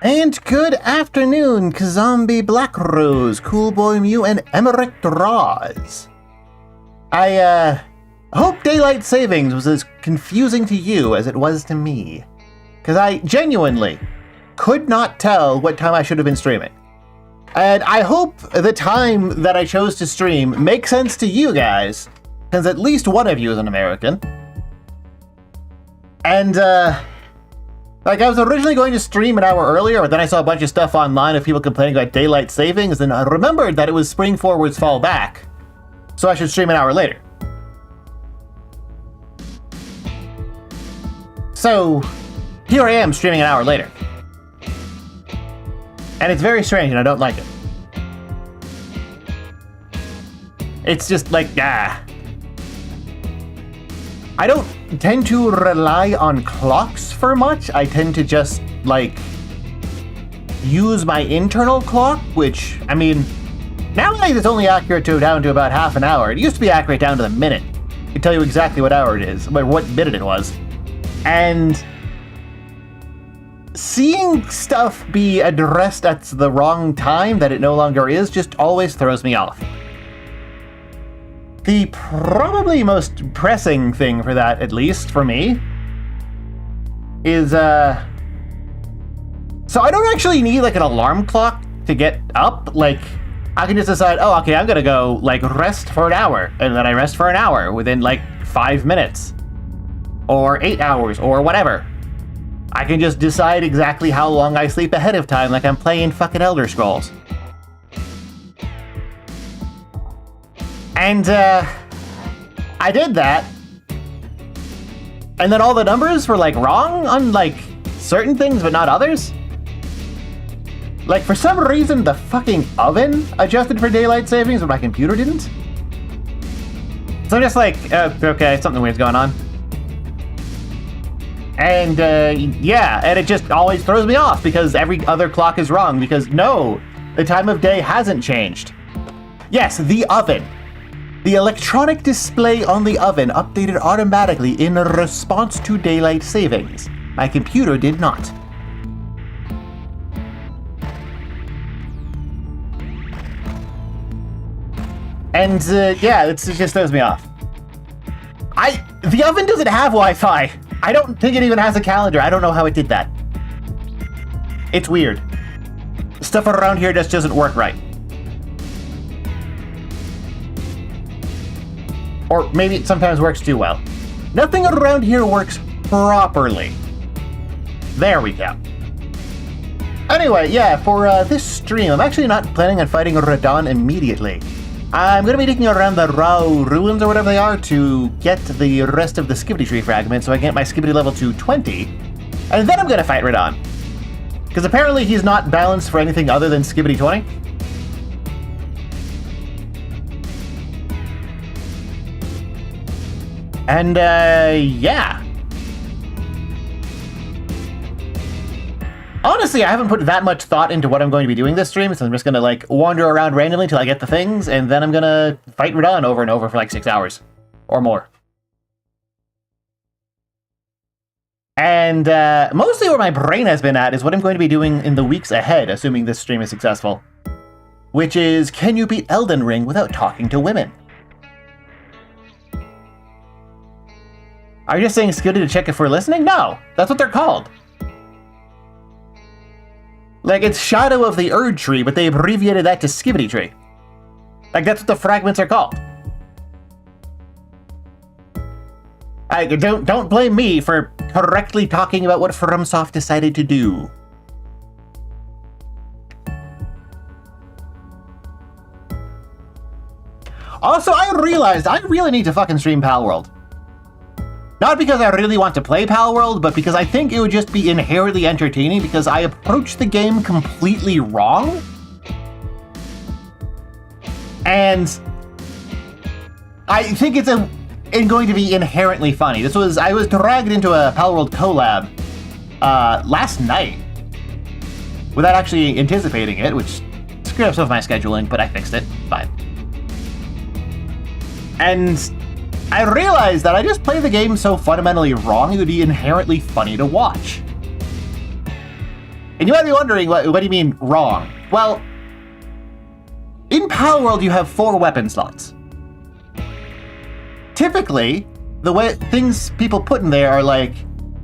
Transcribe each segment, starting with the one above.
And good afternoon, Kazombi Black Rose, Cool Boy Mew, and Emmerich Draws. I hope Daylight Savings was as confusing to you as it was to me. Because I genuinely could not tell what time I should have been streaming. And I hope the time that I chose to stream makes sense to you guys, since at least one of you is an American. And, like, I was originally going to stream an hour earlier, but then I saw a bunch of stuff online of people complaining about daylight savings, and I remembered that it was spring forwards, fall back, so I should stream an hour later. So, here I am streaming an hour later. And it's very strange, and I don't like it. It's just like, I don't tend to rely on clocks for much. I tend to just, like, use my internal clock, which, I mean, nowadays it's only accurate down to about half an hour. It used to be accurate down to the minute. It could tell you exactly what hour it is, or what minute it was. And seeing stuff be addressed at the wrong time that it no longer is just always throws me off. The probably most pressing thing for that, at least for me, is, so I don't actually need, like, an alarm clock to get up. Like, I can just decide, oh, okay, I'm gonna go, like, rest for an hour, and then I rest for an hour within, like, 5 minutes. Or 8 hours, or whatever. I can just decide exactly how long I sleep ahead of time, like I'm playing fucking Elder Scrolls. And, I did that. And then all the numbers were, like, wrong on, like, certain things, but not others. Like, for some reason, the fucking oven adjusted for daylight savings, but my computer didn't. So I'm just like, okay, something weird's going on. And, yeah, and it just always throws me off because every other clock is wrong because, no, the time of day hasn't changed. Yes, the oven. The electronic display on the oven updated automatically in response to daylight savings. My computer did not. And yeah, it just throws me off. The oven doesn't have Wi-Fi. I don't think it even has a calendar. I don't know how it did that. It's weird. Stuff around here just doesn't work right. Or maybe it sometimes works too well. Nothing around here works properly. There we go. Anyway, yeah, for this stream, I'm actually not planning on fighting Radon immediately. I'm going to be digging around the Rao ruins or whatever they are to get the rest of the Skibidi Tree fragments so I can get my Skibidi level to 20. And then I'm going to fight Radon. Because apparently he's not balanced for anything other than Skibidi 20. And, yeah. Honestly, I haven't put that much thought into what I'm going to be doing this stream, so I'm just going to, like, wander around randomly until I get the things, and then I'm going to fight Radon over and over for, like, 6 hours. Or more. And, mostly where my brain has been at is what I'm going to be doing in the weeks ahead, assuming this stream is successful. Which is, can you beat Elden Ring without talking to women? Are you just saying Skibidi to check if we're listening? No! That's what they're called. Like, it's Shadow of the Erd Tree, but they abbreviated that to Skibidi Tree. Like, that's what the fragments are called. Don't blame me for correctly talking about what FromSoft decided to do. Also, I realized I really need to fucking stream Palworld. Not because I really want to play Palworld, but because I think it would just be inherently entertaining because I approached the game completely wrong. And I think it's going to be inherently funny. I was dragged into a Palworld collab last night without actually anticipating it, which screwed up some of my scheduling, but I fixed it. Fine. And I realized that I just play the game so fundamentally wrong, it would be inherently funny to watch. And you might be wondering, what do you mean, wrong? Well, in Palworld you have 4 weapon slots. Typically, the way things people put in there are like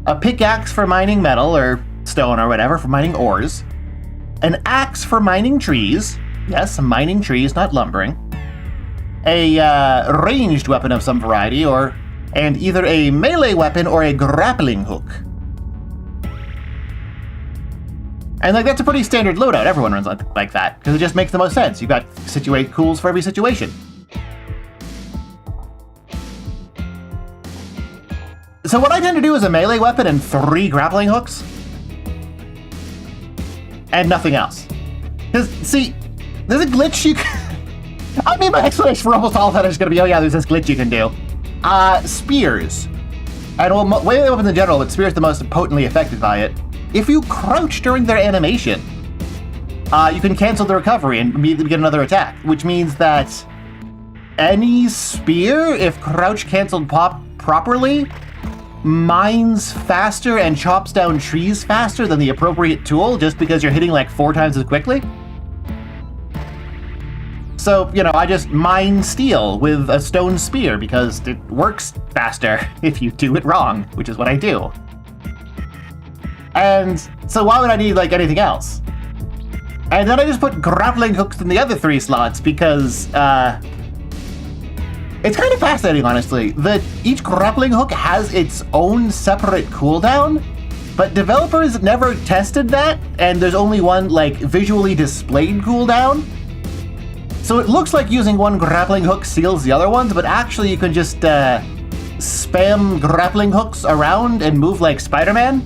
a pickaxe for mining metal or stone or whatever for mining ores, an axe for mining trees, yes, mining trees, not lumbering, a ranged weapon of some variety, and either a melee weapon or a grappling hook. And like that's a pretty standard loadout. Everyone runs like that because it just makes the most sense. You've got cools for every situation. So what I tend to do is a melee weapon and 3 grappling hooks, and nothing else. Because see, there's a glitch you can. I mean, my explanation for almost all of that is going to be, oh yeah, there's this glitch you can do. Spears. And well, melee weapons in general, but spears the most potently affected by it. If you crouch during their animation, you can cancel the recovery and immediately get another attack, which means that any spear, if crouch canceled properly, mines faster and chops down trees faster than the appropriate tool just because you're hitting like 4 times as quickly. So, you know, I just mine steel with a stone spear because it works faster if you do it wrong, which is what I do. And so why would I need, like, anything else? And then I just put grappling hooks in the other 3 slots because, it's kind of fascinating, honestly. Each grappling hook has its own separate cooldown, but developers never tested that, and there's only one, like, visually displayed cooldown. So it looks like using one grappling hook seals the other ones, but actually you can just spam grappling hooks around and move like Spider-Man.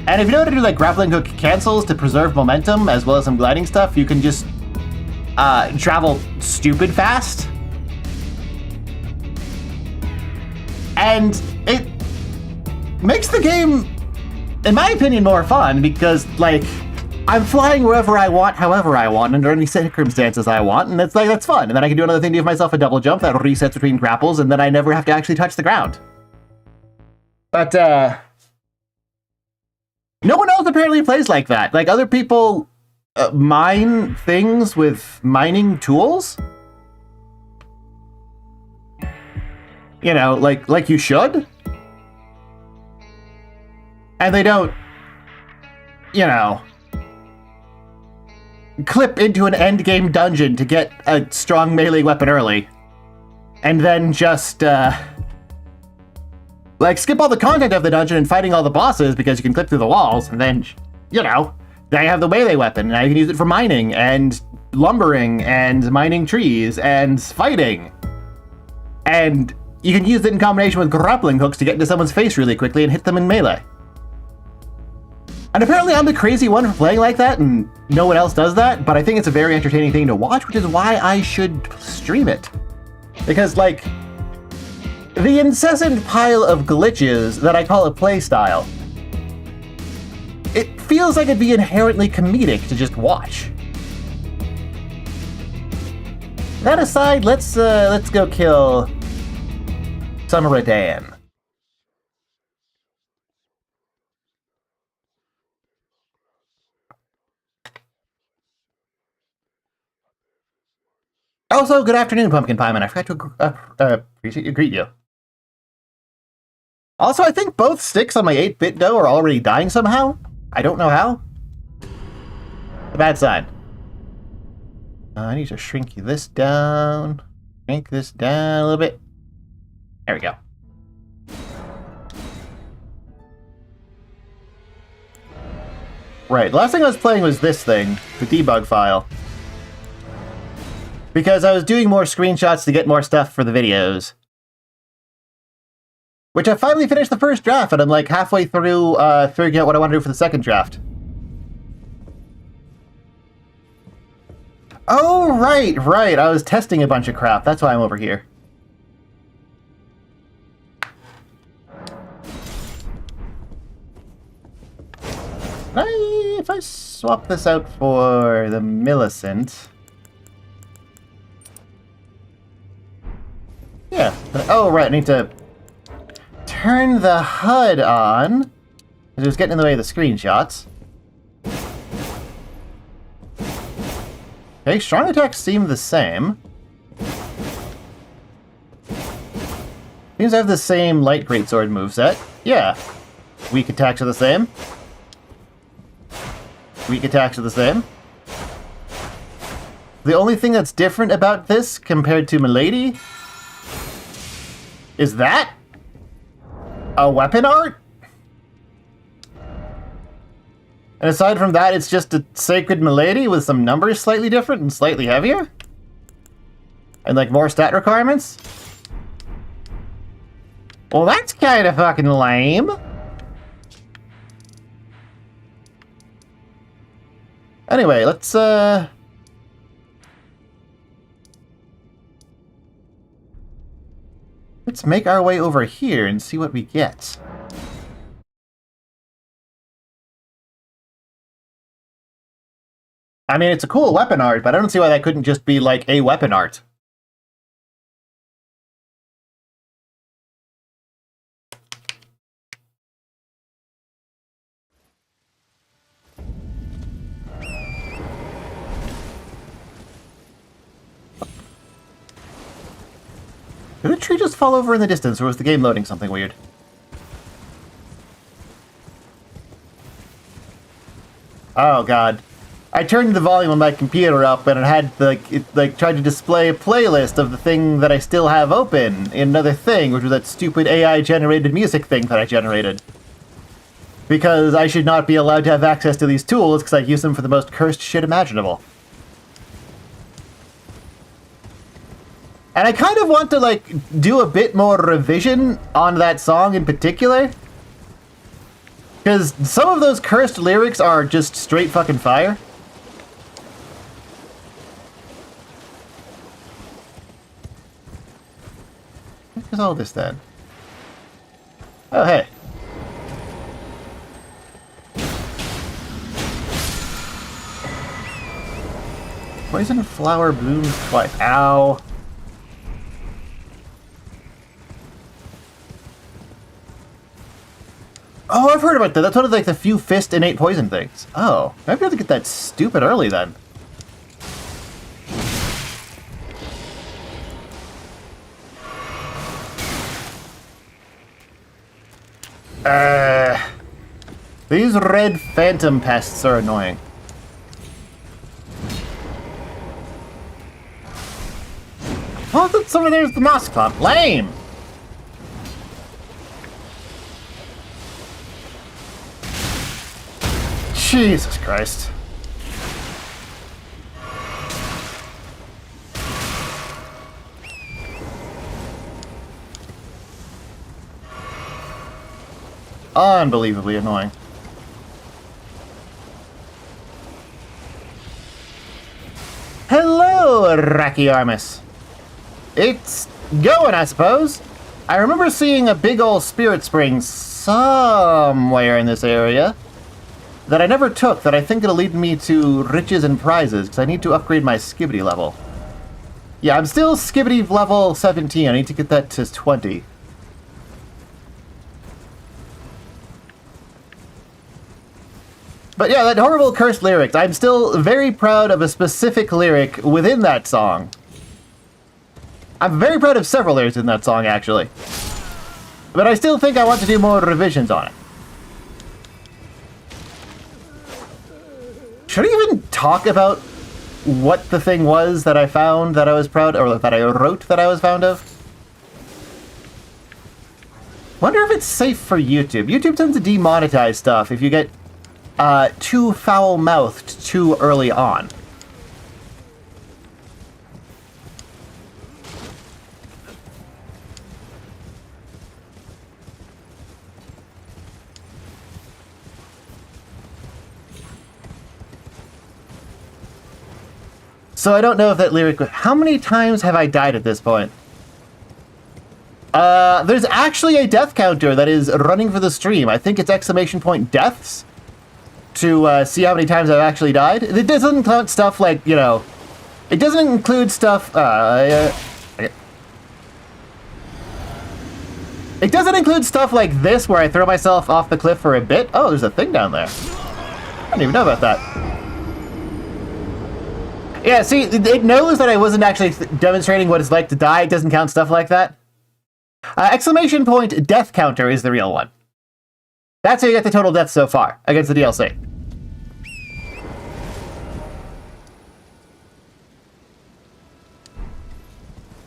And if you know how to do like grappling hook cancels to preserve momentum as well as some gliding stuff, you can just travel stupid fast. And it makes the game, in my opinion, more fun because, like, I'm flying wherever I want, however I want, under any circumstances I want, and it's like, that's fun. And then I can do another thing to give myself a double jump that resets between grapples, and then I never have to actually touch the ground. But, no one else apparently plays like that. Like, other people mine things with mining tools. You know, like you should. And they don't, you know, clip into an endgame dungeon to get a strong melee weapon early. And then just, like, skip all the content of the dungeon and fighting all the bosses because you can clip through the walls. And then, you know, now you have the melee weapon. Now you can use it for mining and lumbering and mining trees and fighting. And you can use it in combination with grappling hooks to get into someone's face really quickly and hit them in melee. And apparently I'm the crazy one for playing like that, and no one else does that, but I think it's a very entertaining thing to watch, which is why I should stream it. Because, like, the incessant pile of glitches that I call a playstyle, it feels like it'd be inherently comedic to just watch. That aside, let's go kill Sumeradan. Also, good afternoon, Pumpkin Pie Man. I forgot to greet you. Also, I think both sticks on my 8-bit dough are already dying somehow. I don't know how. A bad sign. I need to shrink this down. Shrink this down a little bit. There we go. Right, the last thing I was playing was this thing, the debug file. Because I was doing more screenshots to get more stuff for the videos. Which I finally finished the first draft, and I'm like halfway through figuring out what I want to do for the second draft. Oh, right. I was testing a bunch of crap. That's why I'm over here. If I swap this out for the Millicent... Yeah. Oh, right. I need to turn the HUD on. It was getting in the way of the screenshots. Okay, strong attacks seem the same. Seems to have the same light greatsword moveset. Yeah. Weak attacks are the same. Weak attacks are the same. The only thing that's different about this compared to Milady is that a weapon art? And aside from that, it's just a Sacred Milady with some numbers slightly different and slightly heavier? And, like, more stat requirements? Well, that's kind of fucking lame. Anyway, let's make our way over here and see what we get. I mean, it's a cool weapon art, but I don't see why that couldn't just be, like, a weapon art. Did a tree just fall over in the distance, or was the game loading something weird? Oh god. I turned the volume on my computer up and it had it tried to display a playlist of the thing that I still have open in another thing, which was that stupid AI generated music thing that I generated. Because I should not be allowed to have access to these tools because I use them for the most cursed shit imaginable. And I kind of want to, like, do a bit more revision on that song in particular. Because some of those cursed lyrics are just straight fucking fire. What is all this then? Oh, hey. Poison flower blooms twice. Ow. Oh, I've heard about that. That's one of like the few fist innate poison things. Oh, maybe I have to get that stupid early then. These red phantom pests are annoying. Oh, that's over there's the moss clump. Lame! Jesus Christ. Unbelievably annoying. Hello, Rachiarmus. It's going, I suppose. I remember seeing a big old spirit spring somewhere in this area that I never took, that I think it'll lead me to riches and prizes, because I need to upgrade my Skibidi level. Yeah, I'm still Skibidi level 17. I need to get that to 20. But yeah, that horrible cursed lyrics. I'm still very proud of a specific lyric within that song. I'm very proud of several lyrics in that song, actually. But I still think I want to do more revisions on it. Should I even talk about what the thing was that I found that I was proud, or that I wrote that I was proud of? Wonder if it's safe for YouTube. YouTube tends to demonetize stuff if you get too foul-mouthed too early on. So I don't know if that lyric... How many times have I died at this point? There's actually a death counter that is running for the stream. I think it's ! deaths to see how many times I've actually died. It doesn't count stuff like, you know... It doesn't include stuff... It doesn't include stuff like this where I throw myself off the cliff for a bit. Oh, there's a thing down there. I didn't even know about that. Yeah, see, it knows that I wasn't actually demonstrating what it's like to die. It doesn't count stuff like that. ! Death counter is the real one. That's how you get the total deaths so far against the DLC.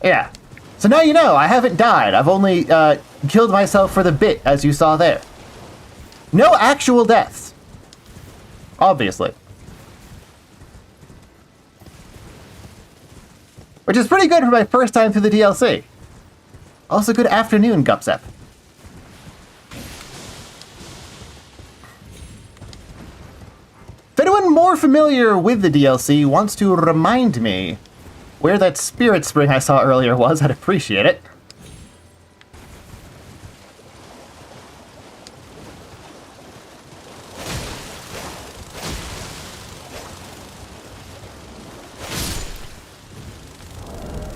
Yeah. So now you know, I haven't died. I've only killed myself for the bit, as you saw there. No actual deaths. Obviously. Which is pretty good for my first time through the DLC. Also, good afternoon, Gupsep. If anyone more familiar with the DLC wants to remind me where that spirit spring I saw earlier was, I'd appreciate it.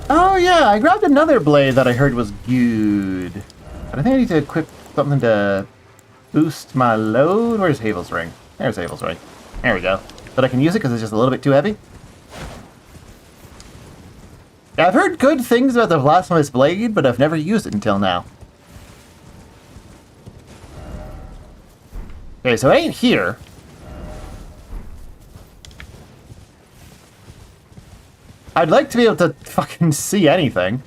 Oh yeah, I grabbed another blade that I heard was good. But I think I need to equip something to boost my load. Where's Havel's ring? There's Havel's ring. There we go. But I can use it because it's just a little bit too heavy. Yeah, I've heard good things about the Blasphemous Blade, but I've never used it until now. Okay, so it ain't here. I'd like to be able to fucking see anything.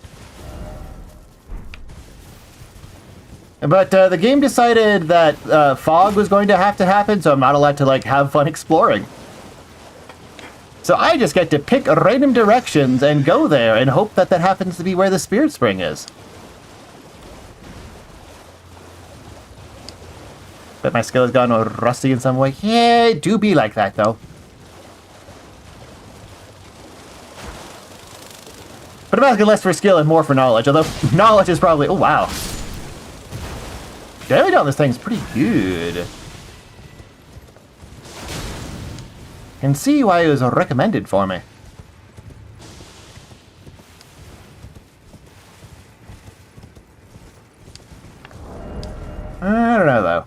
But the game decided that fog was going to happen, so I'm not allowed to, like, have fun exploring. So I just get to pick random directions and go there and hope that that happens to be where the Spirit Spring is. But my skill has gone rusty in some way. Yeah, it do be like that, though. But I'm asking less for skill and more for knowledge, although knowledge is probably... Oh, wow. Damage on this thing's pretty good. Can see why it was recommended for me. I don't know, though.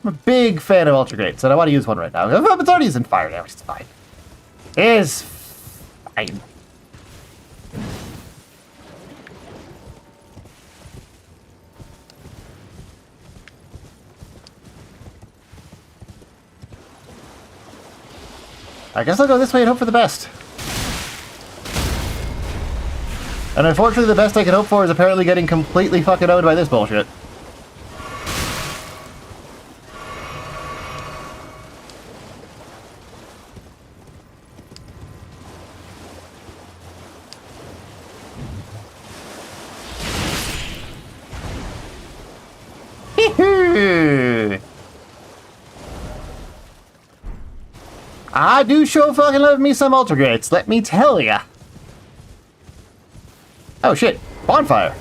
I'm a big fan of Ultra Greats, and I want to use one right now. It's already using fire damage, it's fine. It's fine. I guess I'll go this way and hope for the best. And unfortunately, the best I can hope for is apparently getting completely fucking owned by this bullshit. I do sure fucking love me some Ultra Greats, let me tell ya. Oh shit, bonfire.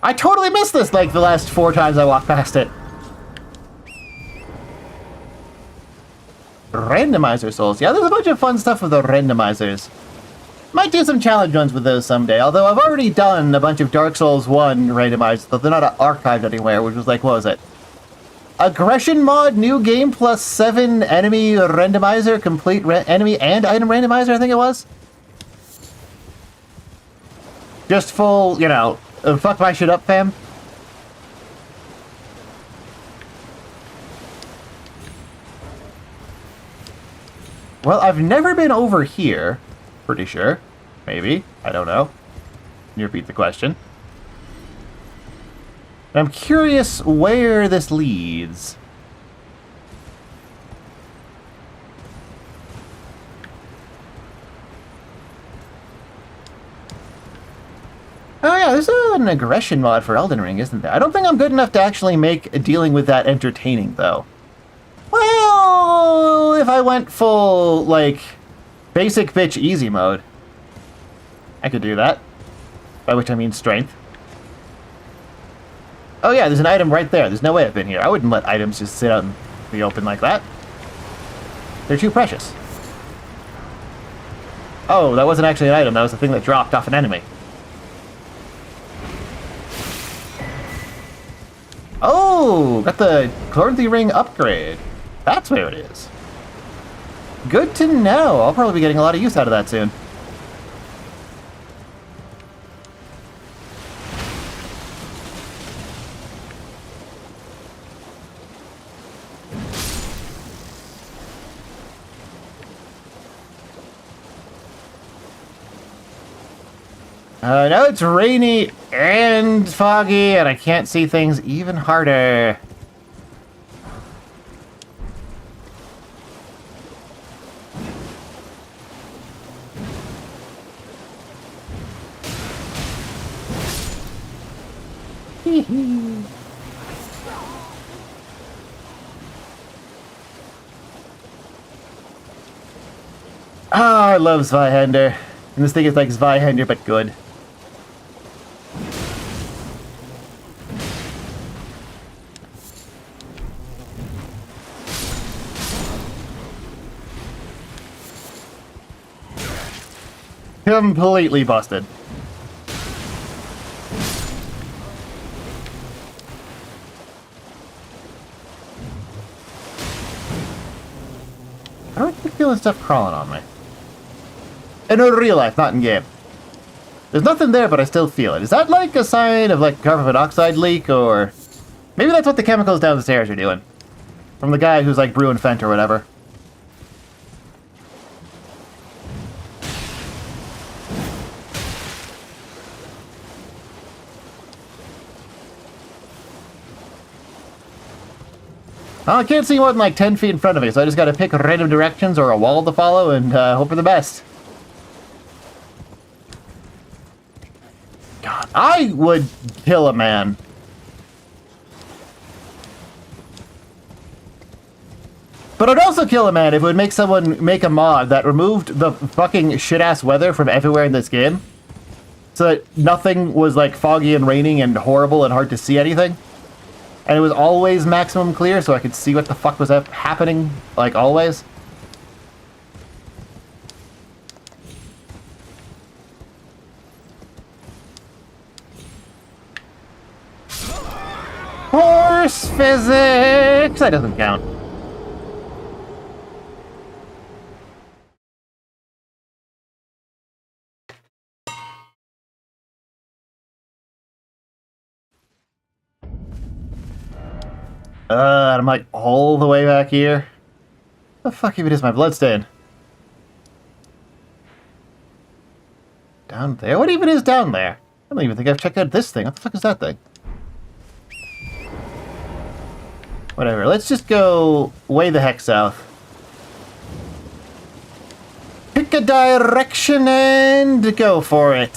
I totally missed this like the last 4 times I walked past it. Randomizer souls. Yeah, there's a bunch of fun stuff with the randomizers. Might do some challenge runs with those someday, although I've already done a bunch of Dark Souls 1 randomizers, but they're not archived anywhere, which was like, what was it? Aggression mod, new game plus 7 enemy randomizer, complete enemy and item randomizer, I think it was. Just full, you know, fuck my shit up, fam. Well, I've never been over here. Pretty sure. Maybe. I don't know. Can you repeat the question? I'm curious where this leads. Oh yeah, there's an aggression mod for Elden Ring, isn't there? I don't think I'm good enough to actually make dealing with that entertaining, though. Well, if I went full, like, basic bitch easy mode, I could do that. By which I mean strength. Oh yeah, there's an item right there. There's no way I've been here. I wouldn't let items just sit out in the open like that. They're too precious. Oh, that wasn't actually an item. That was the thing that dropped off an enemy. Oh, got the Chloranthy Ring upgrade. That's where it is. Good to know. I'll probably be getting a lot of use out of that soon. Now it's rainy and foggy, and I can't see things even harder. I love Zweihander. And this thing is like Zweihander, but good. Completely busted. I don't keep feeling stuff crawling on me. In real life, not in game. There's nothing there, but I still feel it. Is that like a sign of like carbon monoxide leak, or maybe that's what the chemicals down the stairs are doing? From the guy who's like brewing Fent or whatever. Oh, I can't see more than like 10 feet in front of me, so I just gotta pick random directions or a wall to follow and hope for the best. God, I would kill a man. But I'd also kill a man if it would make someone make a mod that removed the fucking shit-ass weather from everywhere in this game. So that nothing was like foggy and raining and horrible and hard to see anything. And it was always maximum clear, so I could see what the fuck was happening, like always. force physics! That doesn't count. I'm like all the way back here. The fuck even is my bloodstain? Down there? What even is down there? I don't even think I've checked out this thing. What the fuck is that thing? Whatever, let's just go way the heck south. Pick a direction and go for it.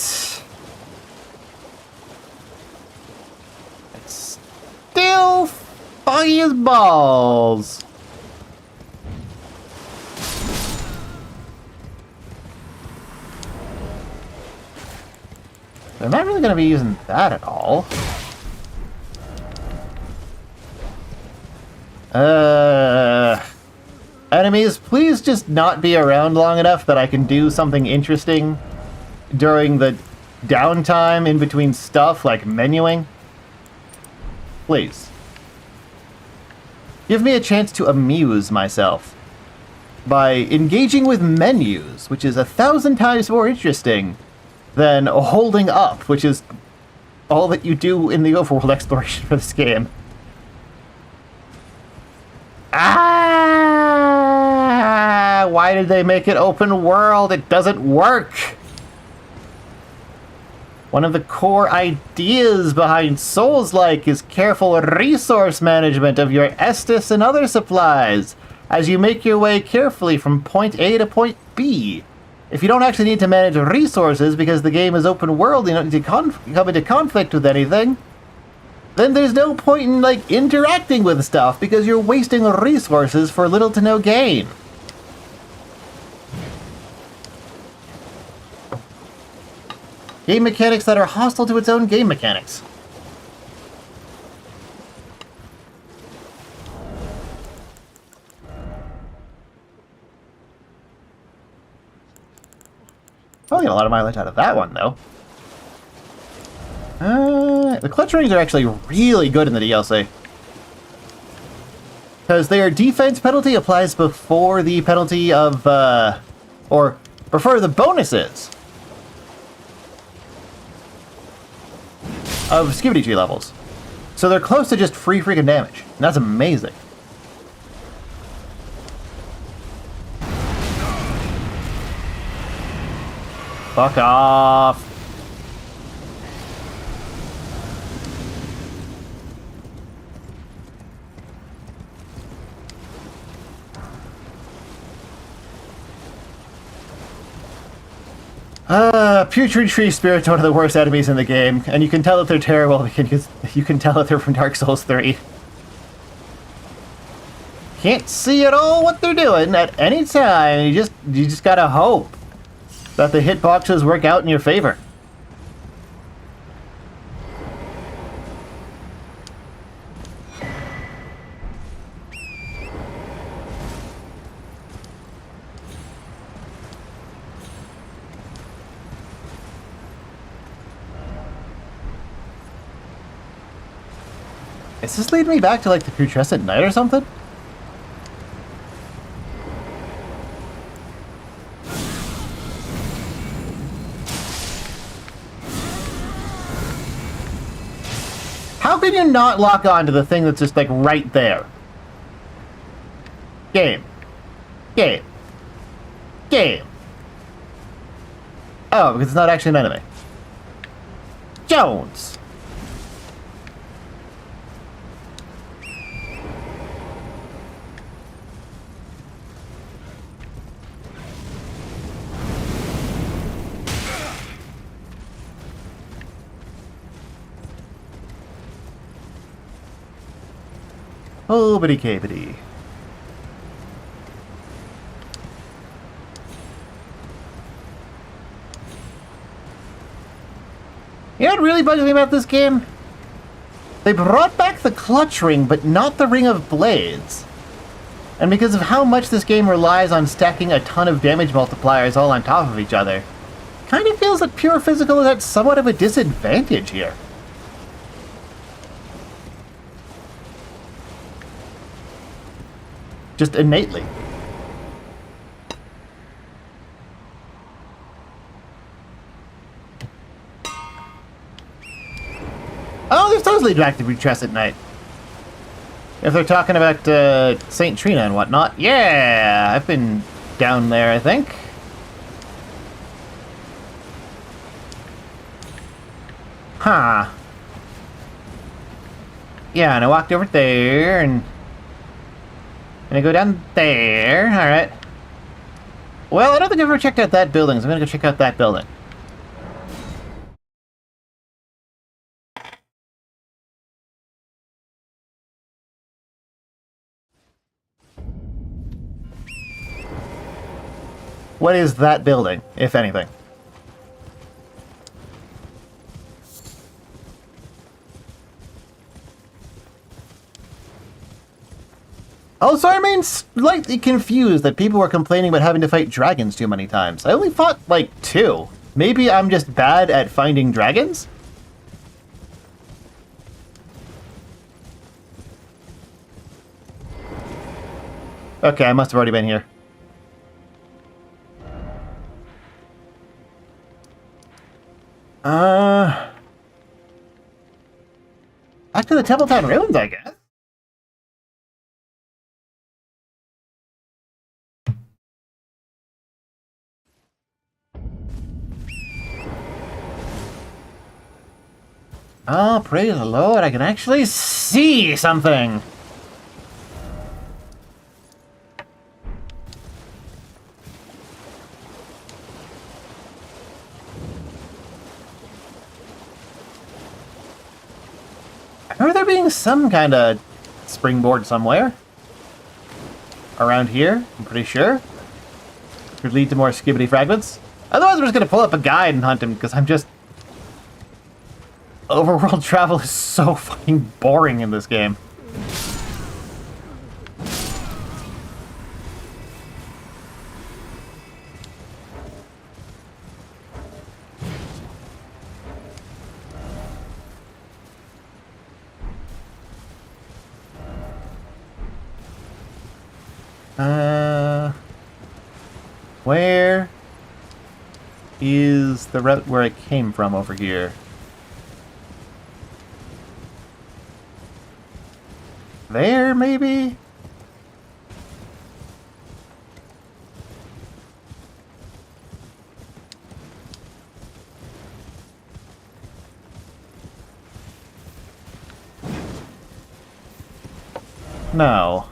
It's still foggy as balls. I'm not really going to be using that at all. Enemies, please just not be around long enough that I can do something interesting during the downtime in between stuff, like menuing. Please. Give me a chance to amuse myself by engaging with menus, which is 1,000 times more interesting than holding up, which is all that you do in the overworld exploration for this game. Why did they make it open world? It doesn't work! One of the core ideas behind Souls-like is careful resource management of your Estus and other supplies, as you make your way carefully from point A to point B. If you don't actually need to manage resources because the game is open world, you don't need to come into conflict with anything, then there's no point in, like, interacting with stuff because you're wasting resources for little to no gain. Game mechanics that are hostile to its own game mechanics. I'll get a lot of mileage out of that one, though. The clutch rings are actually really good in the DLC. Because their defense penalty applies before the penalty of, or before the bonuses of Skibidi Tree levels. So they're close to just free freaking damage. And that's amazing. Fuck off. Putrid Tree Spirit's one of the worst enemies in the game, and you can tell that they're terrible because you can tell that they're from Dark Souls 3. Can't see at all what they're doing at any time. You just gotta hope that the hitboxes work out in your favor. Is this leading me back to, like, the Putrescent Knight or something? How can you not lock on to the thing that's just, like, right there? Game. Game. Game. Oh, because it's not actually an enemy. Jones! Oh, bitty capity. You know what really bugs me about this game? They brought back the clutch ring, but not the ring of blades. And because of how much this game relies on stacking a ton of damage multipliers all on top of each other, kind of feels like pure physical is at somewhat of a disadvantage here. Just innately. Oh, there's totally back to be Tress at night. If they're talking about St. Trina and whatnot. Yeah, I've been down there, I think. Huh. Yeah, and I walked over there, and I go down there. Alright. Well, I don't think I've ever checked out that building, so I'm gonna go check out that building. What is that building, if anything? Also, I remain slightly confused that people were complaining about having to fight dragons too many times. I only fought, like, 2. Maybe I'm just bad at finding dragons? Okay, I must have already been here. Back to the Templetown ruins, I guess. Oh, praise the Lord, I can actually see something! I remember there being some kind of springboard somewhere. Around here, I'm pretty sure. Could lead to more skibbity fragments. Otherwise, we're just gonna pull up a guide and hunt him, because I'm just... Overworld travel is so fucking boring in this game. Where is the route where I came from over here? There, maybe? No.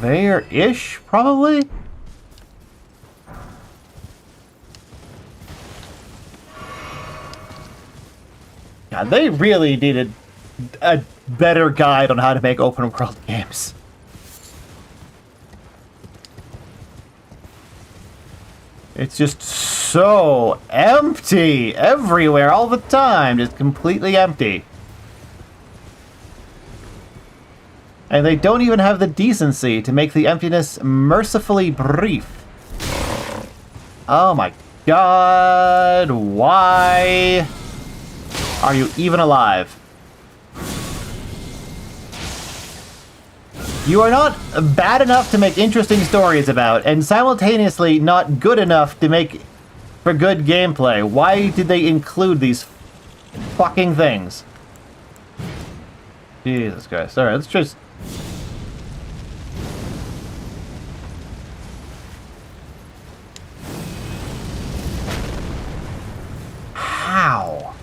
There-ish, probably? God, they really needed a better guide on how to make open world games. It's just so empty everywhere all the time, just completely empty. And they don't even have the decency to make the emptiness mercifully brief. Oh my god, why are you even alive? You are not bad enough to make interesting stories about, and simultaneously not good enough to make for good gameplay. Why did they include these fucking things? Jesus Christ. Alright, let's just... How?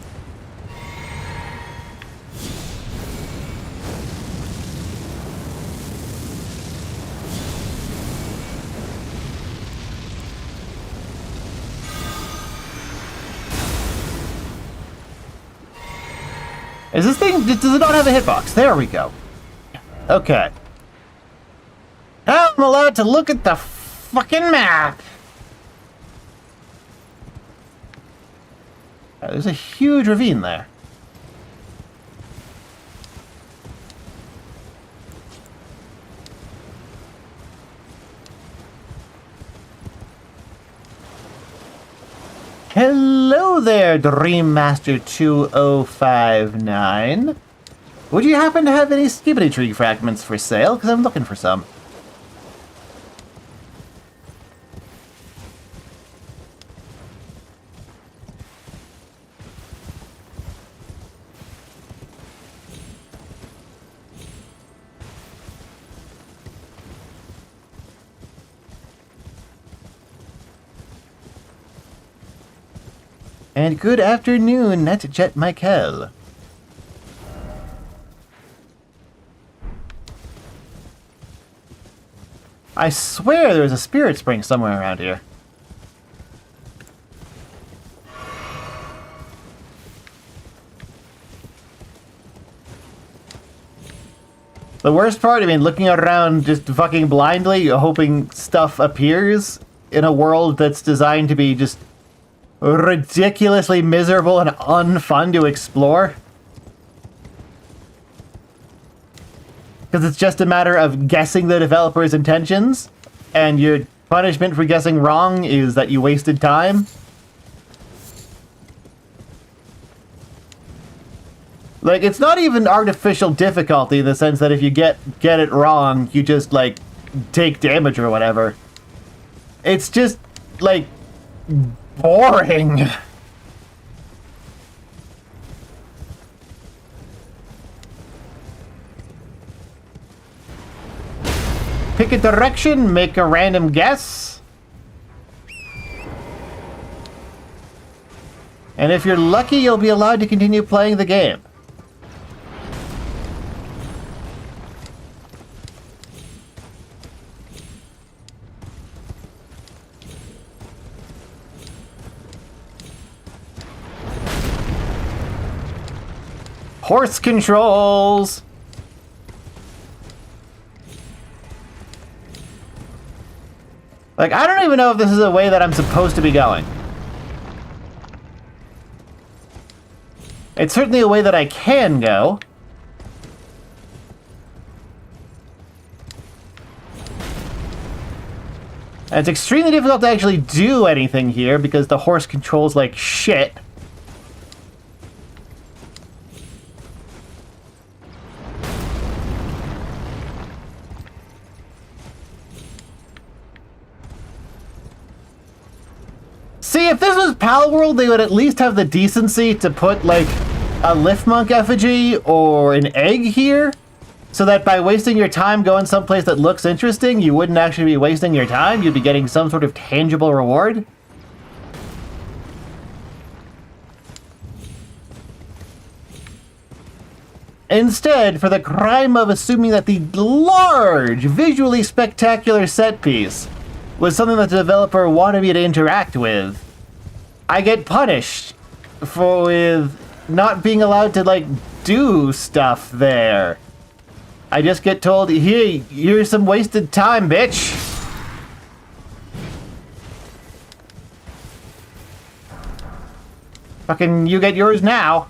Is this thing... Does it not have a hitbox? There we go. Okay. Now I'm allowed to look at the fucking map! There's a huge ravine there. Hello there, Dream Master 2059. Would you happen to have any skibbity tree fragments for sale? Because I'm looking for some. And good afternoon, NetJet Michael. I swear there's a spirit spring somewhere around here. The worst part, I mean, looking around just fucking blindly, hoping stuff appears in a world that's designed to be just ridiculously miserable and unfun to explore. Because it's just a matter of guessing the developer's intentions, and your punishment for guessing wrong is that you wasted time. Like, it's not even artificial difficulty in the sense that if you get it wrong, you just, like, take damage or whatever. It's just, like, boring. Pick a direction, make a random guess. And if you're lucky, you'll be allowed to continue playing the game. Horse controls! Like, I don't even know if this is a way that I'm supposed to be going. It's certainly a way that I can go. And it's extremely difficult to actually do anything here because the horse controls like shit. See, if this was Pal World, they would at least have the decency to put, like, a Liftmonk effigy or an egg here, so that by wasting your time going someplace that looks interesting, you wouldn't actually be wasting your time, you'd be getting some sort of tangible reward. Instead, for the crime of assuming that the large, visually spectacular set piece was something that the developer wanted me to interact with, I get punished with not being allowed to, like, do stuff there. I just get told, hey, here's some wasted time, bitch. Fucking, you get yours now.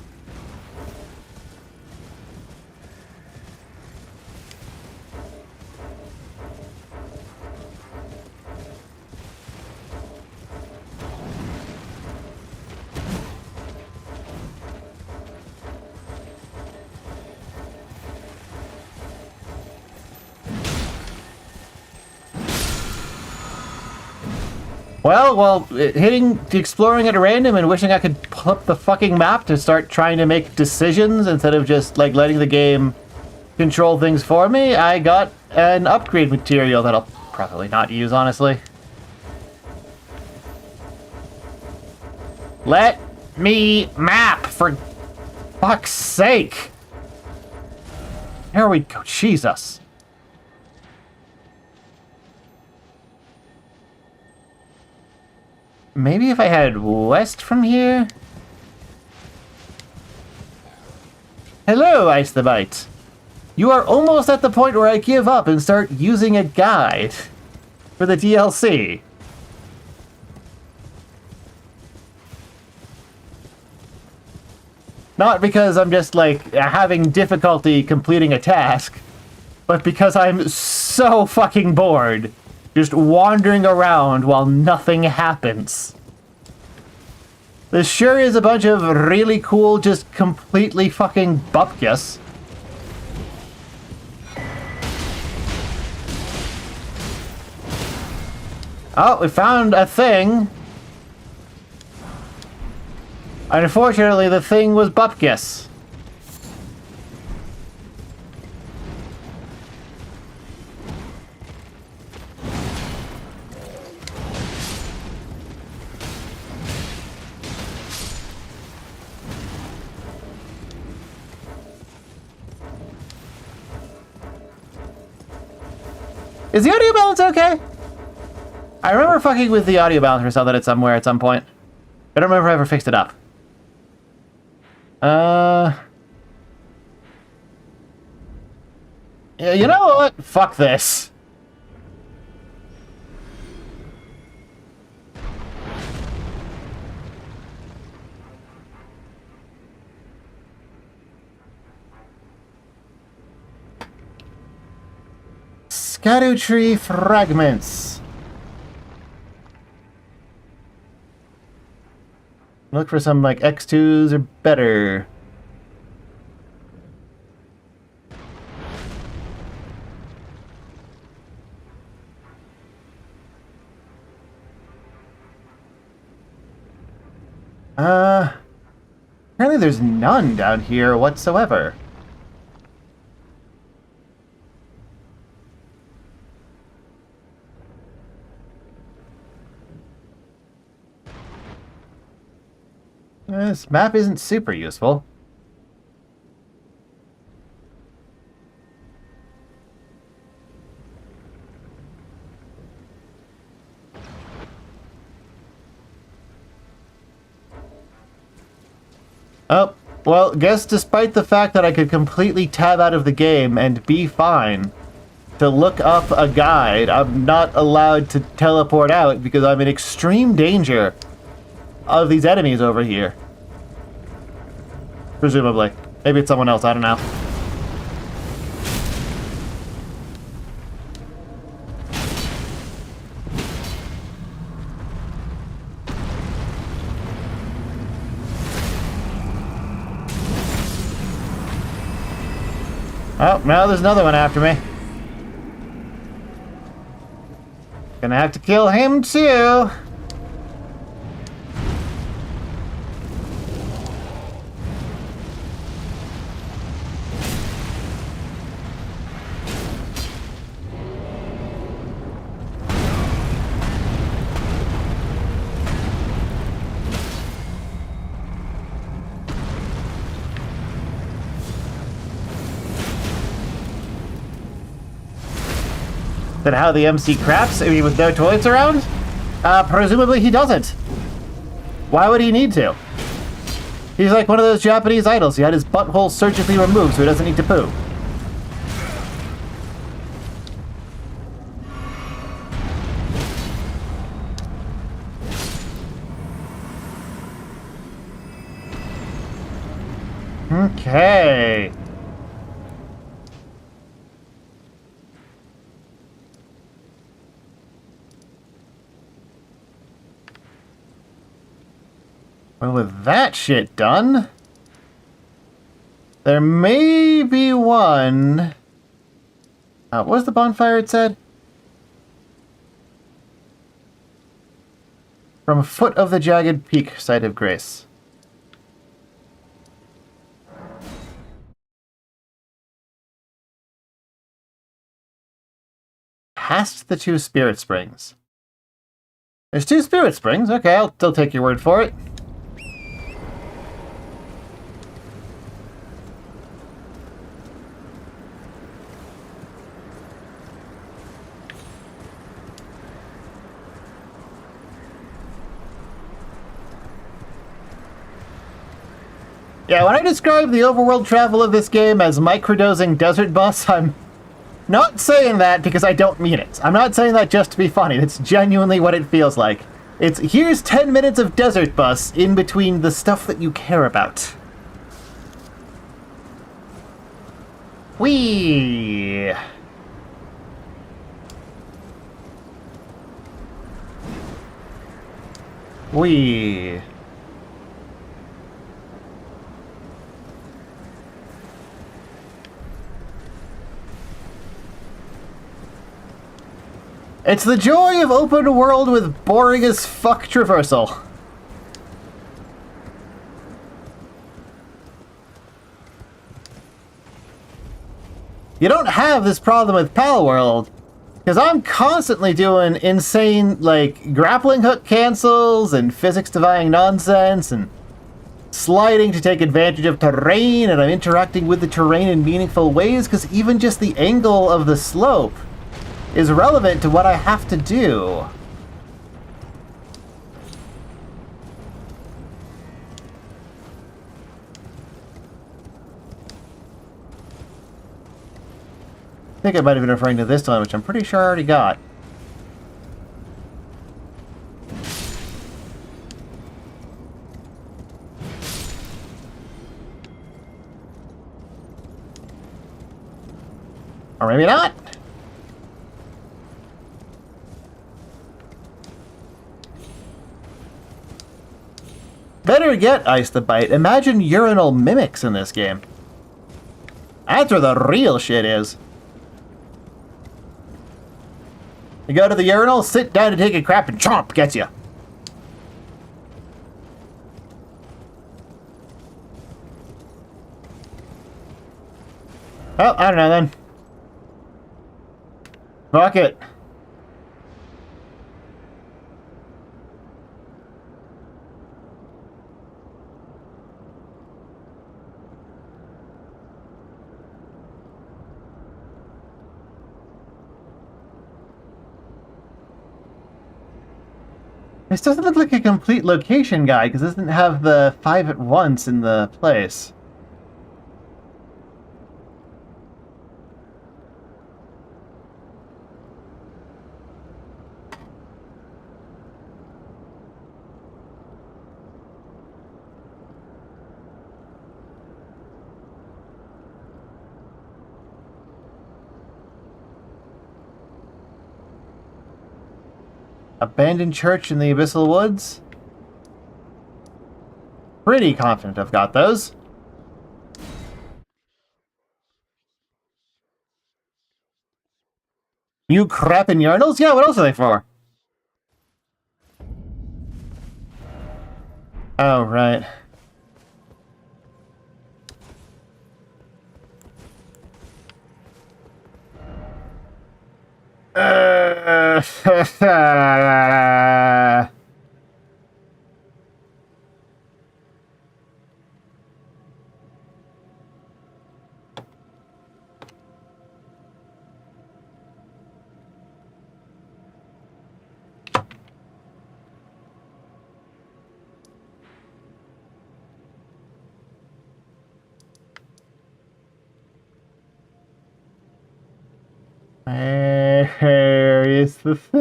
Well, exploring at random and wishing I could pull up the fucking map to start trying to make decisions instead of just, like, letting the game control things for me, I got an upgrade material that I'll probably not use, honestly. Let me map, for fuck's sake! There we go, Jesus. Maybe if I head west from here? Hello, Ice the Bite. You are almost at the point where I give up and start using a guide for the DLC. Not because I'm just, like, having difficulty completing a task, but because I'm so fucking bored. Just wandering around while nothing happens. This sure is a bunch of really cool, just completely fucking bupkis. Oh, we found a thing. Unfortunately, the thing was bupkis. Is the audio balance okay? I remember fucking with the audio balance or something somewhere at some point. I don't remember if I ever fixed it up. Yeah, you know what? Fuck this. Scatter tree fragments. Look for some, like, X2s or better. Apparently there's none down here whatsoever. This map isn't super useful. Oh, well, guess despite the fact that I could completely tab out of the game and be fine to look up a guide, I'm not allowed to teleport out because I'm in extreme danger of these enemies over here. Presumably. Maybe it's someone else, I don't know. Oh, now there's another one after me. Gonna have to kill him too. Then how the MC craps? I mean, with no toilets around? Presumably he doesn't. Why would he need to? He's like one of those Japanese idols. He had his butthole surgically removed so he doesn't need to poo. Okay. Well, with that shit done, there may be one. What was the bonfire it said? From foot of the jagged peak, site of grace. Past the two spirit springs. There's two spirit springs. Okay, I'll still take your word for it. Yeah, when I describe the overworld travel of this game as microdosing Desert Bus, I'm not saying that because I don't mean it. I'm not saying that just to be funny. That's genuinely what it feels like. It's, here's 10 minutes of Desert Bus in between the stuff that you care about. Whee! Whee! It's the joy of open world with boring as fuck traversal. You don't have this problem with Pal World, because I'm constantly doing insane, like, grappling hook cancels and physics-defying nonsense and sliding to take advantage of terrain, and I'm interacting with the terrain in meaningful ways, because even just the angle of the slope is relevant to what I have to do. I think I might have been referring to this one, which I'm pretty sure I already got. Or maybe not. Better yet, Ice the Bite, imagine urinal mimics in this game. That's where the real shit is. You go to the urinal, sit down to take a crap, and chomp gets you. Well, I don't know then. Fuck it. This doesn't look like a complete location guide, because it doesn't have the 5 at once in the place. Abandoned church in the Abyssal Woods? Pretty confident I've got those. You crapping urinals? Yeah, what else are they for? Oh, right. Where is the thing?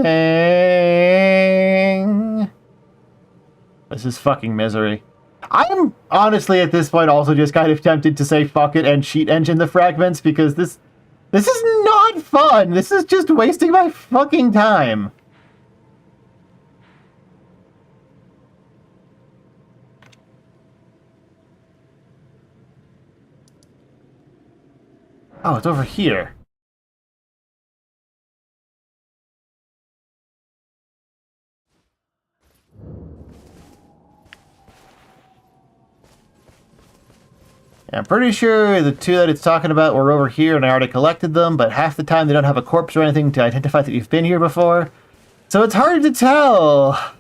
This is fucking misery. I'm honestly at this point also just kind of tempted to say fuck it and cheat engine the fragments, because this is not fun. This is just wasting my fucking time. Oh, it's over here. I'm pretty sure the two that it's talking about were over here and I already collected them, but half the time they don't have a corpse or anything to identify that you've been here before. So it's hard to tell.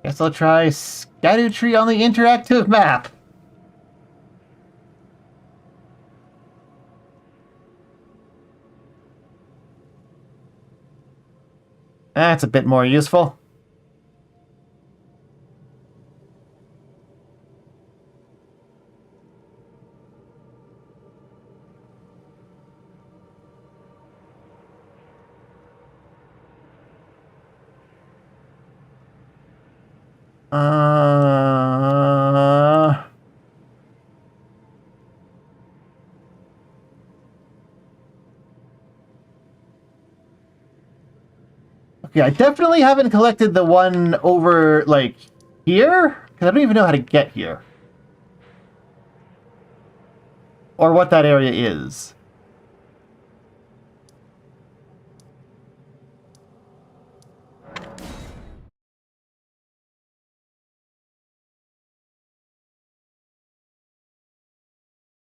Guess I'll try Scadutree on the interactive map. That's a bit more useful. Okay, I definitely haven't collected the one over, like, here? Because I don't even know how to get here. or what that area is.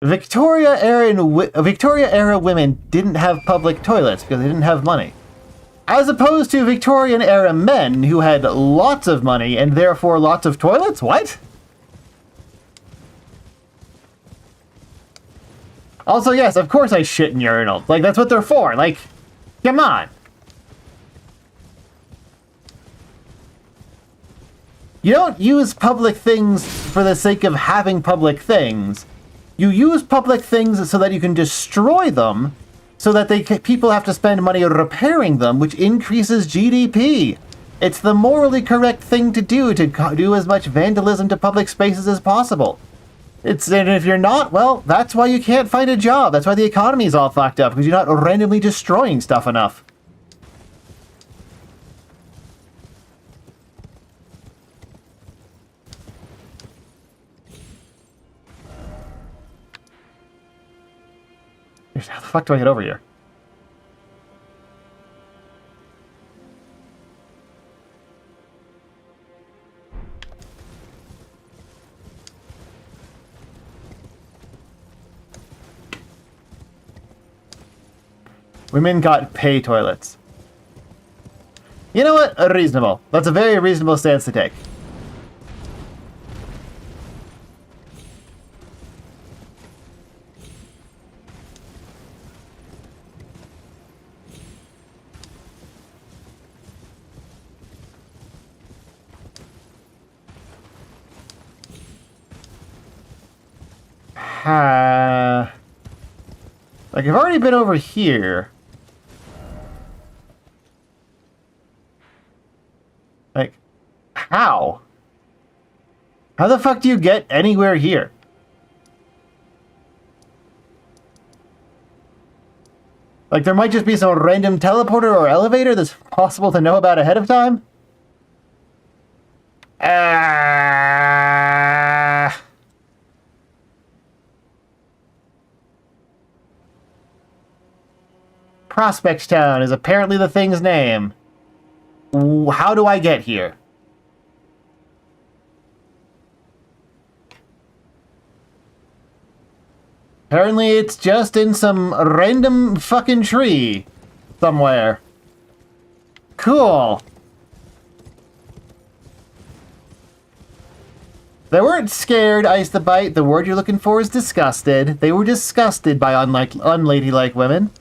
Victoria era women didn't have public toilets because they didn't have money. As opposed to Victorian era men who had lots of money and therefore lots of toilets? What? Also, yes, of course I shit in urinals. Like, that's what they're for. Like, come on. You don't use public things for the sake of having public things. You use public things so that you can destroy them, so that people have to spend money repairing them, which increases GDP. It's the morally correct thing to do as much vandalism to public spaces as possible. And if you're not, well, that's why you can't find a job. That's why the economy's all fucked up, because you're not randomly destroying stuff enough. How the fuck do I get over here? Women got pay toilets. You know what? Reasonable. That's a very reasonable stance to take. Like, I've already been over here. Like, how? How the fuck do you get anywhere here? Like, there might just be some random teleporter or elevator that's possible to know about ahead of time? Prospect Town is apparently the thing's name. How do I get here? Apparently it's just in some random fucking tree somewhere. Cool. They weren't scared, Ice the Bite. The word you're looking for is disgusted. They were disgusted by unladylike women.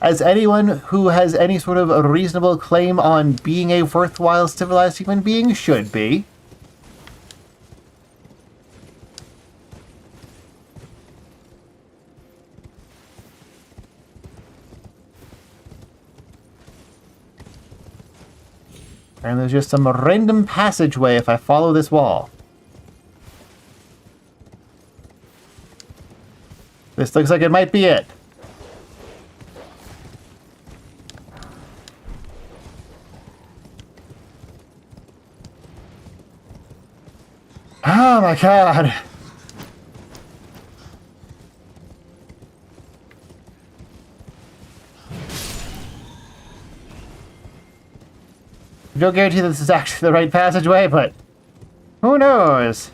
As anyone who has any sort of a reasonable claim on being a worthwhile civilized human being should be. And there's just some random passageway if I follow this wall. This looks like it might be it. Oh my god. No guarantee that this is actually the right passageway, but who knows?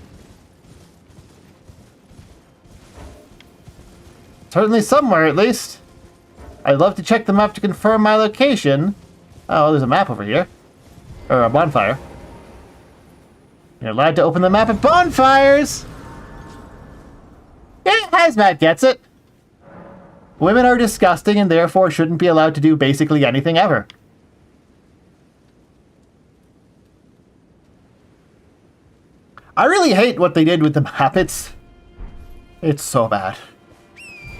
Certainly somewhere, at least. I'd love to check the map to confirm my location. Oh, there's a map over here. Or a bonfire. You're allowed to open the map at bonfires! Yeah, Hazmat gets it. Women are disgusting and therefore shouldn't be allowed to do basically anything ever. I really hate what they did with the map. It's so bad.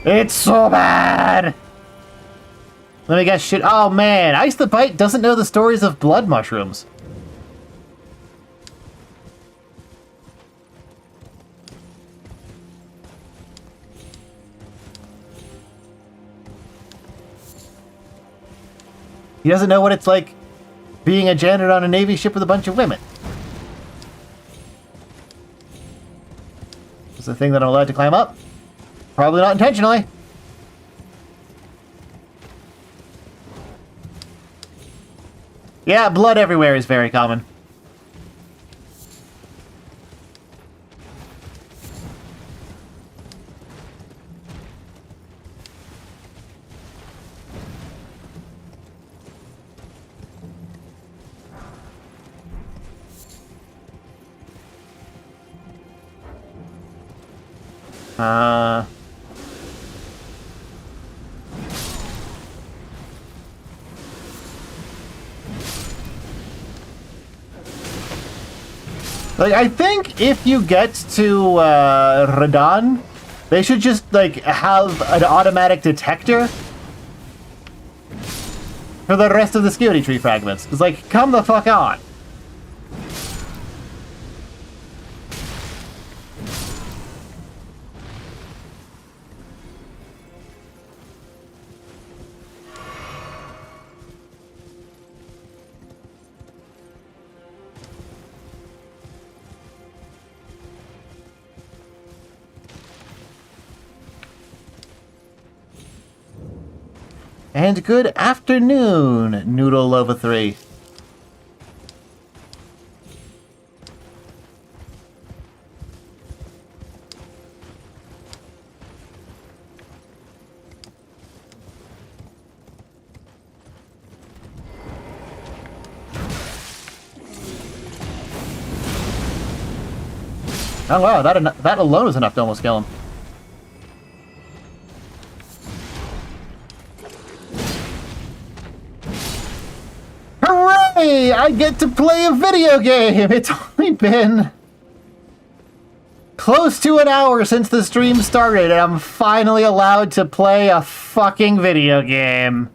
It's so bad! Let me guess shit. Oh man, Ice the Bite doesn't know the stories of blood mushrooms. He doesn't know what it's like being a janitor on a Navy ship with a bunch of women. Is the thing that I'm allowed to climb up? Probably not intentionally. Yeah, blood everywhere is very common. Like, I think if you get to Radon, they should just, like, have an automatic detector for the rest of the security tree fragments. It's like, come the fuck on. And good afternoon, Noodle Lova 3. Oh wow, that alone is enough to almost kill him. Hooray! I get to play a video game! It's only been close to an hour since the stream started, and I'm finally allowed to play a fucking video game.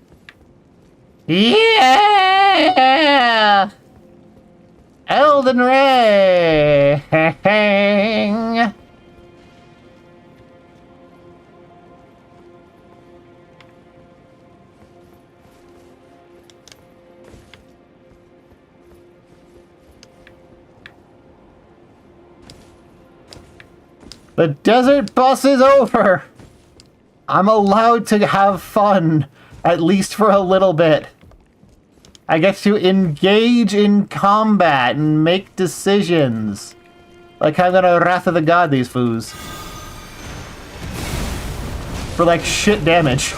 Yeah! Elden Ring! The desert bus is over! I'm allowed to have fun, at least for a little bit. I get to engage in combat and make decisions. Like I'm gonna Wrath of the God these foos. For like shit damage.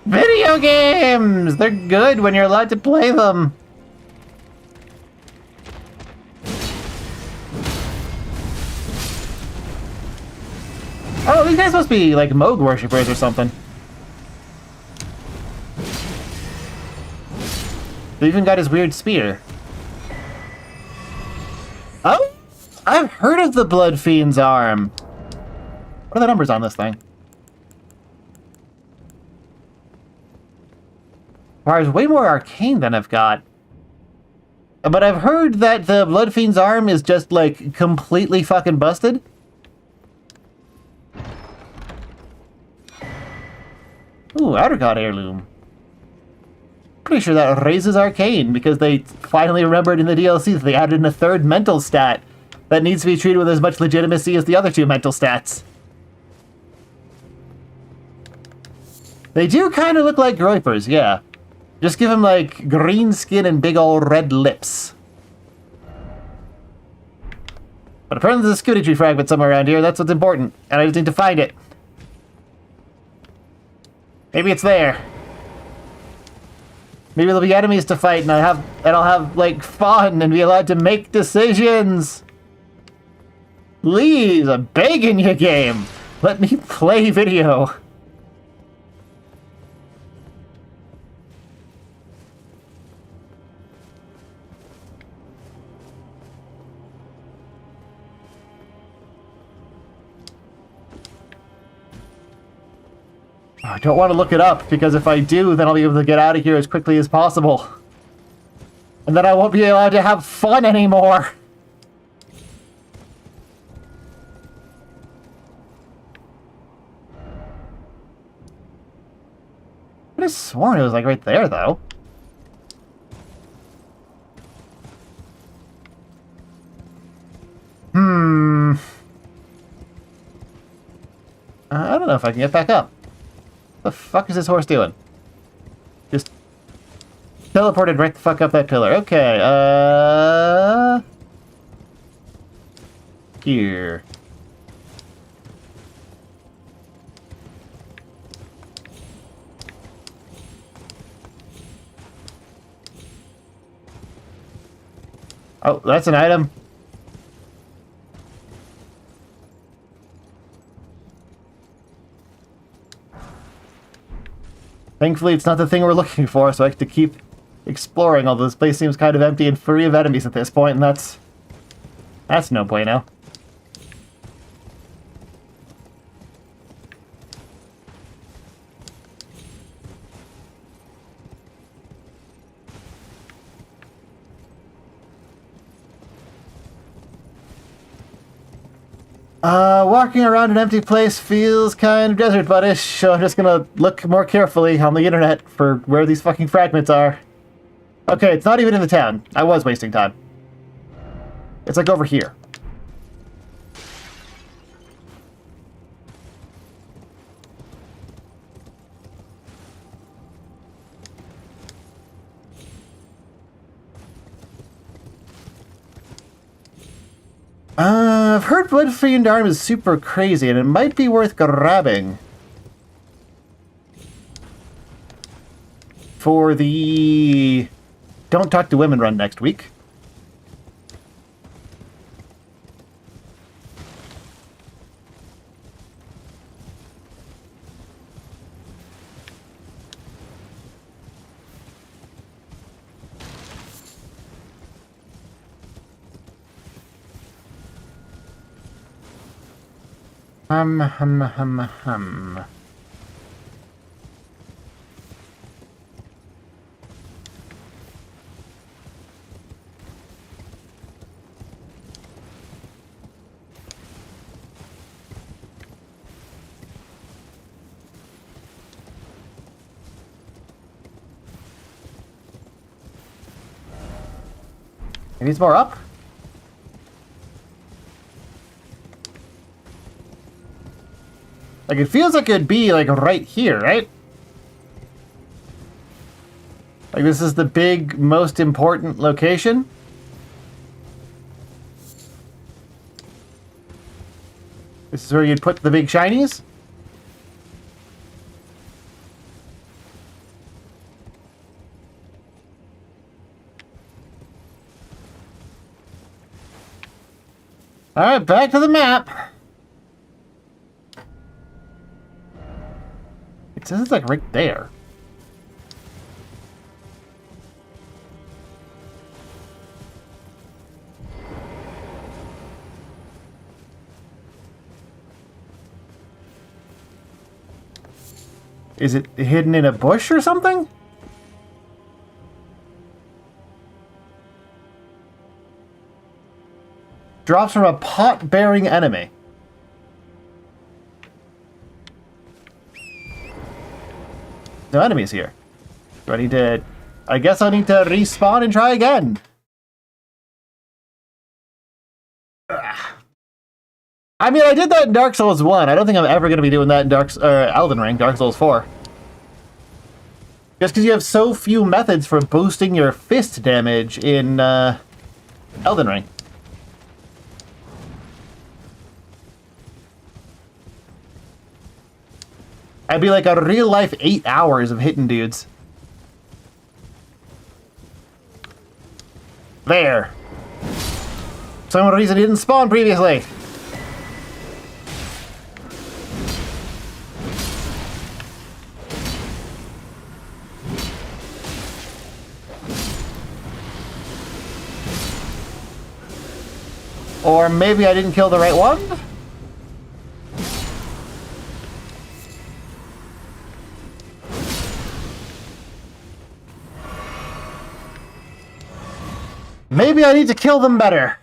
Video games! They're good when you're allowed to play them. Oh, these guys must be like Moog worshippers or something. They even got his weird spear. Oh! I've heard of the Blood Fiend's arm. What are the numbers on this thing? Requires way more arcane than I've got. But I've heard that the Blood Fiend's arm is just, like, completely fucking busted. Ooh, Outer God Heirloom. Pretty sure that raises arcane, because they finally remembered in the DLC that they added in a third mental stat that needs to be treated with as much legitimacy as the other two mental stats. They do kind of look like Groipers, yeah. Just give him, like, green skin and big ol' red lips. But apparently there's a security tree fragment somewhere around here. That's what's important. And I just need to find it. Maybe it's there. Maybe there'll be enemies to fight and I'll have, like, fun and be allowed to make decisions. Please, I'm begging you, game. Let me play video. I don't want to look it up, because if I do, then I'll be able to get out of here as quickly as possible. And then I won't be allowed to have fun anymore. I have sworn it was like right there, though. I don't know if I can get back up. What the fuck is this horse doing? Just teleported right the fuck up that pillar. Okay, here. Oh, that's an item. Thankfully, it's not the thing we're looking for, so I have to keep exploring, although this place seems kind of empty and free of enemies at this point, and that's no bueno. Walking around an empty place feels kind of desert buddish, so I'm just gonna look more carefully on the internet for where these fucking fragments are. Okay, it's not even in the town. I was wasting time. It's like over here. I've heard Blood Fiend Arm is super crazy, and it might be worth grabbing. For the Don't Talk to Women run next week. Hum. It needs more up? Like, it feels like it'd be, like, right here, right? Like, this is the big, most important location? This is where you'd put the big shinies? Alright, back to the map. It says it's like right there. Is it hidden in a bush or something? Drops from a pot-bearing enemy. No enemies here. Do I need to... I guess I need to respawn and try again. Ugh. I mean, I did that in Dark Souls 1. I don't think I'm ever going to be doing that in Elden Ring, Dark Souls 4. Just because you have so few methods for boosting your fist damage in Elden Ring. I'd be like a real-life 8 hours of hitting dudes. There. For some reason he didn't spawn previously. Or maybe I didn't kill the right one? Maybe I need to kill them better.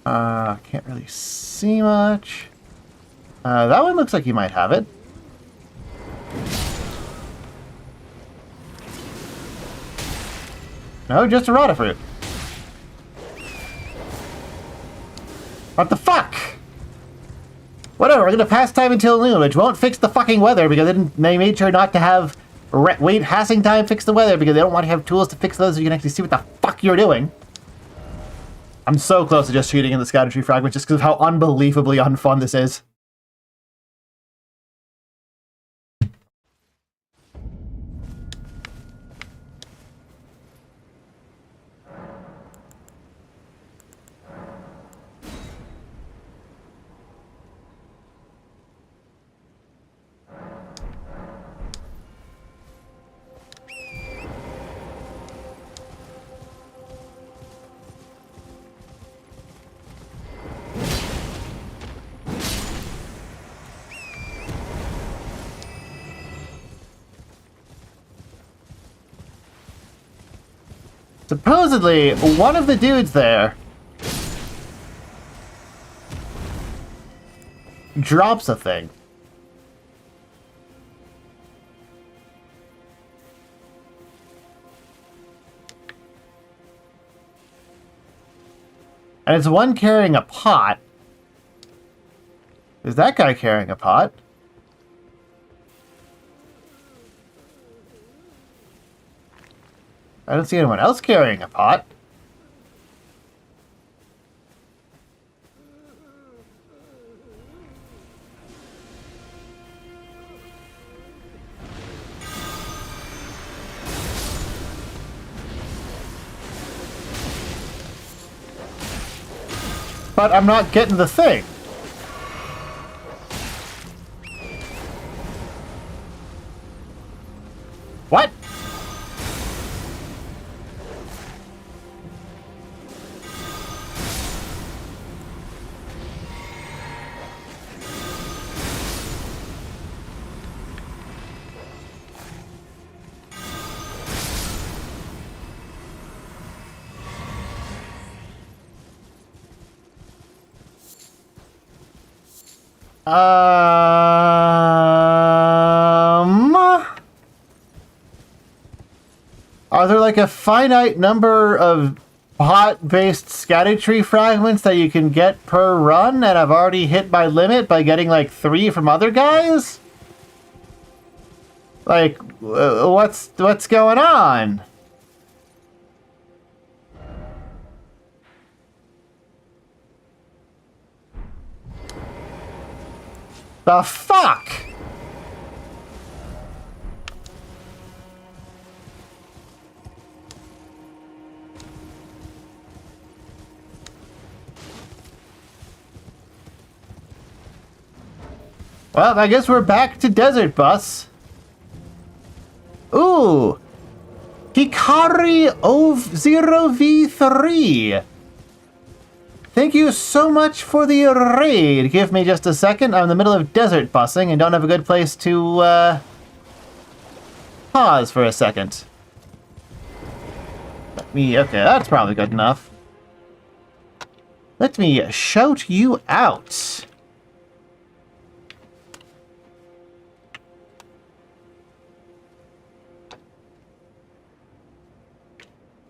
Can't really see much. That one looks like you might have it. No, just a Rotafruit. What the fuck? Whatever, we're gonna pass time until noon, which won't fix the fucking weather because they made sure not to have wait passing time fix the weather because they don't want to have tools to fix those so you can actually see what the fuck you're doing. I'm so close to just shooting in the scatter tree fragment just because of how unbelievably unfun this is. Supposedly, one of the dudes there drops a thing. And it's one carrying a pot. Is that guy carrying a pot? I don't see anyone else carrying a pot. But I'm not getting the thing. What? Are there like a finite number of pot-based scatter tree fragments that you can get per run, and I've already hit my limit by getting like 3 from other guys? Like, what's going on? The fuck? Well, I guess we're back to Desert Bus. Ooh! Hikari 0v3. Thank you so much for the raid. Give me just a second. I'm in the middle of desert busing and don't have a good place to pause for a second. Okay, that's probably good enough. Let me shout you out.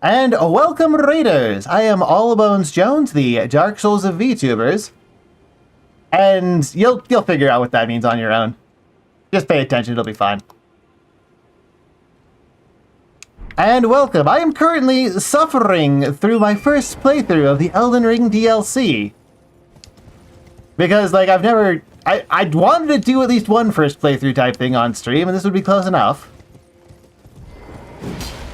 And welcome, Raiders! I am Allbones Jones, the Dark Souls of VTubers. And you'll figure out what that means on your own. Just pay attention, it'll be fine. And welcome! I am currently suffering through my first playthrough of the Elden Ring DLC. Because, like, I'd wanted to do at least one first playthrough type thing on stream, and this would be close enough.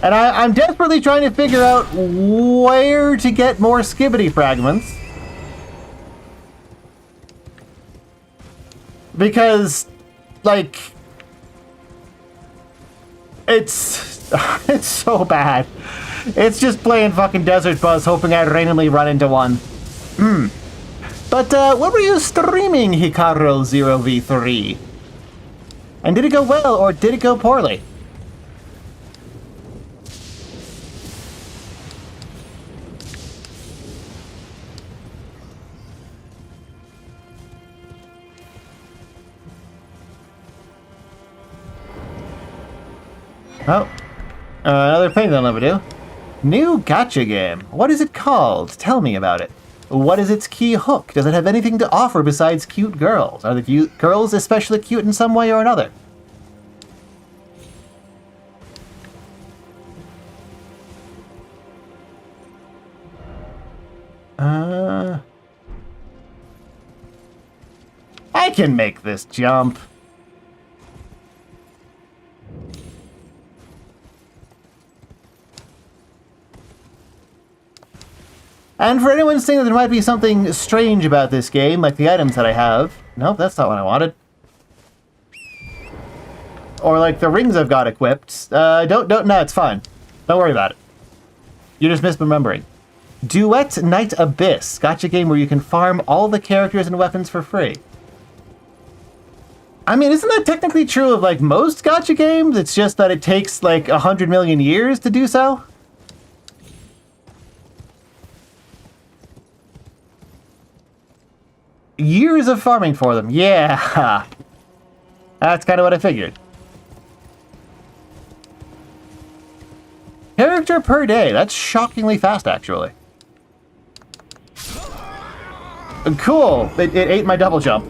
And I'm desperately trying to figure out where to get more skibbity fragments. Because, like, it's so bad. It's just playing fucking Desert Bus, hoping I'd randomly run into one. But, what were you streaming, Hikaru0v3? And did it go well, or did it go poorly? Oh, another thing they'll never do. New gacha game. What is it called? Tell me about it. What is its key hook? Does it have anything to offer besides cute girls? Are the girls especially cute in some way or another? I can make this jump. And for anyone saying that there might be something strange about this game, like the items that I have... Nope, that's not what I wanted. Or like the rings I've got equipped. No, it's fine. Don't worry about it. You're just misremembering. Duet Night Abyss. Gacha game where you can farm all the characters and weapons for free. I mean, isn't that technically true of like most gacha games? It's just that it takes like 100 million years to do so? Years of farming for them. Yeah. That's kind of what I figured. Character per day. That's shockingly fast, actually. Cool. It ate my double jump.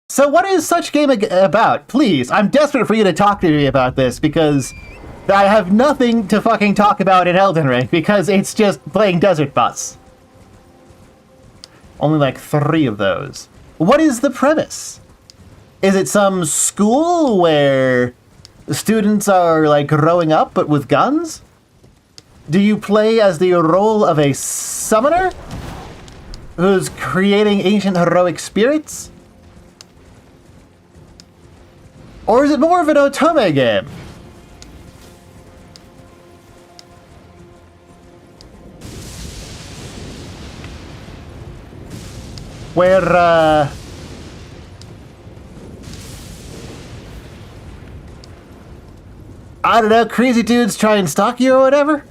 So what is such game about? Please, I'm desperate for you to talk to me about this, because I have nothing to fucking talk about in Elden Ring, because it's just playing Desert Bus. Only like 3 of those. What is the premise? Is it some school where students are like growing up but with guns? Do you play as the role of a summoner who's creating ancient heroic spirits? Or is it more of an otome game? Where, I don't know, crazy dudes try and stalk you or whatever?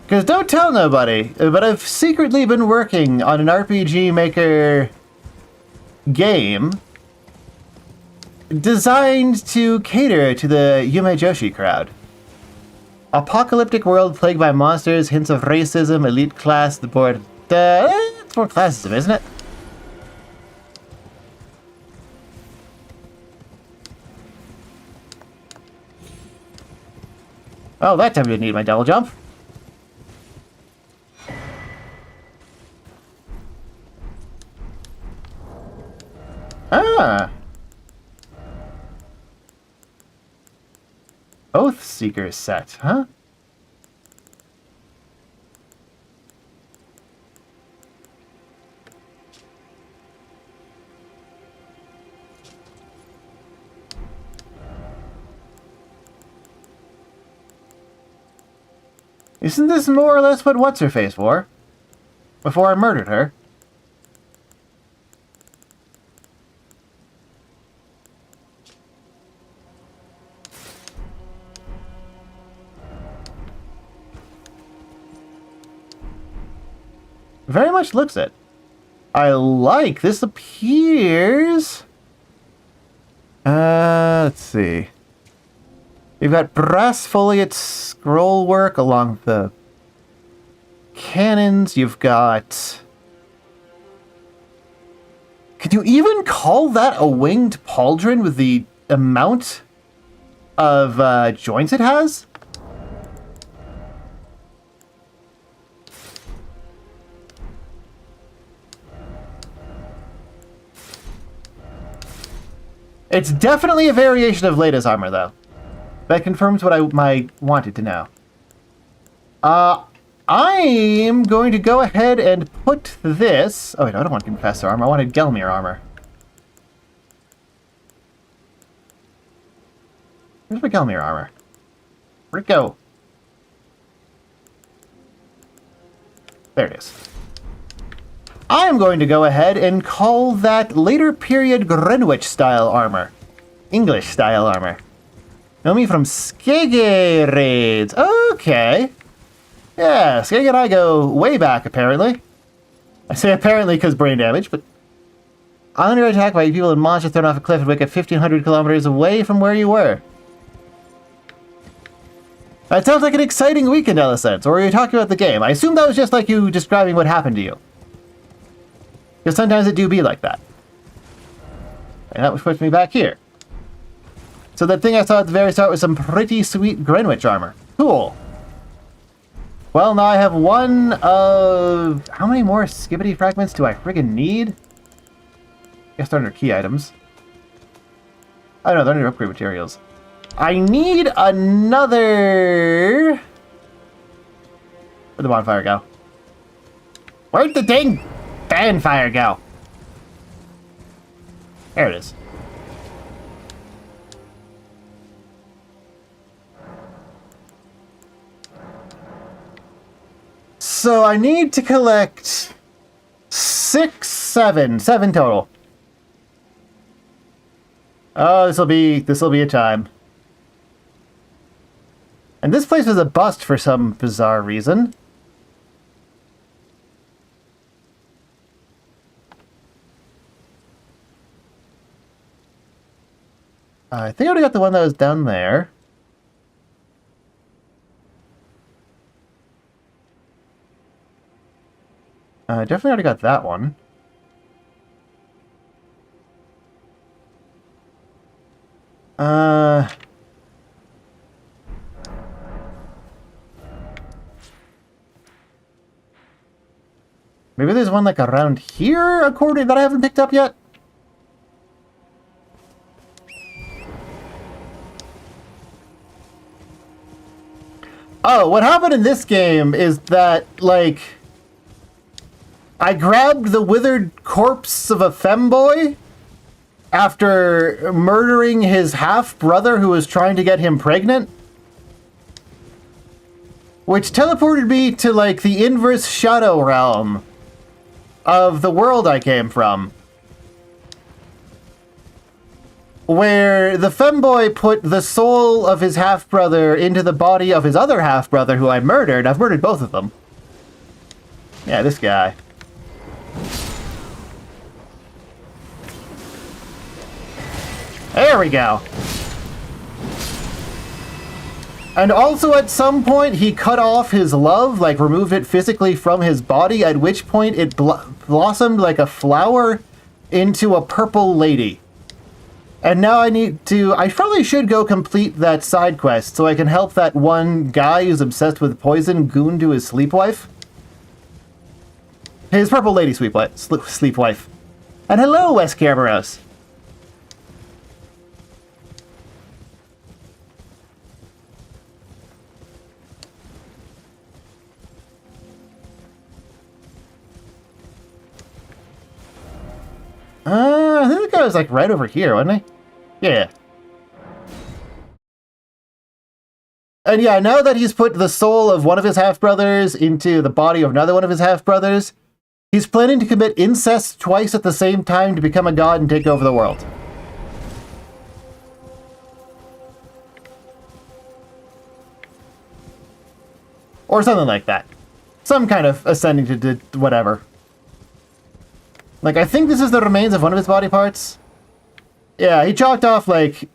Because don't tell nobody, but I've secretly been working on an RPG Maker game designed to cater to the Yume Joshi crowd. Apocalyptic world plagued by monsters, hints of racism, elite class, the board... it's more classism, isn't it? Oh, that time I didn't need my double jump. Ah. Oath Seeker set, huh? Isn't this more or less what What's-Her-Face wore? Before I murdered her? Very much looks it. I like this appears. Let's see. You've got brass foliate scroll work along the cannons. You've got... Could you even call that a winged pauldron with the amount of joints it has? It's definitely a variation of Lada's armor, though. That confirms what I wanted to know. I'm going to go ahead and put this... Oh, wait, I don't want Confessor armor. I wanted Gelmir armor. Where's my Gelmir armor? Where'd it go? There it is. I'm going to go ahead and call that later period Greenwich-style armor. English-style armor. Know me from Skege raids. Okay. Yeah, Skege and I go way back, apparently. I say apparently because brain damage, but... Under attack by people and monsters thrown off a cliff and wake up 1,500 kilometers away from where you were. That sounds like an exciting weekend, Ellicent. Or are you talking about the game? I assume that was just like you describing what happened to you. Because sometimes it do be like that. And that puts me back here. So that thing I saw at the very start was some pretty sweet Greenwich armor. Cool. Well, now I have one of... How many more skibbity fragments do I friggin' need? I guess they're under key items. Oh no, they're under upgrade materials. I need another... Where'd the bonfire go? Where'd the dang bonfire go? There it is. So I need to collect seven total. Oh, this'll be a time. And this place was a bust for some bizarre reason. I think I already got the one that was down there. I definitely already got that one. Maybe there's one like around here, according that I haven't picked up yet. Oh, what happened in this game is that, like, I grabbed the withered corpse of a femboy after murdering his half-brother who was trying to get him pregnant, which teleported me to, like, the inverse shadow realm of the world I came from, where the femboy put the soul of his half-brother into the body of his other half-brother who I murdered. I've murdered both of them. Yeah, this guy. There we go. And also at some point he cut off his love, like removed it physically from his body, at which point it blossomed like a flower into a purple lady. And now I probably should go complete that side quest so I can help that one guy who's obsessed with poison goon to his sleep wife. His purple lady sleep wife. And hello, Wes Kerberos. I think the guy was like right over here, wasn't he? Yeah. And yeah, now that he's put the soul of one of his half-brothers into the body of another one of his half-brothers, he's planning to commit incest twice at the same time to become a god and take over the world. Or something like that. Some kind of ascending to whatever. Like, I think this is the remains of one of his body parts. Yeah, he chalked off, like,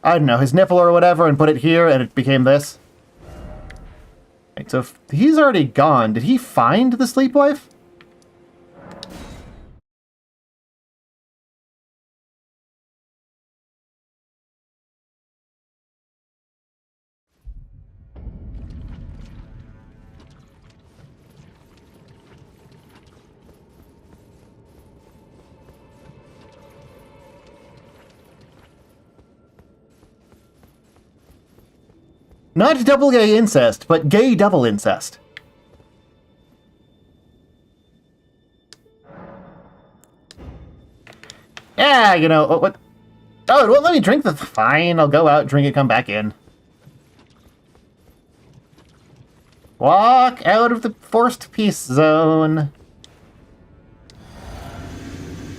I don't know, his nipple or whatever and put it here and it became this. Right, so if he's already gone, did he find the sleep wife? Not double gay incest, but gay double incest. Yeah, you know, what? Oh, it won't let me drink the... Fine, I'll go out, drink it, come back in. Walk out of the forced peace zone.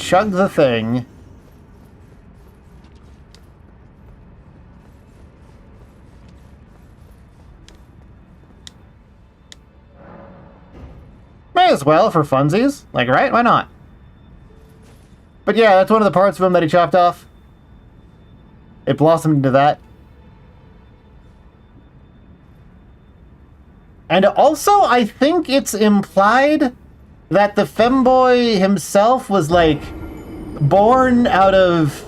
chug the thing. May as well, for funsies. Like, right? Why not? But yeah, that's one of the parts of him that he chopped off. It blossomed into that. And also, I think it's implied that the femboy himself was, like, born out of...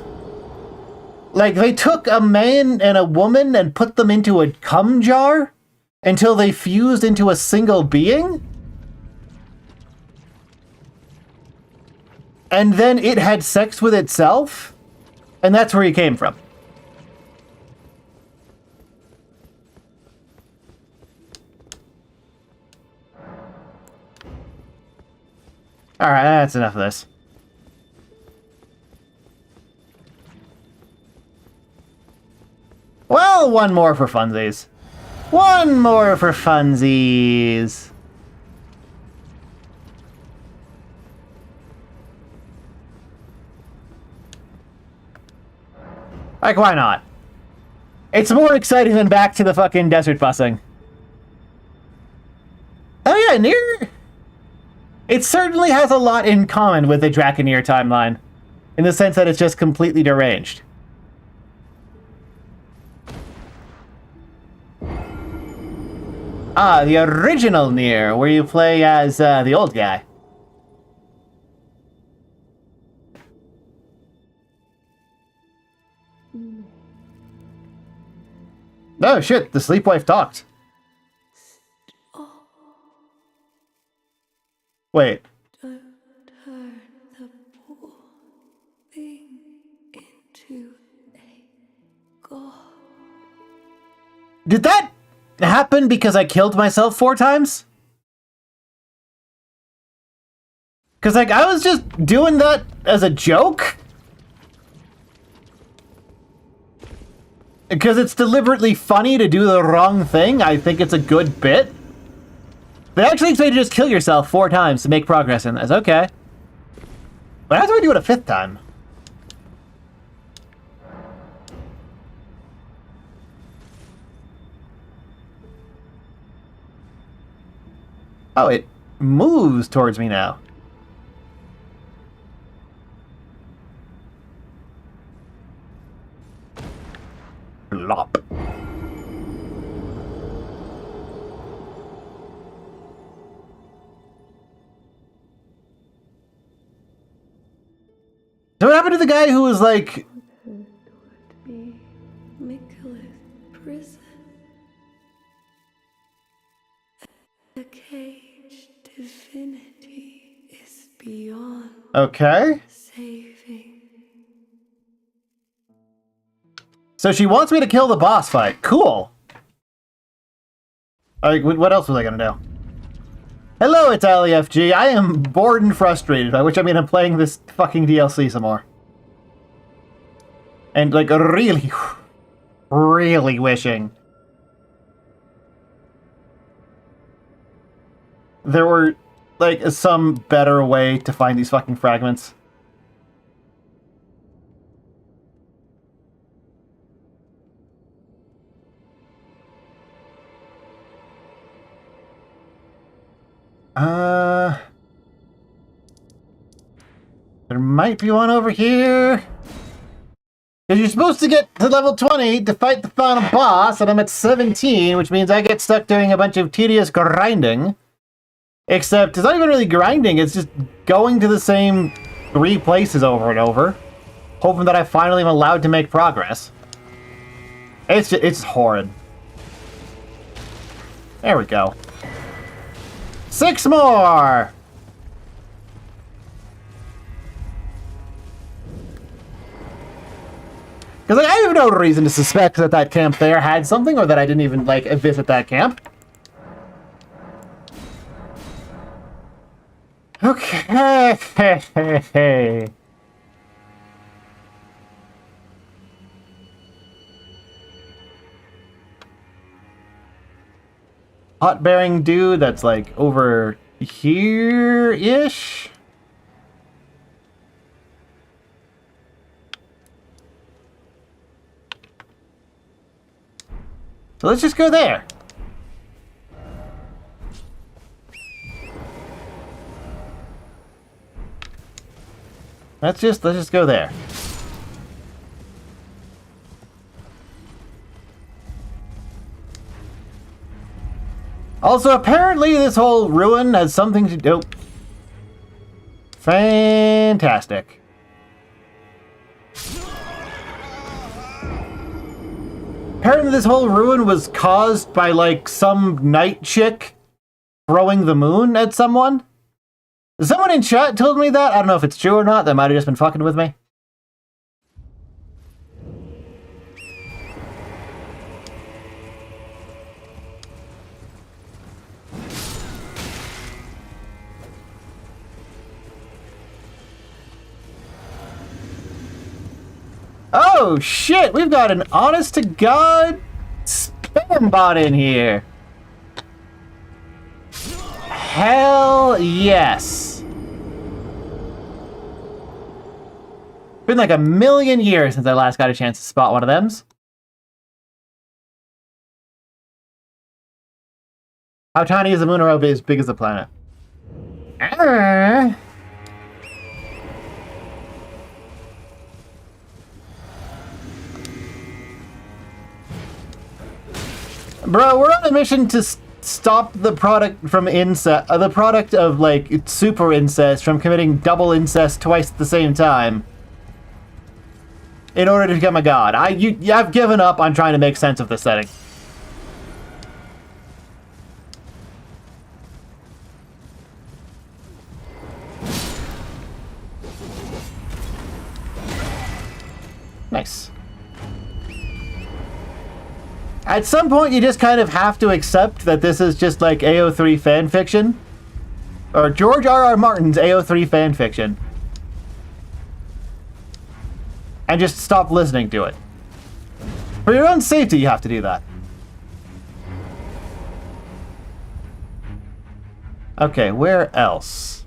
Like, they took a man and a woman and put them into a cum jar until they fused into a single being? And then it had sex with itself? And that's where he came from. Alright, that's enough of this. Well, one more for funsies. One more for funsies. Like, why not? It's more exciting than back to the fucking desert busing. Oh yeah, Nier... It certainly has a lot in common with the Draconeer timeline, in the sense that it's just completely deranged. Ah, the original Nier, where you play as the old guy. Oh shit, the sleepwife talked. Wait. Don't turn the poor thing into a god. Did that happen because I killed myself 4 times? Because, like, I was just doing that as a joke? Because it's deliberately funny to do the wrong thing. I think it's a good bit. They actually expect you to just kill yourself 4 times to make progress in this. Okay. But how do I do it a 5th time? Oh, it moves towards me now. Lop. So what happened to the guy who was like... Would be Michaela's prison. A cage divinity is beyond Okay. saving. So she wants me to kill the boss fight. Cool. Like, what else was I gonna do? Hello, it's AliFG. I am bored and frustrated, by which I mean I'm playing this fucking DLC some more. And, like, really, really wishing there were, like, some better way to find these fucking fragments. There might be one over here. Because you're supposed to get to level 20 to fight the final boss, and I'm at 17, which means I get stuck doing a bunch of tedious grinding. Except, it's not even really grinding, it's just going to the same 3 places over and over, hoping that I finally am allowed to make progress. It's horrid. There we go. 6 more! Because, like, I have no reason to suspect that that camp there had something, or that I didn't even, like, visit that camp. Okay. Hot-bearing dude that's, like, over here-ish? So let's just go there. Let's just go there. Also, apparently this whole ruin has something to do... Fantastic. Apparently this whole ruin was caused by, like, some night chick throwing the moon at someone. Someone in chat told me that. I don't know if it's true or not. They might have just been fucking with me. Oh shit, we've got an honest to God spam bot in here. Hell yes. Been like a million years since I last got a chance to spot one of thems. How tiny is the moon or how big is the planet? Bro, we're on a mission to stop the product from incest, the product of like super incest from committing double incest twice at the same time. In order to become a god. I've given up on trying to make sense of this setting. Nice. At some point, you just kind of have to accept that this is just like AO3 fanfiction. Or George R.R. Martin's AO3 fanfiction. And just stop listening to it. For your own safety, you have to do that. Okay, where else?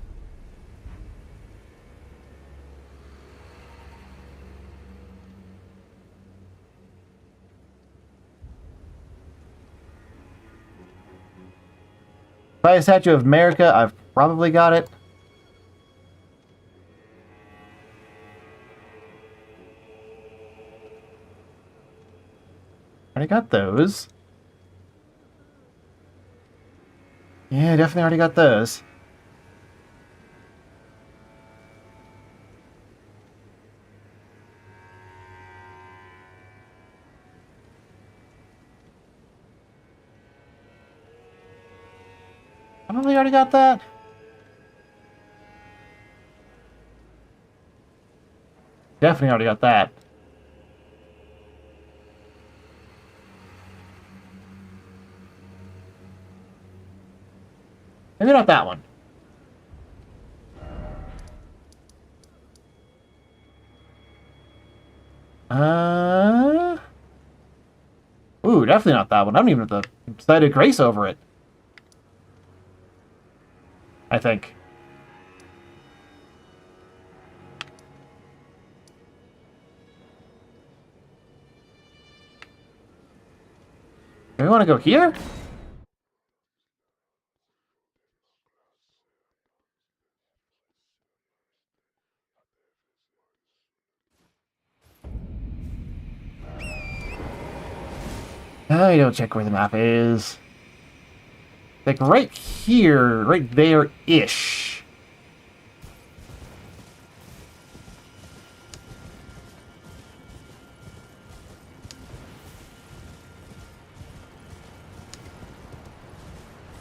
By a Statue of America, I've probably got it. Already got those. Yeah, definitely already got those. Probably already got that. Definitely already got that. Maybe not that one. Ooh, definitely not that one. I don't even have the Site of Grace over it. I think. Do we want to go here? I don't check where the map is. Like right here, right there-ish.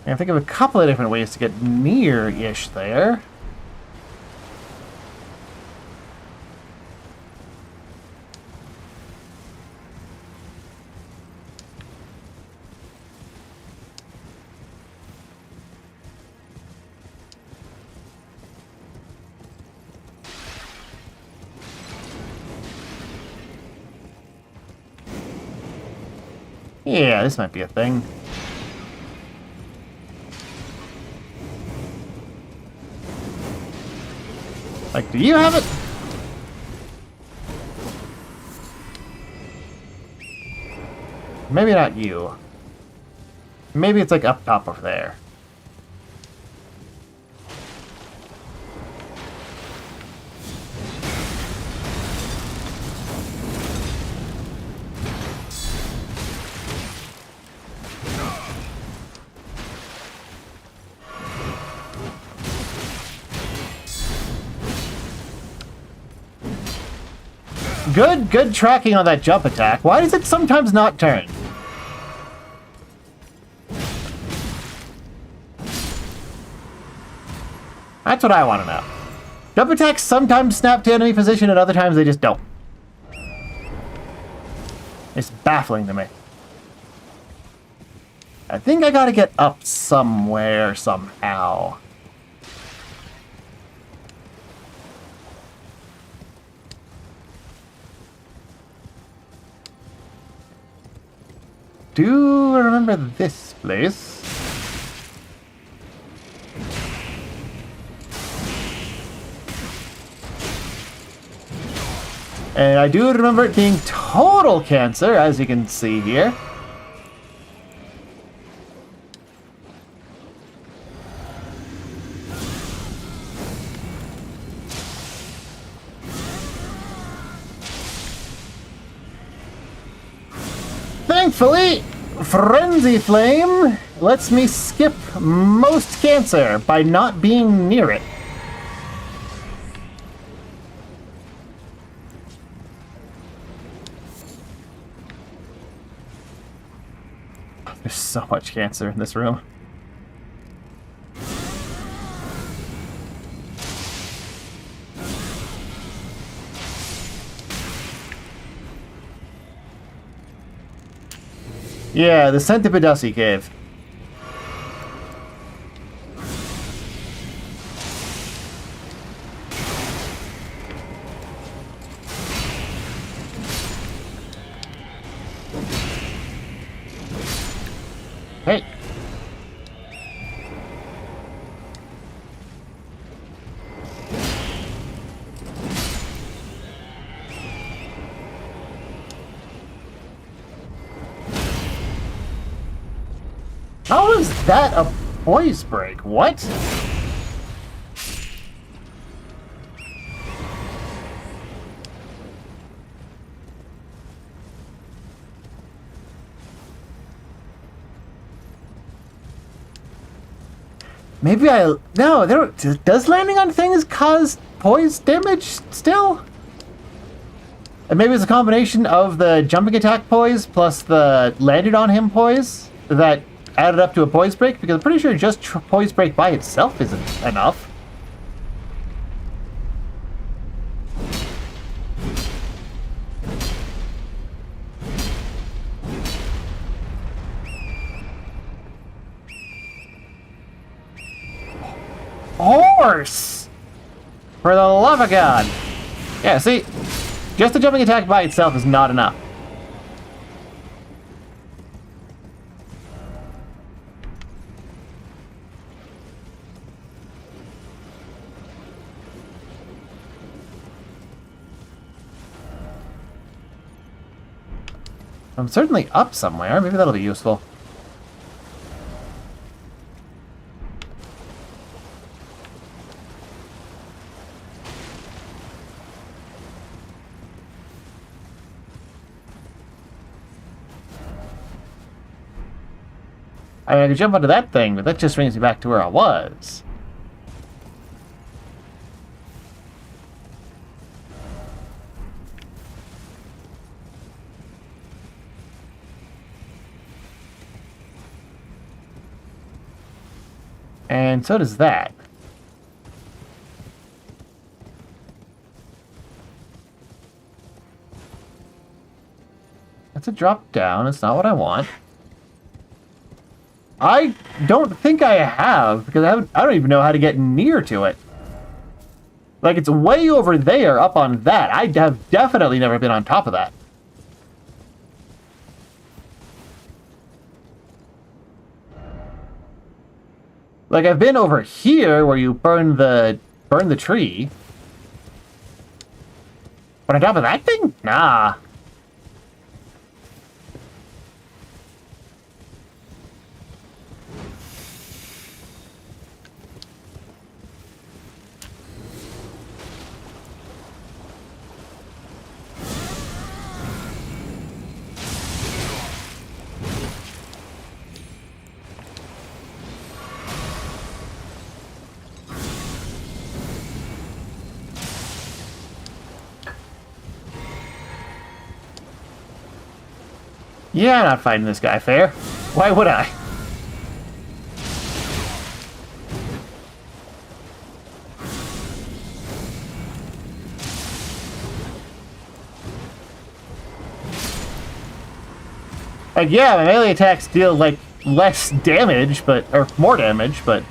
I think of a couple of different ways to get near-ish there. Yeah, this might be a thing. Like, do you have it? Maybe not you. Maybe it's like up top over there. Good tracking on that jump attack. Why does it sometimes not turn? That's what I want to know. Jump attacks sometimes snap to enemy position and other times they just don't. It's baffling to me. I think I gotta get up somewhere, somehow. Do remember this place. And I do remember it being total cancer, as you can see here. Thankfully, Frenzy Flame lets me skip most cancer by not being near it. There's so much cancer in this room. Yeah, the Centipedusy Cave. Hey. How is that a poise break? What? Maybe I... No, there... Does landing on things cause poise damage still? And maybe it's a combination of the jumping attack poise plus the landed on him poise that added up to a poise break? Because I'm pretty sure just poise break by itself isn't enough. Horse! For the love of God! Yeah, see? Just the jumping attack by itself is not enough. I'm certainly up somewhere. Maybe that'll be useful. I mean, I could jump onto that thing, but that just brings me back to where I was. And so does that. That's a drop down. It's not what I want. I don't think I have, because I don't even know how to get near to it. Like, it's way over there, up on that. I have definitely never been on top of that. Like, I've been over here where you burn the tree. But on top of that thing? Nah. Yeah, I'm not fighting this guy fair. Why would I? Like, yeah, my melee attacks deal, like, less damage, but... or more damage, but...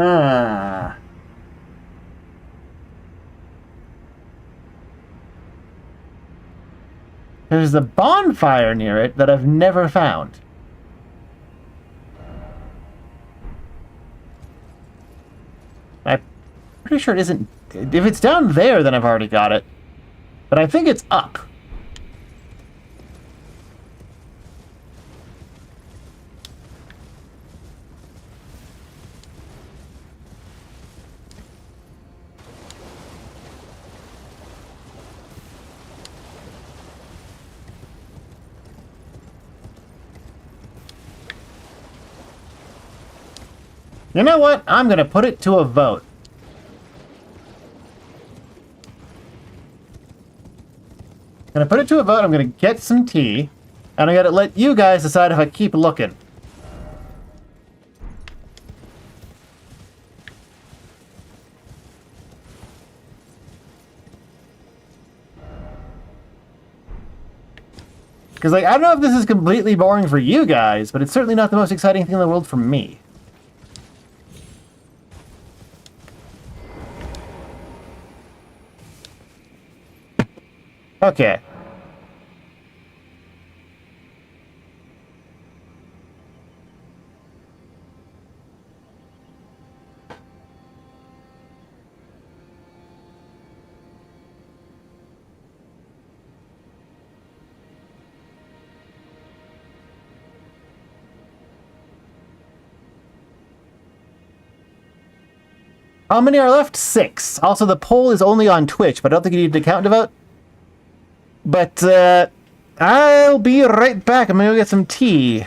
Ah. There's a bonfire near it that I've never found. I'm pretty sure it isn't... If it's down there, then I've already got it. But I think it's up. You know what? I'm gonna put it to a vote. I'm gonna put it to a vote, I'm gonna get some tea, and I'm gonna let you guys decide if I keep looking. Because, like, I don't know if this is completely boring for you guys, but it's certainly not the most exciting thing in the world for me. Okay. How many are left? 6. Also, the poll is only on Twitch, but I don't think you need an account to vote. But, I'll be right back. I'm gonna go get some tea.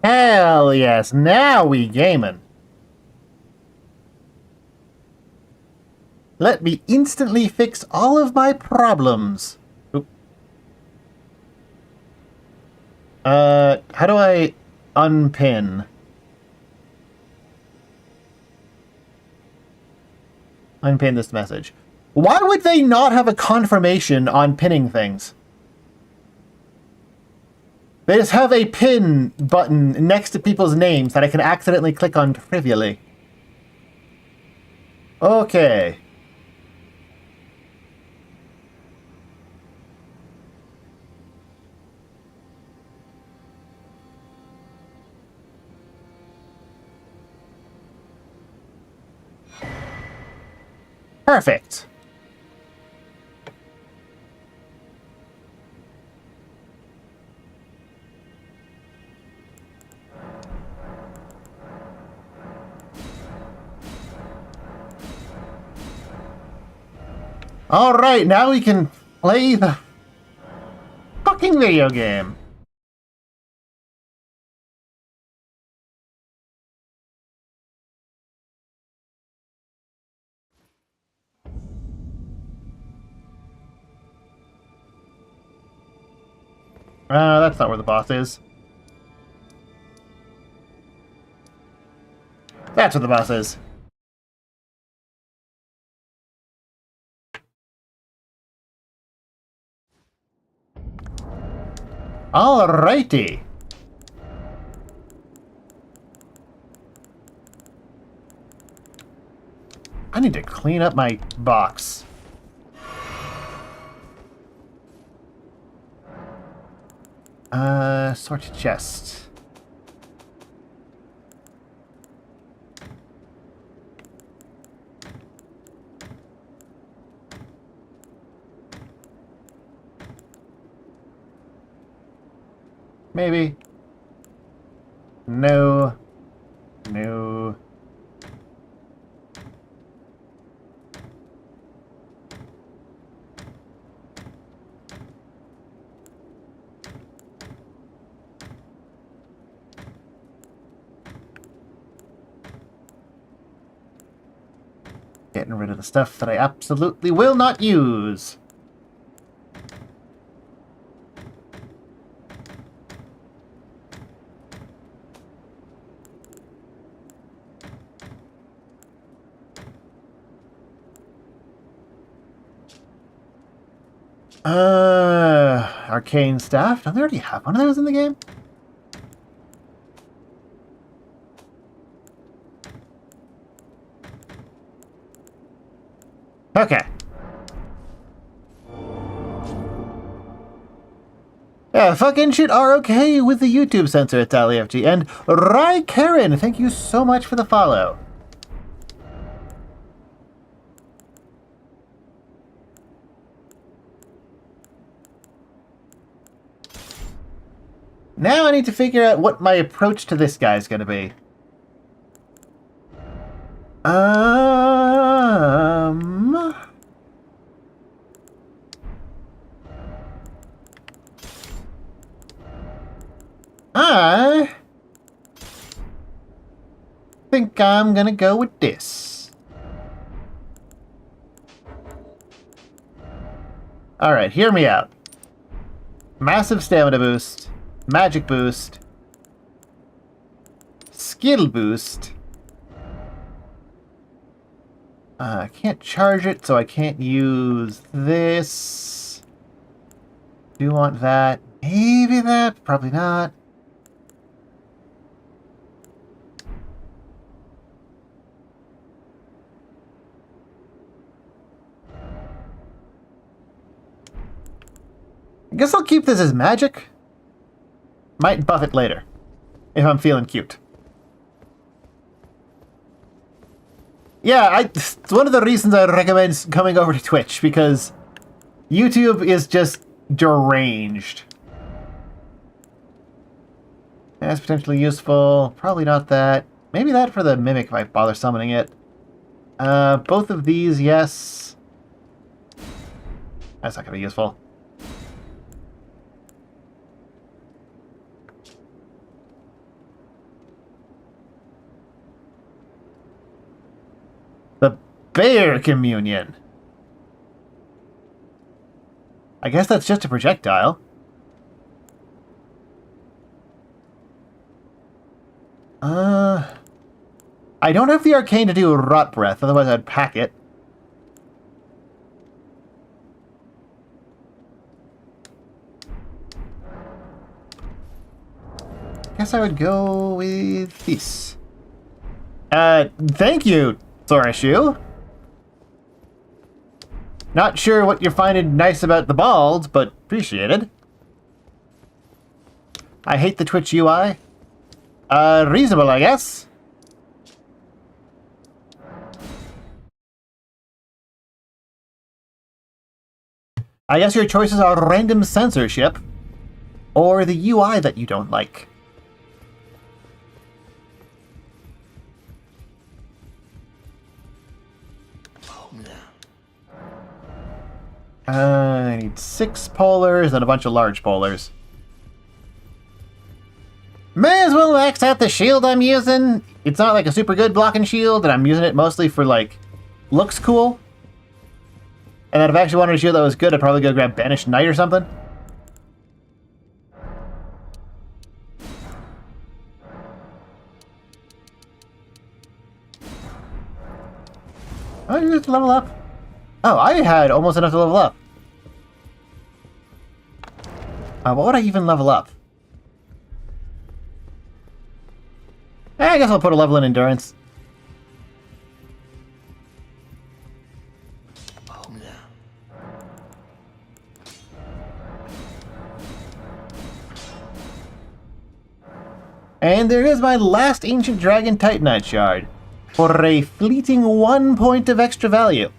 Hell yes, now we gaming. Let me instantly fix all of my problems. Oop. How do I unpin? Unpin this message. Why would they not have a confirmation on pinning things? They just have a pin button next to people's names that I can accidentally click on trivially. Okay. Perfect. All right, now we can play the fucking video game. That's not where the boss is. That's where the boss is. Alrighty. I need to clean up my box. Sorted chest. Maybe. No. No. Getting rid of the stuff that I absolutely will not use. Arcane staff? Don't they already have one of those in the game? Okay. Yeah, fucking shit are okay with the YouTube censor at TallyFG. And Rai Karen, thank you so much for the follow. Now I need to figure out what my approach to this guy is going to be. I think I'm gonna go with this. Alright, hear me out. Massive stamina boost, magic boost, skill boost. I can't charge it, so I can't use this. Do want that. Maybe that, probably not. I guess I'll keep this as magic. Might buff it later, if I'm feeling cute. Yeah, it's one of the reasons I recommend coming over to Twitch, because YouTube is just deranged. That's potentially useful. Probably not that. Maybe that for the Mimic if I bother summoning it. Both of these, yes. That's not going to be useful. Bear Communion. I guess that's just a projectile. I don't have the arcane to do Rot Breath, otherwise I'd pack it. Guess I would go with this. Thank you, Thorishu. Not sure what you're finding nice about the balds, but appreciated. I hate the Twitch UI. Reasonable, I guess. I guess your choices are random censorship, or the UI that you don't like. I need 6 polars and a bunch of large polars. May as well max out the shield I'm using. It's not like a super good blocking shield, and I'm using it mostly for, like, looks cool. And then if I actually wanted a shield that was good, I'd probably go grab Banished Knight or something. Oh, you just level up. Oh, I had almost enough to level up. What would I even level up? I guess I'll put a level in Endurance. And there is my last Ancient Dragon Titanite Shard, for a fleeting 1 point of extra value.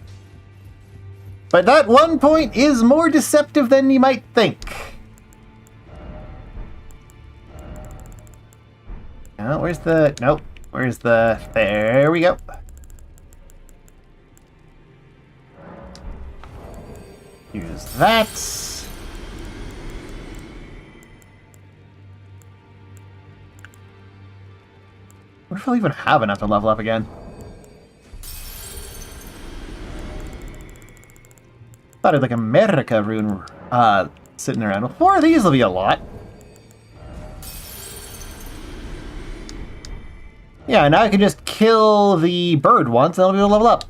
But that 1 point is more deceptive than you might think. Oh, where's the... Nope. Where's the... There we go. Use that. What if I'll even have enough to level up again? Thought I'd like America rune sitting around. Well, 4 of these will be a lot. Yeah, now I can just kill the bird once and I'll be able to level up.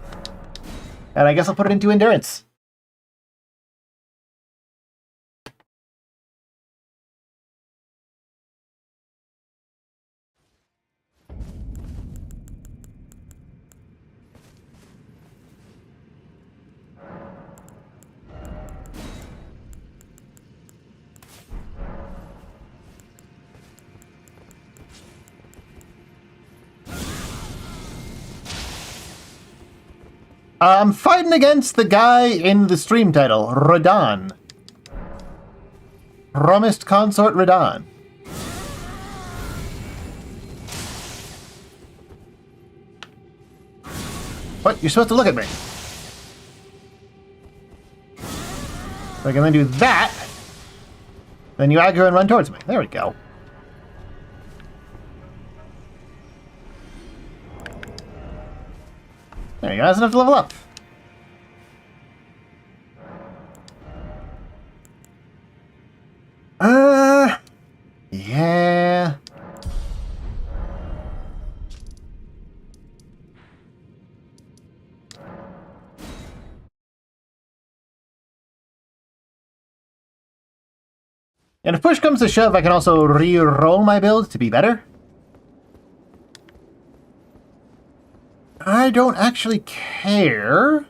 And I guess I'll put it into Endurance. I'm fighting against the guy in the stream title, Radahn. Promised Consort Radahn. What? You're supposed to look at me. So I can then do that. Then you aggro and run towards me. There we go. There you go, that's enough to level up. Yeah. And if push comes to shove, I can also re-roll my build to be better. I don't actually care.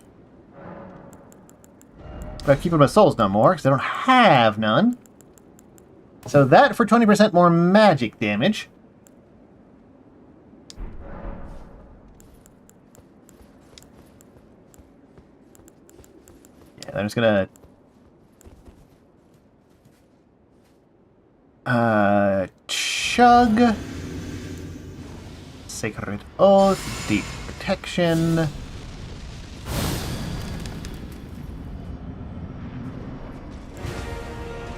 But I keep my souls no more, because I don't have none. So that for 20% more magic damage. Yeah, I'm just gonna... Chug. Sacred Oath, Deep Protection.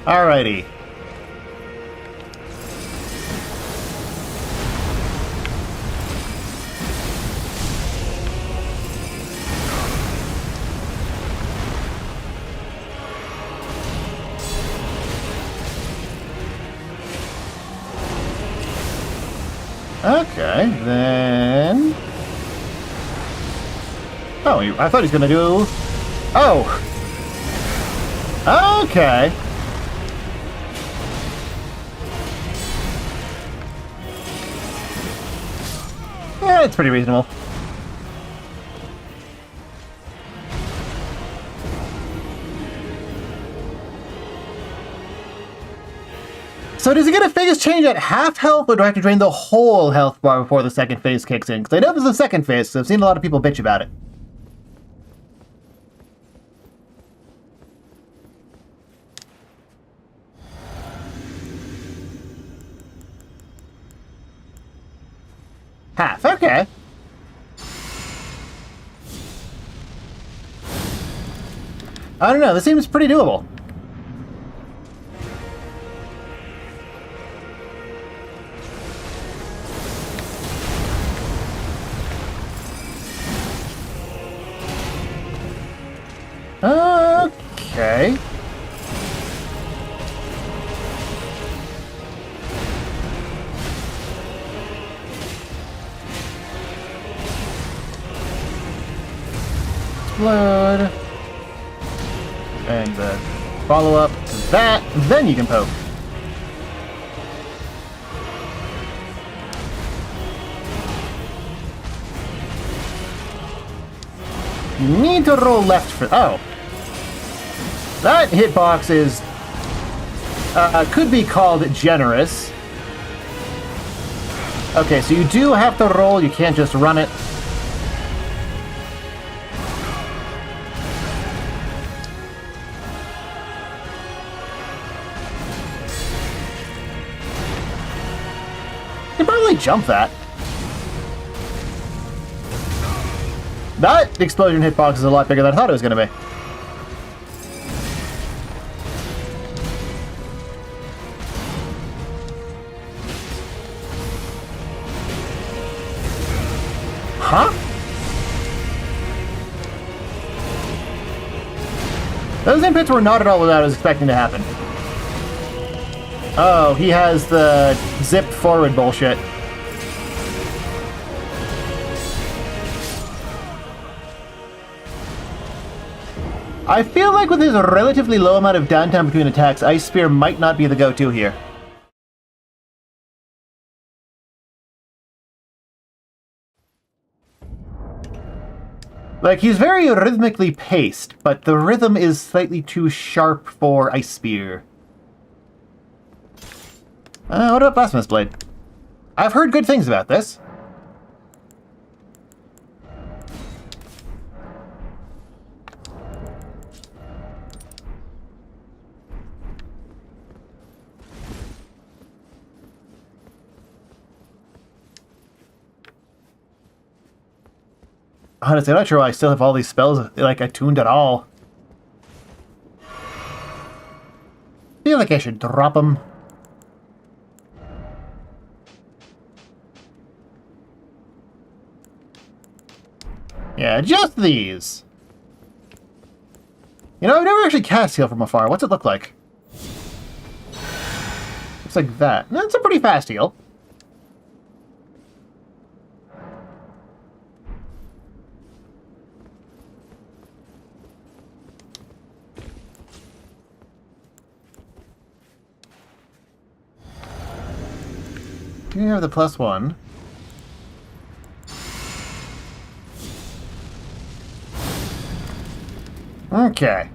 Alrighty. Okay, then... Oh, I thought he was gonna do... Oh! Okay. Yeah, it's pretty reasonable. So does he get a phase change at half health, or do I have to drain the whole health bar before the second phase kicks in? Because I know there's a second phase, so I've seen a lot of people bitch about it. Half, okay. I don't know, this seems pretty doable. Okay. Explode. And the follow-up to that, then you can poke. You need to roll left for... Oh. That hitbox is... could be called generous. Okay, so you do have to roll, you can't just run it. You can probably jump that. That explosion hitbox is a lot bigger than I thought it was going to be. Huh? Those inputs were not at all what I was expecting to happen. Oh, he has the zipped forward bullshit. I feel like with his relatively low amount of downtime between attacks, Ice Spear might not be the go-to here. Like, he's very rhythmically paced, but the rhythm is slightly too sharp for Ice Spear. What about Blasphemous Blade? I've heard good things about this. Honestly, I'm not sure why I still have all these spells, like, attuned at all. Feel like I should drop them. Yeah, just these. You know, I've never actually cast heal from afar. What's it look like? Looks like that. That's a pretty fast heal. Do you have the +1? Okay.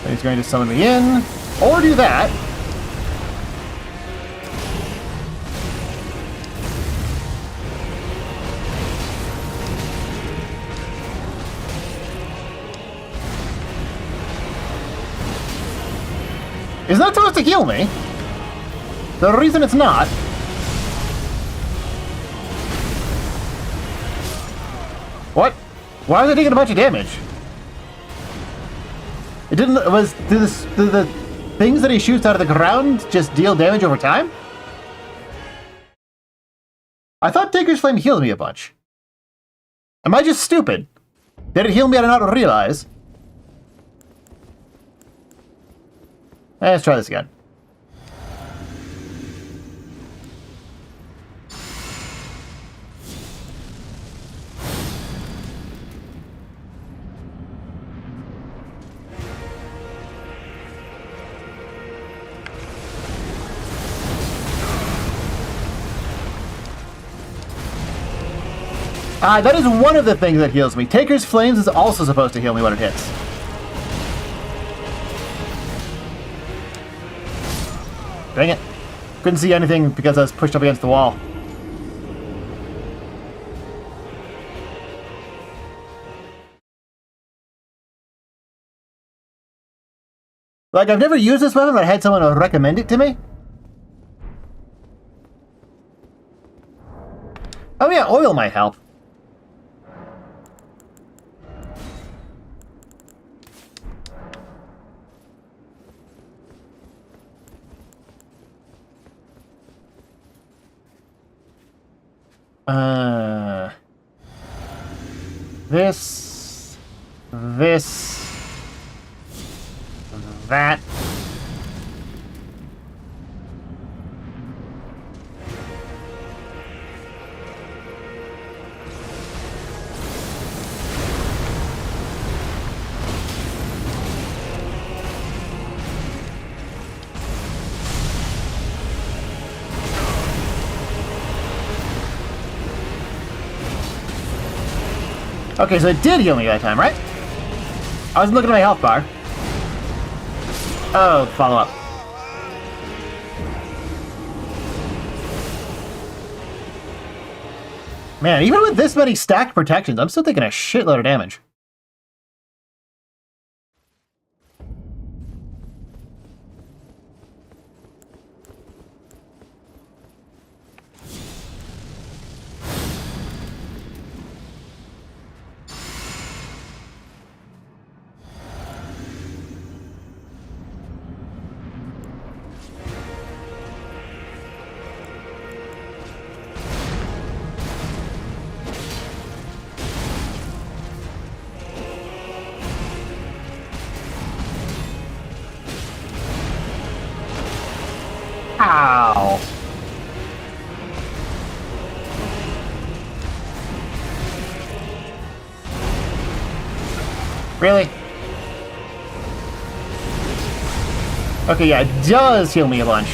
He's going to summon me in, or do that. It's not supposed to heal me. The reason it's not... What? Why was I taking a bunch of damage? It didn't... Did the things that he shoots out of the ground just deal damage over time? I thought Taker's Flame healed me a bunch. Am I just stupid? Did it heal me? I did not realize. Let's try this again. That is one of the things that heals me. Taker's Flames is also supposed to heal me when it hits. Dang it. Couldn't see anything because I was pushed up against the wall. Like, I've never used this weapon, but I had someone recommend it to me. Oh yeah, oil might help. That. Okay, so it did heal me that time, right? I wasn't looking at my health bar. Oh, follow up. Man, even with this many stacked protections, I'm still taking a shitload of damage. Ow. Really? Okay, yeah, it does heal me a bunch.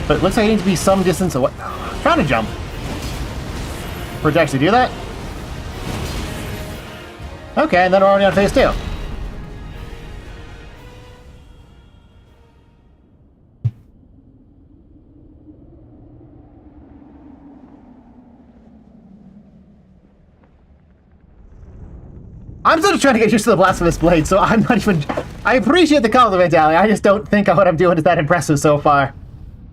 But it looks like I need to be some distance away. Trying to jump. For it to actually do that? Okay, and then we're already on phase 2. I'm still trying to get used to the Blasphemous Blade, so I'm not even... I appreciate the compliment, Ali. I just don't think what I'm doing is that impressive so far.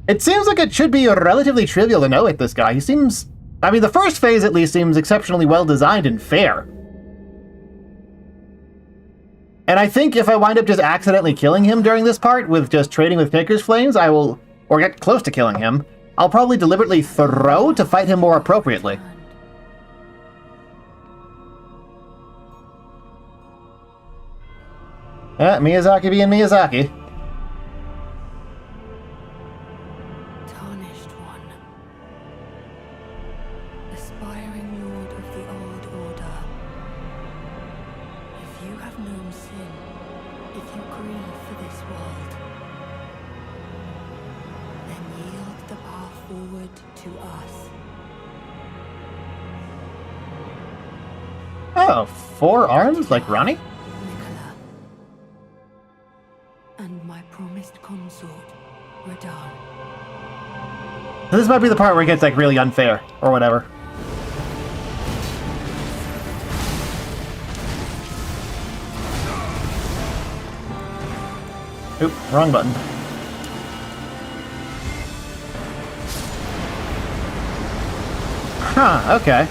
It seems like it should be relatively trivial to know it, this guy. He seems... I mean, the first phase at least seems exceptionally well designed and fair. And I think if I wind up just accidentally killing him during this part with just trading with Taker's Flames, I will... or get close to killing him. I'll probably deliberately throw to fight him more appropriately. Miyazaki being Miyazaki. Tarnished one. Aspiring lord of the old order. If you have known sin, if you grieve for this world, then yield the path forward to us. Oh, 4 arms like Ronnie? And my promised consort, Radahn. This might be the part where it gets like really unfair, or whatever. Oop, wrong button. Huh, okay.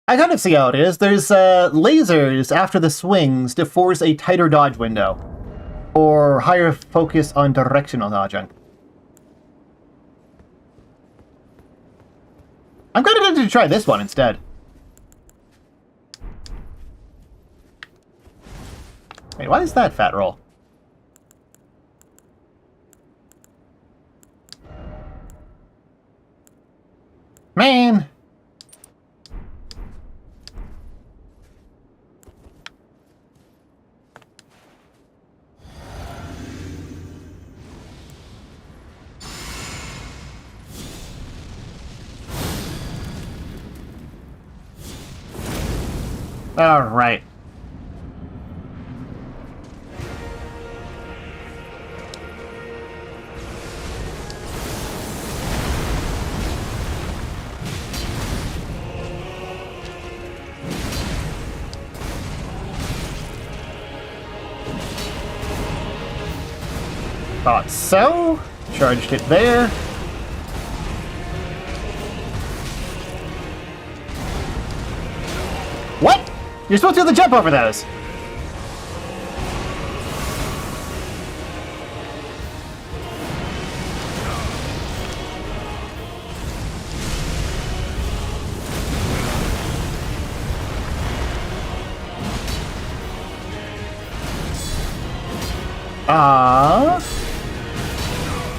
I kind of see how it is. There's lasers after the swings to force a tighter dodge window, or higher focus on directional dodging. I'm kind of tempted to try this one instead. Wait, why is that fat roll? Man! All right. Thought so. Charged it there. What? You're supposed to do the jump over those.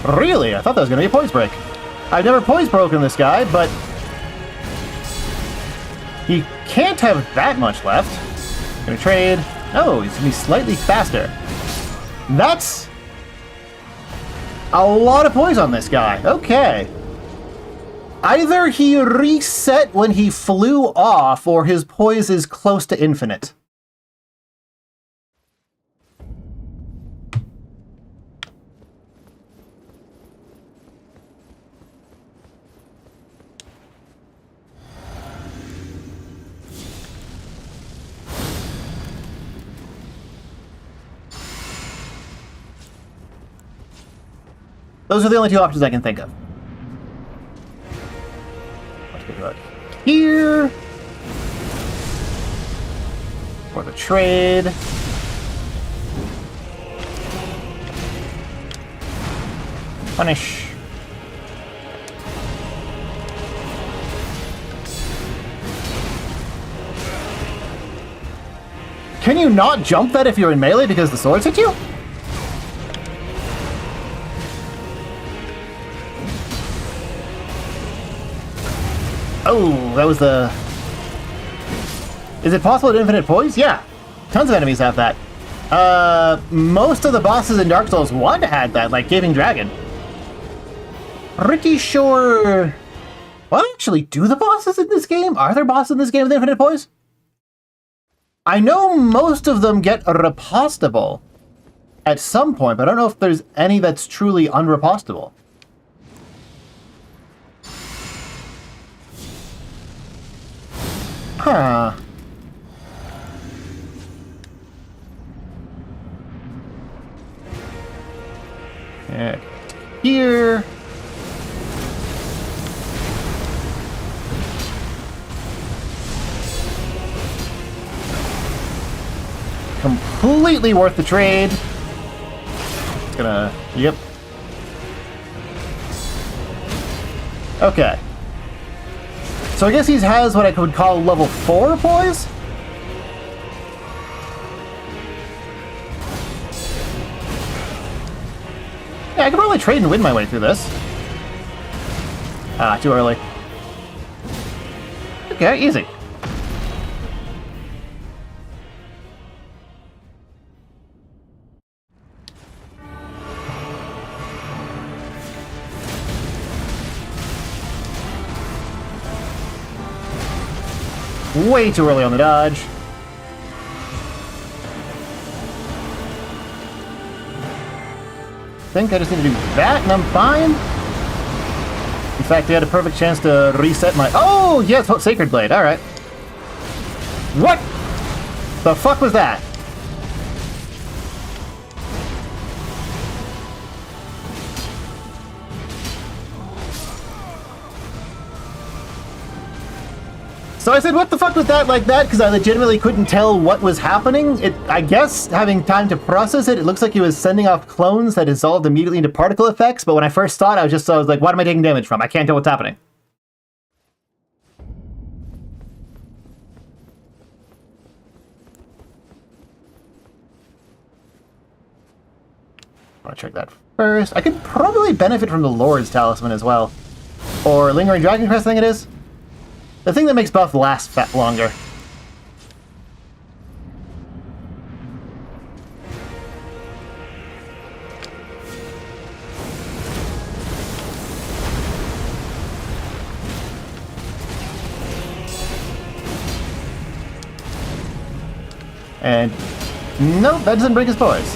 Really? I thought that was going to be a poise break. I've never poise broken this guy, but he can't have that much left. Gonna trade. Oh, he's gonna be slightly faster. That's a lot of poise on this guy. Okay. Either he reset when he flew off, or his poise is close to infinite. Those are the only two options I can think of. Let's get about here. For the trade. Punish. Can you not jump that if you're in melee because the swords hit you? Oh, that was the... Is it possible to infinite poise? Yeah. Tons of enemies have that. Most of the bosses in Dark Souls 1 had that, like Gaping Dragon. Pretty sure... Well, actually, do the bosses in this game? Are there bosses in this game with infinite poise? I know most of them get repostable at some point, but I don't know if there's any that's truly unrepostable. Huh. Yeah. Here. Completely worth the trade. It's gonna... Yep. Okay. So I guess he has what I could call level 4 poise? Yeah, I could probably trade and win my way through this. Ah, too early. Okay, easy. Way too early on the dodge. I think I just need to do that and I'm fine. In fact, I had a perfect chance to reset my... Oh, yes, Sacred Blade, alright. What the fuck was that? So I said, what the fuck was that like that? Because I legitimately couldn't tell what was happening. I guess, having time to process it, it looks like he was sending off clones that dissolved immediately into particle effects, but when I first saw it, I was like, what am I taking damage from? I can't tell what's happening. I want to check that first. I could probably benefit from the Lord's Talisman as well. Or Lingering Dragon Crest, I think it is. The thing that makes buff last longer. And nope, that doesn't break his poise.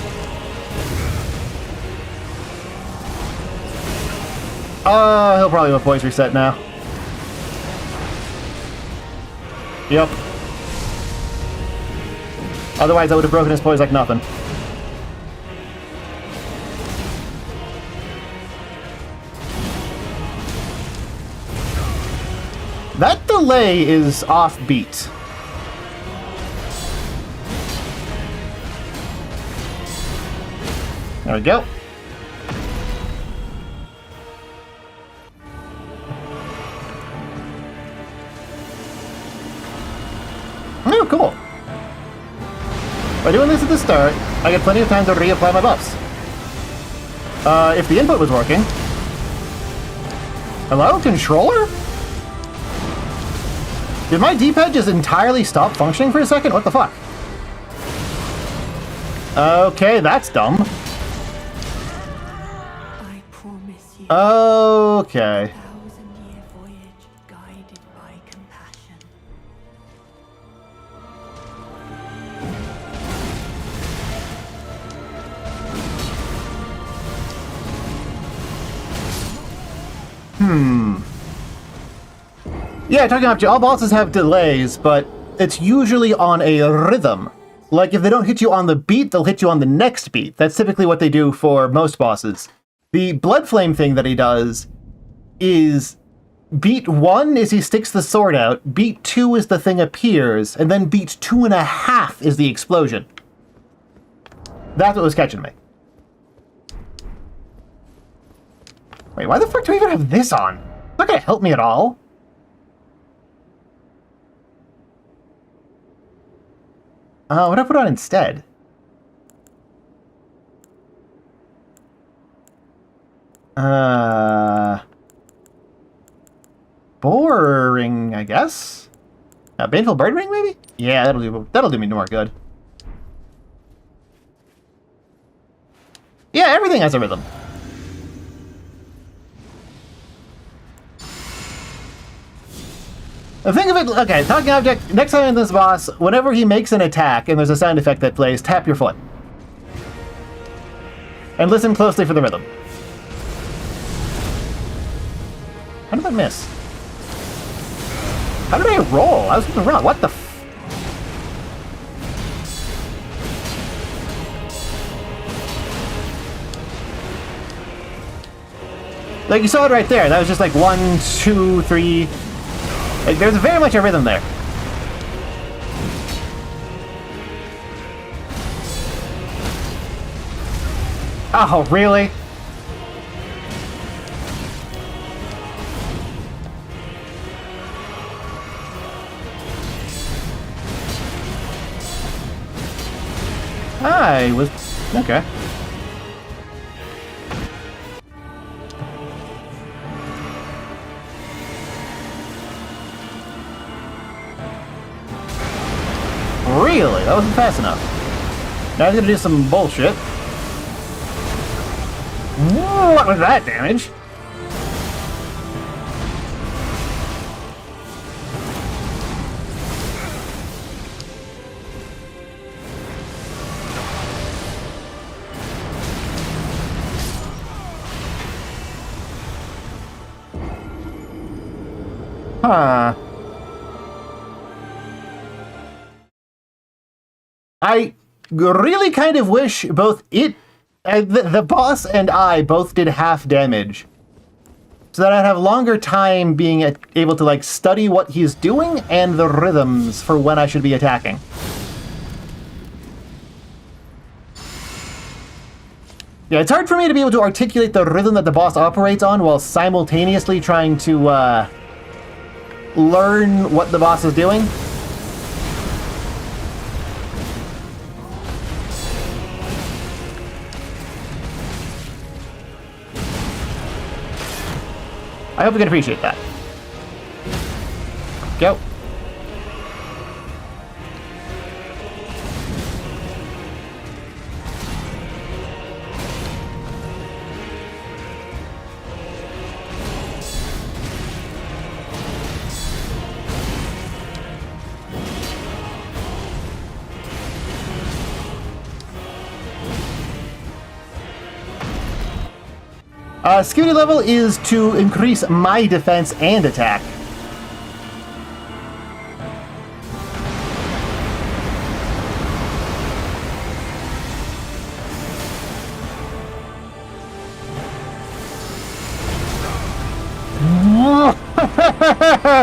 He'll probably have a voice reset now. Yep. Otherwise, I would have broken his poise like nothing. That delay is offbeat. There we go. Oh, cool. By doing this at the start, I get plenty of time to reapply my buffs. If the input was working... Hello, controller? Did my D-pad just entirely stop functioning for a second? What the fuck? Okay, that's dumb. I promise you. Okay. Thousand-year voyage guided by compassion. Yeah, talking about all bosses have delays, but it's usually on a rhythm. Like, if they don't hit you on the beat, they'll hit you on the next beat. That's typically what they do for most bosses. The Blood Flame thing that he does is... Beat 1 is he sticks the sword out, beat 2 is the thing appears, and then beat 2.5 is the explosion. That's what was catching me. Wait, why the fuck do we even have this on? It's not gonna help me at all. What do I put on instead? Boring, I guess. Baneful Bird Ring, maybe? Yeah, that'll do me more good. Yeah, everything has a rhythm. Think of it, okay, talking object, next time in this boss, whenever he makes an attack and there's a sound effect that plays, tap your foot. And listen closely for the rhythm. How did I miss? How did I roll? I was moving around. What the f... Like, you saw it right there. That was just like 1, 2, 3... Like, there's very much a rhythm there. Oh, really? I was... Okay. Really? That wasn't fast enough. Now I'm gonna do some bullshit. What was that damage? Huh. I really kind of wish both the boss and I both did half damage. so that I'd have longer time being able to like study what he's doing and the rhythms for when I should be attacking. Yeah, it's hard for me to be able to articulate the rhythm that the boss operates on while simultaneously trying to learn what the boss is doing. I hope you can appreciate that. Go. Security level is to increase my defense and attack.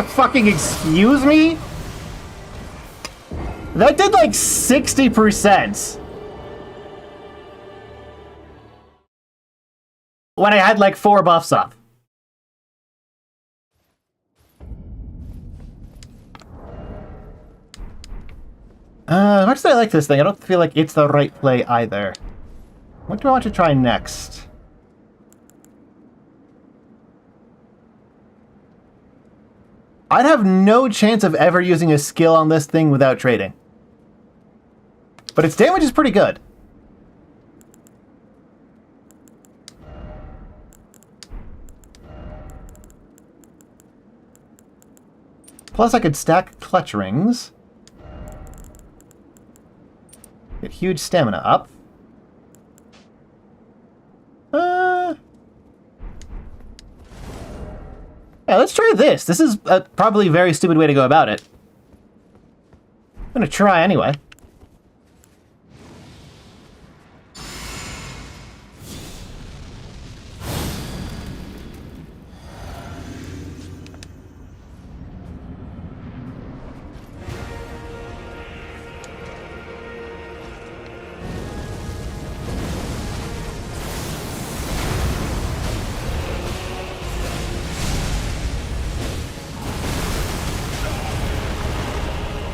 Fucking excuse me? That did like 60%. When I had like 4 buffs up. Much as I like this thing, I don't feel like it's the right play either. What do I want to try next? I'd have no chance of ever using a skill on this thing without trading. But its damage is pretty good. Plus I could stack clutch rings. Get huge stamina up. Yeah, let's try this. This is probably a very stupid way to go about it. I'm gonna try anyway.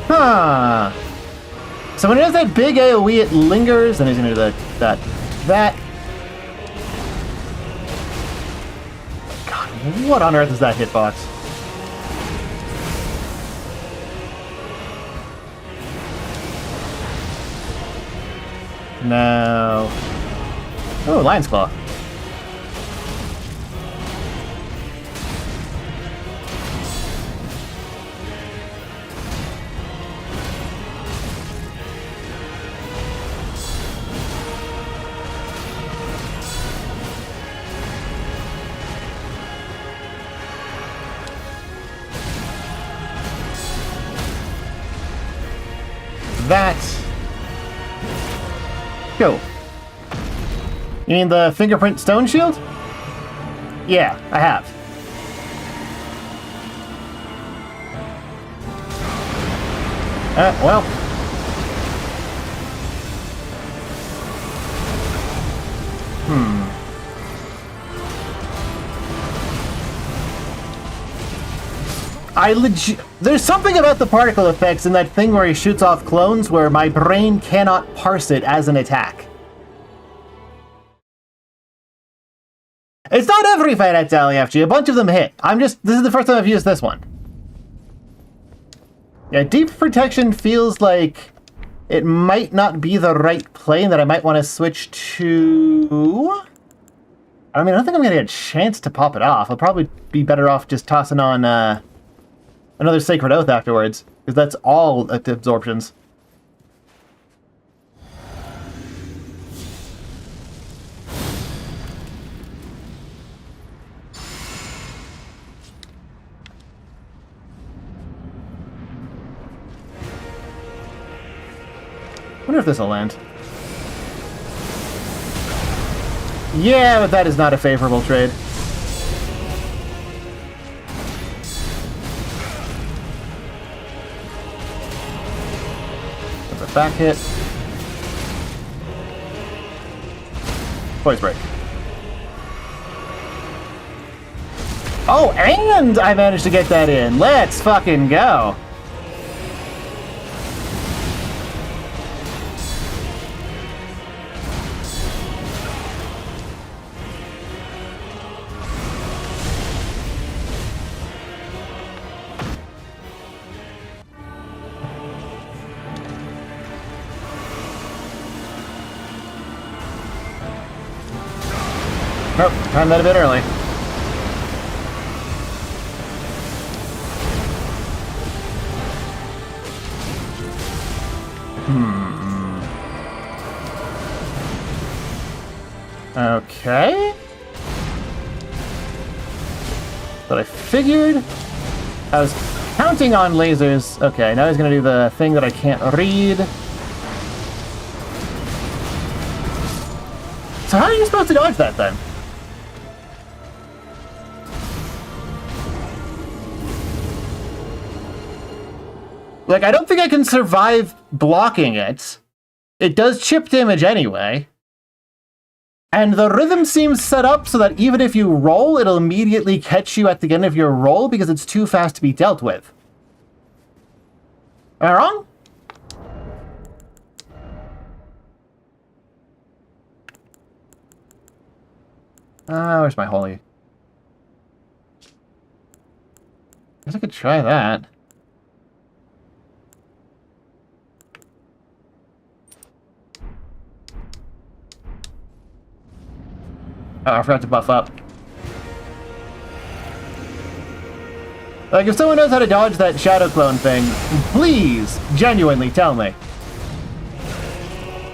Huh. So when it does that big AoE, it lingers, and he's gonna do that. God, what on earth is that hitbox? No. Oh, Lion's Claw. That. Go. You mean the fingerprint stone shield? Yeah, I have. Well. There's something about the particle effects in that thing where he shoots off clones where my brain cannot parse it as an attack. It's not every fight at LFG, a bunch of them hit. This is the first time I've used this one. Yeah, Deep Protection feels like it might not be the right play and that I might want to switch to... I mean, I don't think I'm going to get a chance to pop it off. I'll probably be better off just tossing on another Sacred Oath afterwards, because that's all at the absorptions. Wonder if this will land. Yeah, but that is not a favorable trade. the back hit. Poise break. Oh, and I managed to get that in. Let's fucking go. Nope, timed that a bit early. Okay. But I figured I was counting on lasers. Okay, now he's gonna do the thing that I can't read. So how are you supposed to dodge that then? Like, I don't think I can survive blocking it. It does chip damage anyway. And the rhythm seems set up so that even if you roll, it'll immediately catch you at the end of your roll because it's too fast to be dealt with. Am I wrong? Where's my holy? Guess I could try that. Oh, I forgot to buff up. Like, if someone knows how to dodge that shadow clone thing, please, genuinely tell me.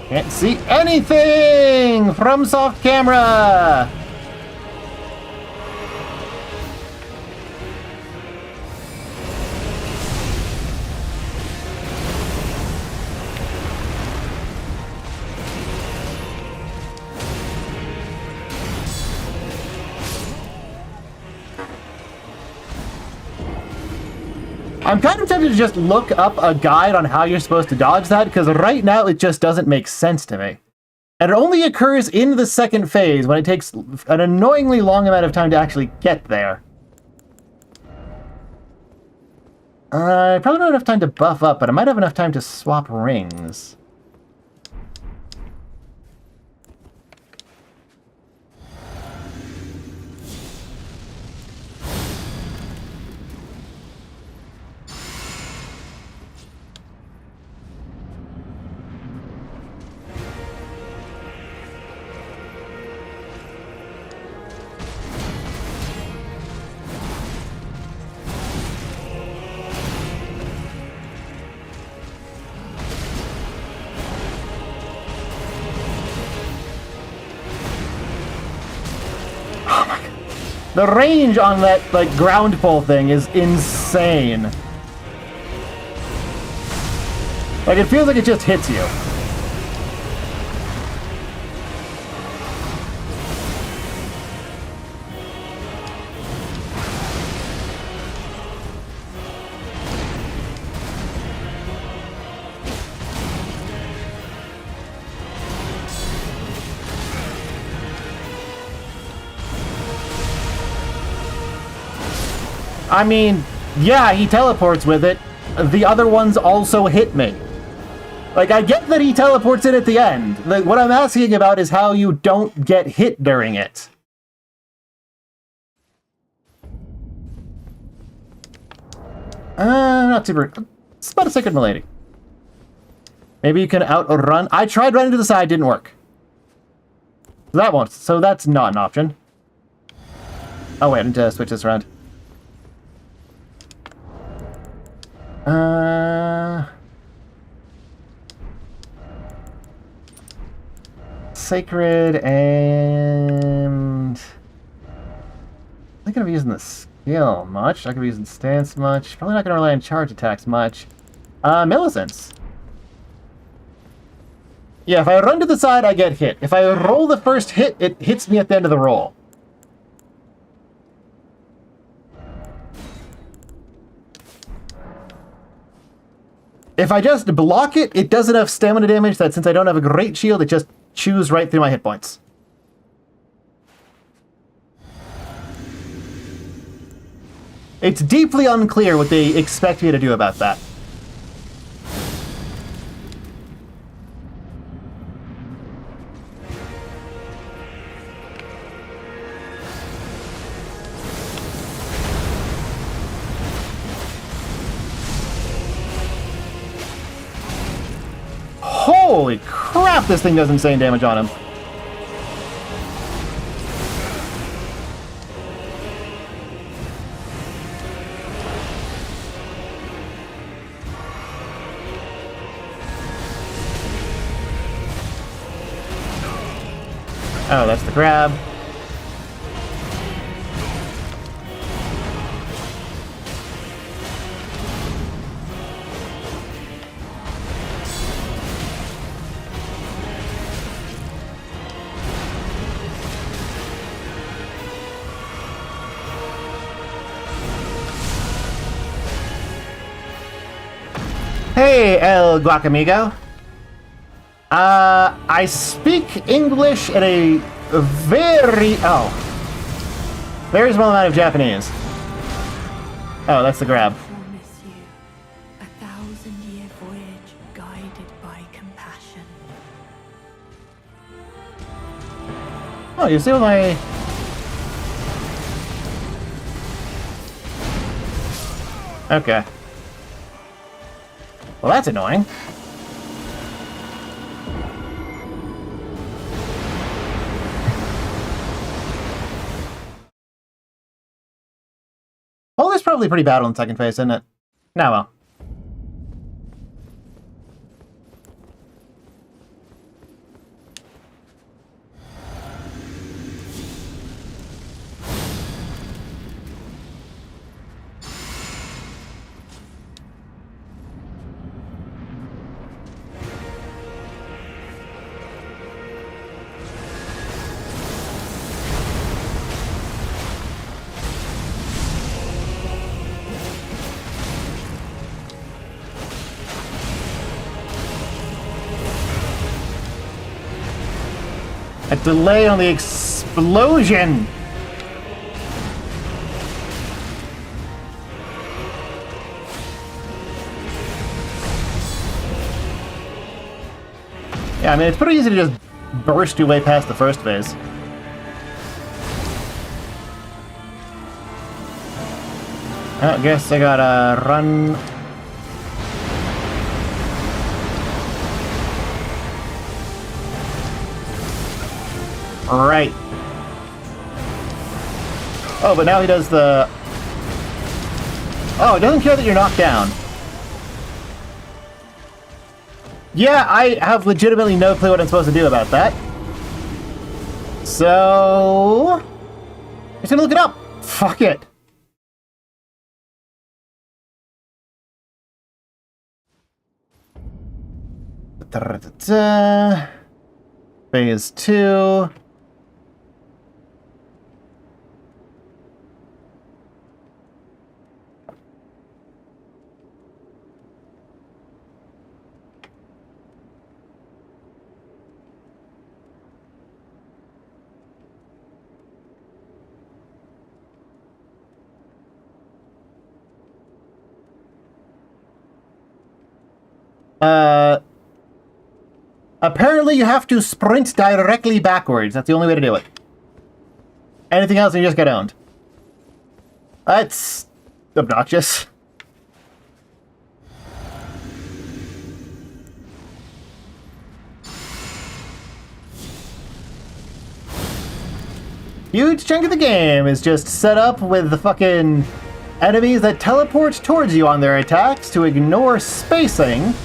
Can't see anything from soft camera! I'm kind of tempted to just look up a guide on how you're supposed to dodge that, because right now it just doesn't make sense to me. And it only occurs in the second phase, when it takes an annoyingly long amount of time to actually get there. I probably don't have enough time to buff up, but I might have enough time to swap rings. The range on that, like, ground pull thing is insane. Like, it feels like it just hits you. I mean, yeah, he teleports with it. The other ones also hit me. Like, I get that he teleports it at the end. Like, what I'm asking about is how you don't get hit during it. Not super... It's about a second, milady. Maybe you can outrun... I tried running to the side, didn't work. That won't... So that's not an option. Oh, wait, I need to switch this around. Sacred and... I'm not going to be using the skill much. Not going to be using stance much. Probably not going to rely on charge attacks much. Millicents. Yeah, if I run to the side, I get hit. If I roll the first hit, it hits me at the end of the roll. If I just block it, it does enough stamina damage that since I don't have a great shield, it just chews right through my hit points. It's deeply unclear what they expect me to do about that. Holy crap, this thing does insane damage on him. Oh, that's the grab. Hey, El Guacamigo. I speak English at a very small amount of Japanese. Oh, that's the grab. Promise you a 1,000-year voyage guided by compassion. Oh, you see what my... Okay. Well, that's annoying. Oh, that's probably pretty bad on the second phase, isn't it? Nah, well. A delay on the explosion! Yeah, I mean, it's pretty easy to just burst your way past the first phase. I guess I gotta run... Right. Oh, but now he does the... Oh, it doesn't care that you're knocked down. Yeah, I have legitimately no clue what I'm supposed to do about that. So... I'm just gonna look it up. Fuck it. Phase 2. Apparently you have to sprint directly backwards. That's the only way to do it. Anything else, you just get owned. That's obnoxious. Huge chunk of the game is just set up with the fucking enemies that teleport towards you on their attacks to ignore spacing.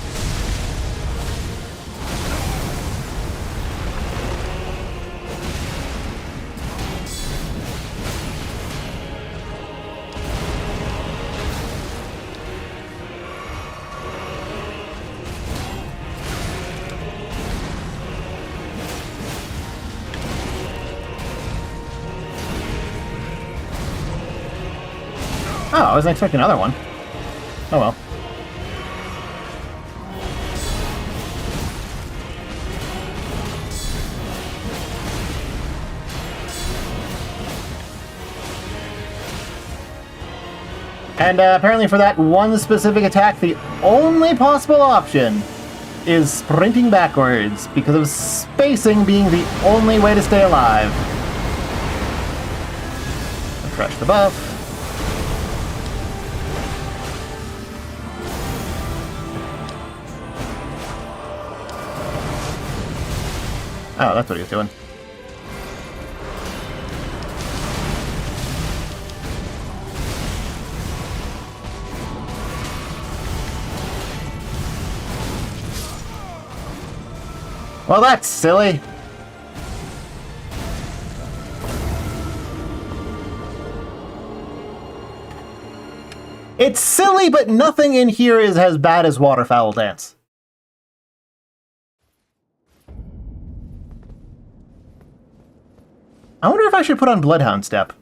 Oh, I wasn't expecting another one. Oh well. And apparently for that one specific attack, the only possible option is sprinting backwards, because of spacing being the only way to stay alive. Refresh the buff. Oh, that's what he was doing. Well, that's silly. It's silly, but nothing in here is as bad as Waterfowl Dance. I wonder if I should put on Bloodhound Step.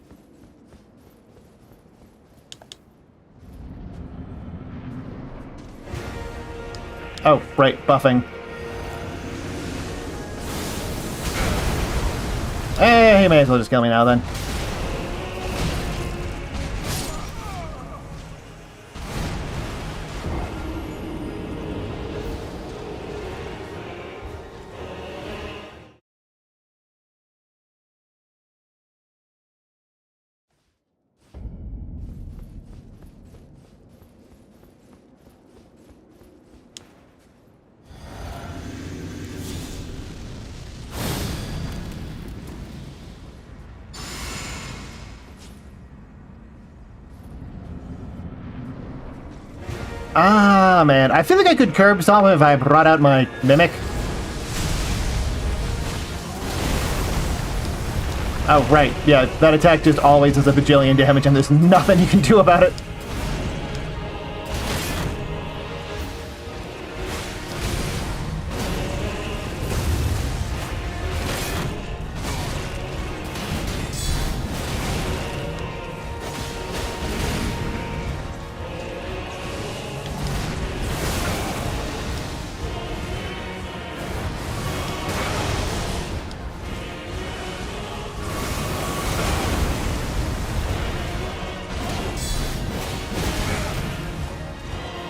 Oh, right, buffing. Eh, he may as well just kill me now then. Ah, man. I feel like I could curb stomp him if I brought out my Mimic. Oh, right. Yeah, that attack just always does a bajillion damage and there's nothing you can do about it.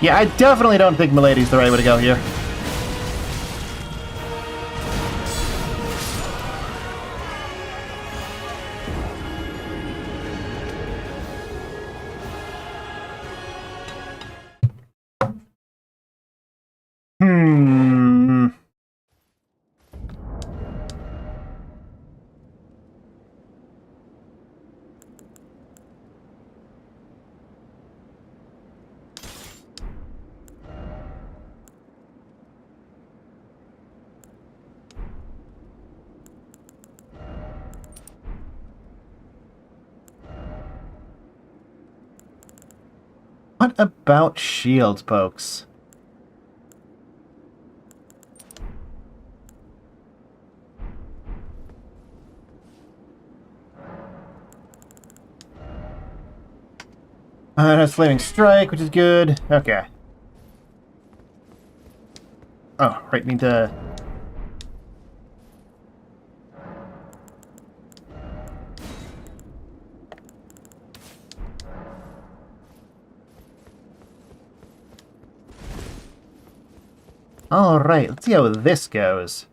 Yeah, I definitely don't think Milady's the right way to go here. Hmm. What about shield pokes? That's Flaming Strike, which is good. Okay. Oh, right, need to... Alright, let's see how this goes.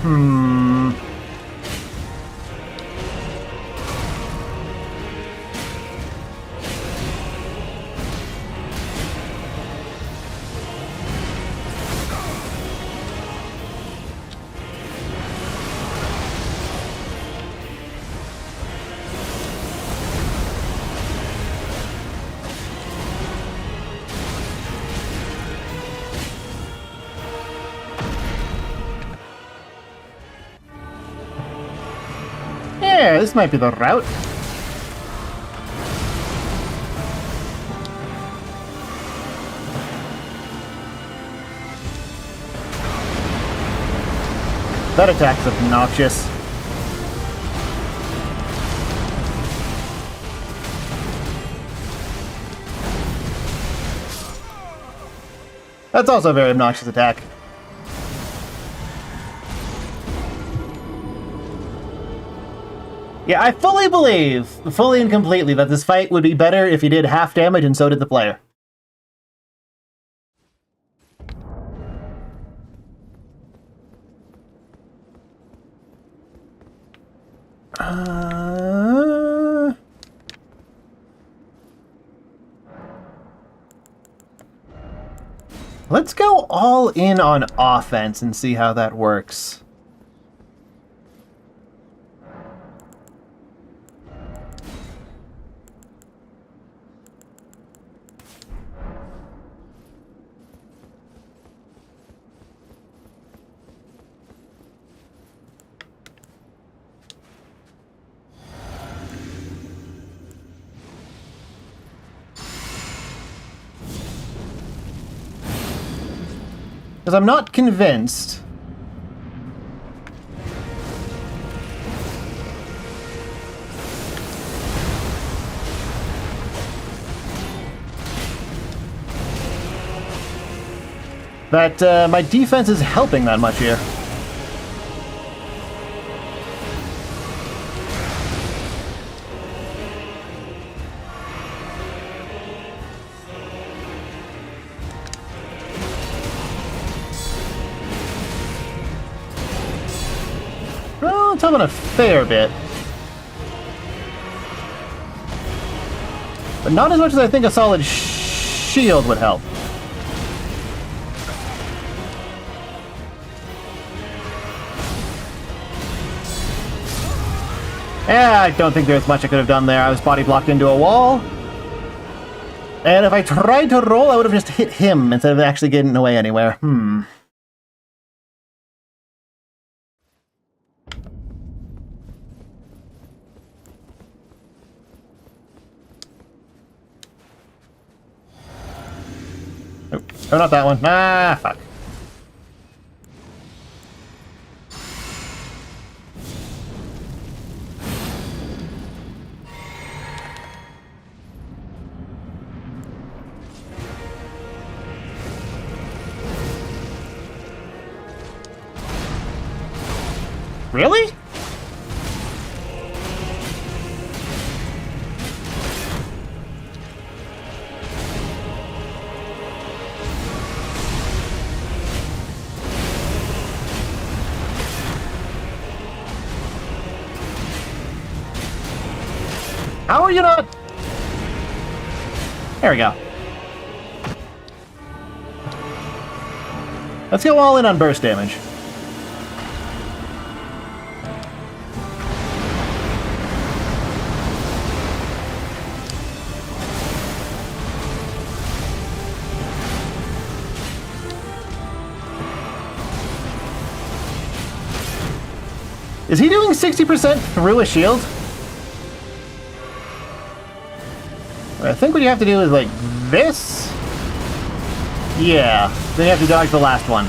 Hmm. Yeah, this might be the route. That attack's obnoxious. That's also a very obnoxious attack. Yeah, I fully believe, fully and completely, that this fight would be better if you did half damage and so did the player. Let's go all in on offense and see how that works. Because I'm not convinced that my defense is helping that much here. Well, it's helping a fair bit. But not as much as I think a solid shield would help. Yeah, I don't think there's much I could have done there. I was body blocked into a wall. And if I tried to roll, I would have just hit him instead of actually getting away anywhere. Oh, not that one. Ah, fuck. Really? How are you not? There we go. Let's go all in on burst damage. Is he doing 60% through a shield? I think what you have to do is like this. Yeah, then you have to dodge the last one.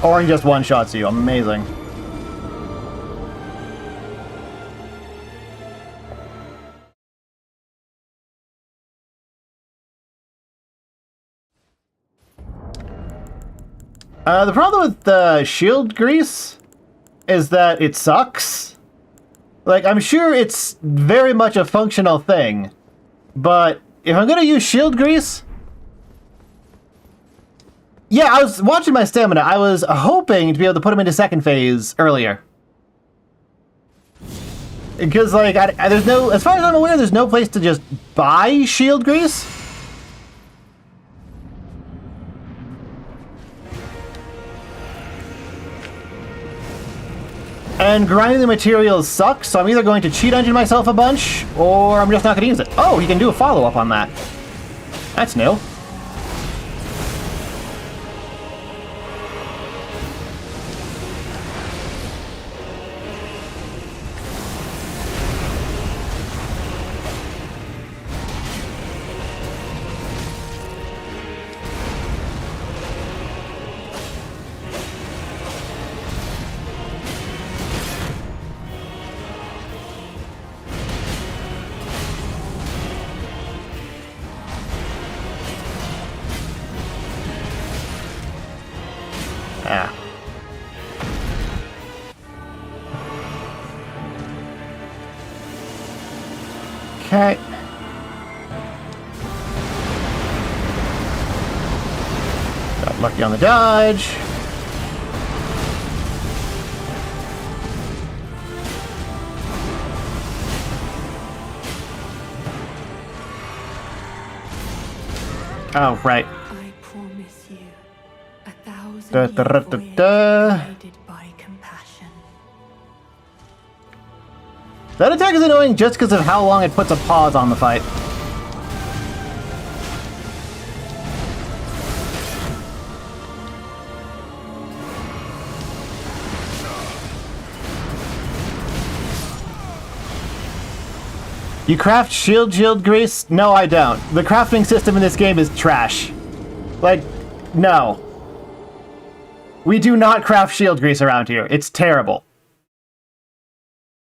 Or he just one-shots you. Amazing. The problem with the shield grease is that it sucks. Like, I'm sure it's very much a functional thing, but if I'm gonna use shield grease... Yeah, I was watching my stamina. I was hoping to be able to put him into second phase earlier. Because, like, there's no... As far as I'm aware, there's no place to just buy shield grease. And grinding the materials sucks, so I'm either going to cheat engine myself a bunch, or I'm just not going to use it. Oh, he can do a follow-up on that. That's new. Okay. Got lucky on the dodge. Oh, right. I promise you, 1,000 Da, da, da, year da, voyage da. guided by compassion. That attack is annoying just because of how long it puts a pause on the fight. You craft shield grease? No, I don't. The crafting system in this game is trash. Like, no. We do not craft shield grease around here. It's terrible.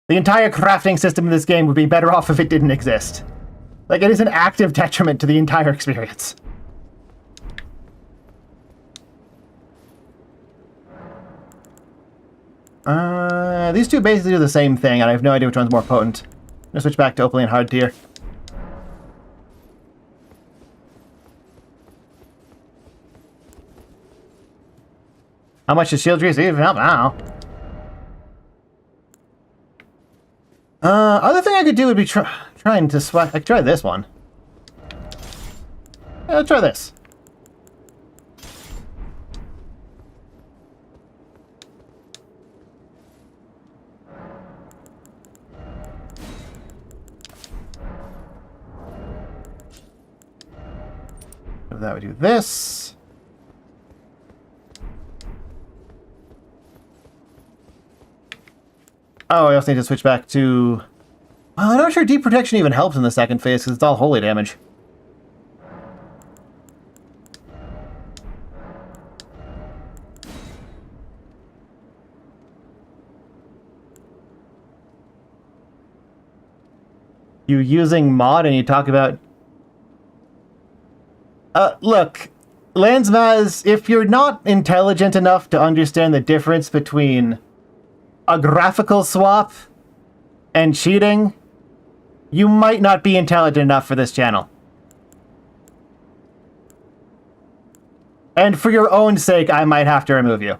The entire crafting system in this game would be better off if it didn't exist. Like, it is an active detriment to the entire experience. These two basically do the same thing, and I have no idea which one's more potent. I'm gonna switch back to Opalian Hard Tier. How much does shield grease even help? I don't know. Other thing I could do would be trying to swap. I could try this one. Yeah, let's try this. So that would do this. Oh, I also need to switch back to... Well, I'm not sure Deep Protection even helps in the second phase, because it's all holy damage. You using mod and you talk about... Look, Lansmaz, if you're not intelligent enough to understand the difference between a graphical swap and cheating, you might not be intelligent enough for this channel. And for your own sake, I might have to remove you.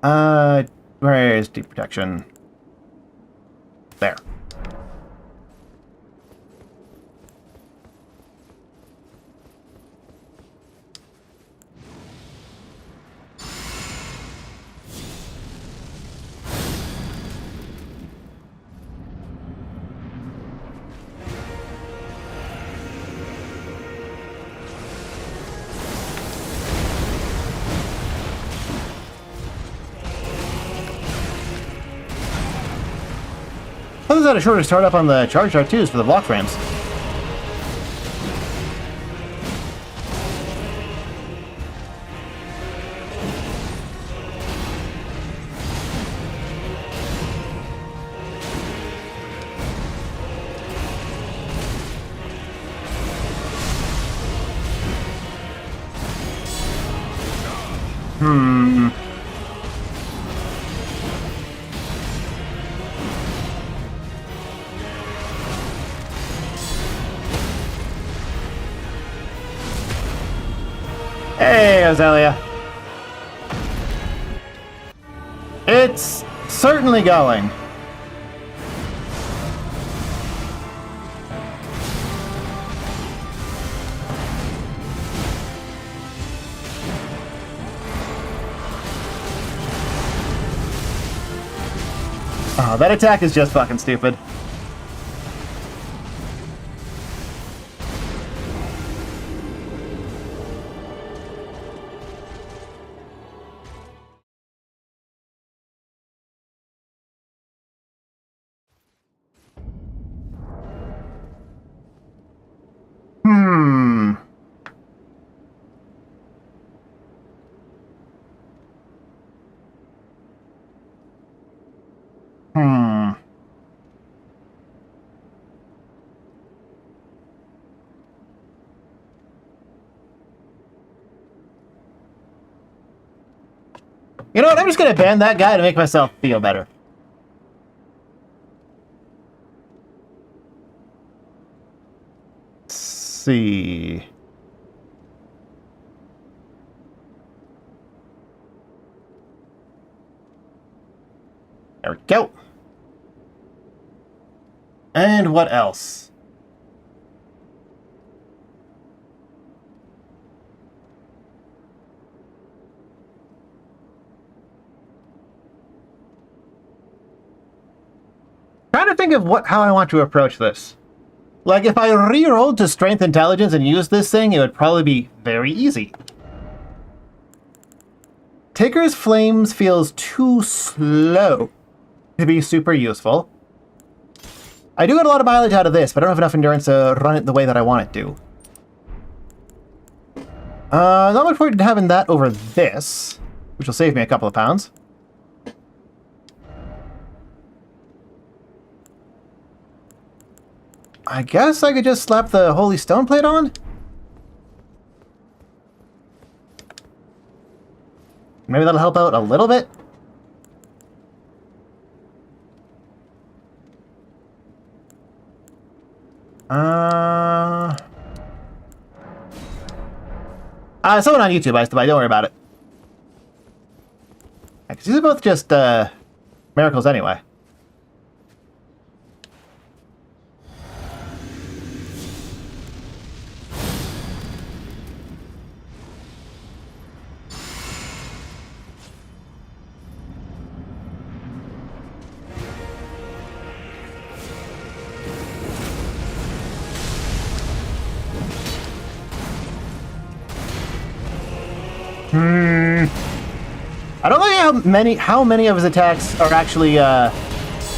Where is Deep Protection? There. Others had a shorter startup on the charge R2s for the block frames. Hey, Azalea. It's certainly going. Oh, that attack is just fucking stupid. Hmm. Hmm. You know what? I'm just gonna ban that guy to make myself feel better. Let's see. There we go. And what else? Trying to think of how I want to approach this. Like, if I re-rolled to Strength Intelligence and used this thing, it would probably be very easy. Tigger's Flames feels too slow to be super useful. I do get a lot of mileage out of this, but I don't have enough endurance to run it the way that I want it to. Not much point in having that over this, which will save me a couple of pounds. I guess I could just slap the Holy Stone Plate on? Maybe that'll help out a little bit? Someone on YouTube, I don't worry about it. Because these are both just, miracles anyway. I don't know how many of his attacks are actually the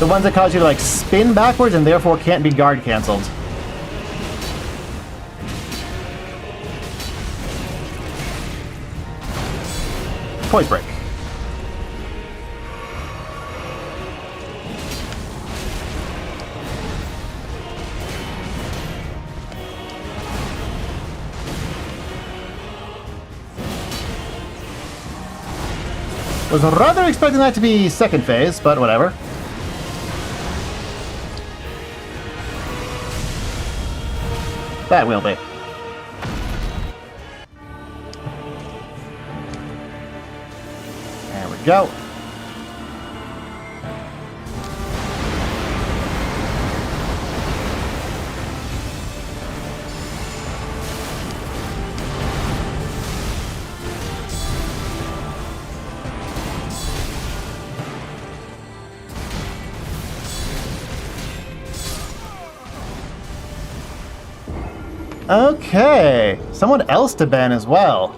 ones that cause you to like spin backwards and therefore can't be guard canceled. Poise break. Was rather expecting that to be second phase, but whatever. That will be. There we go. Okay, someone else to ban as well.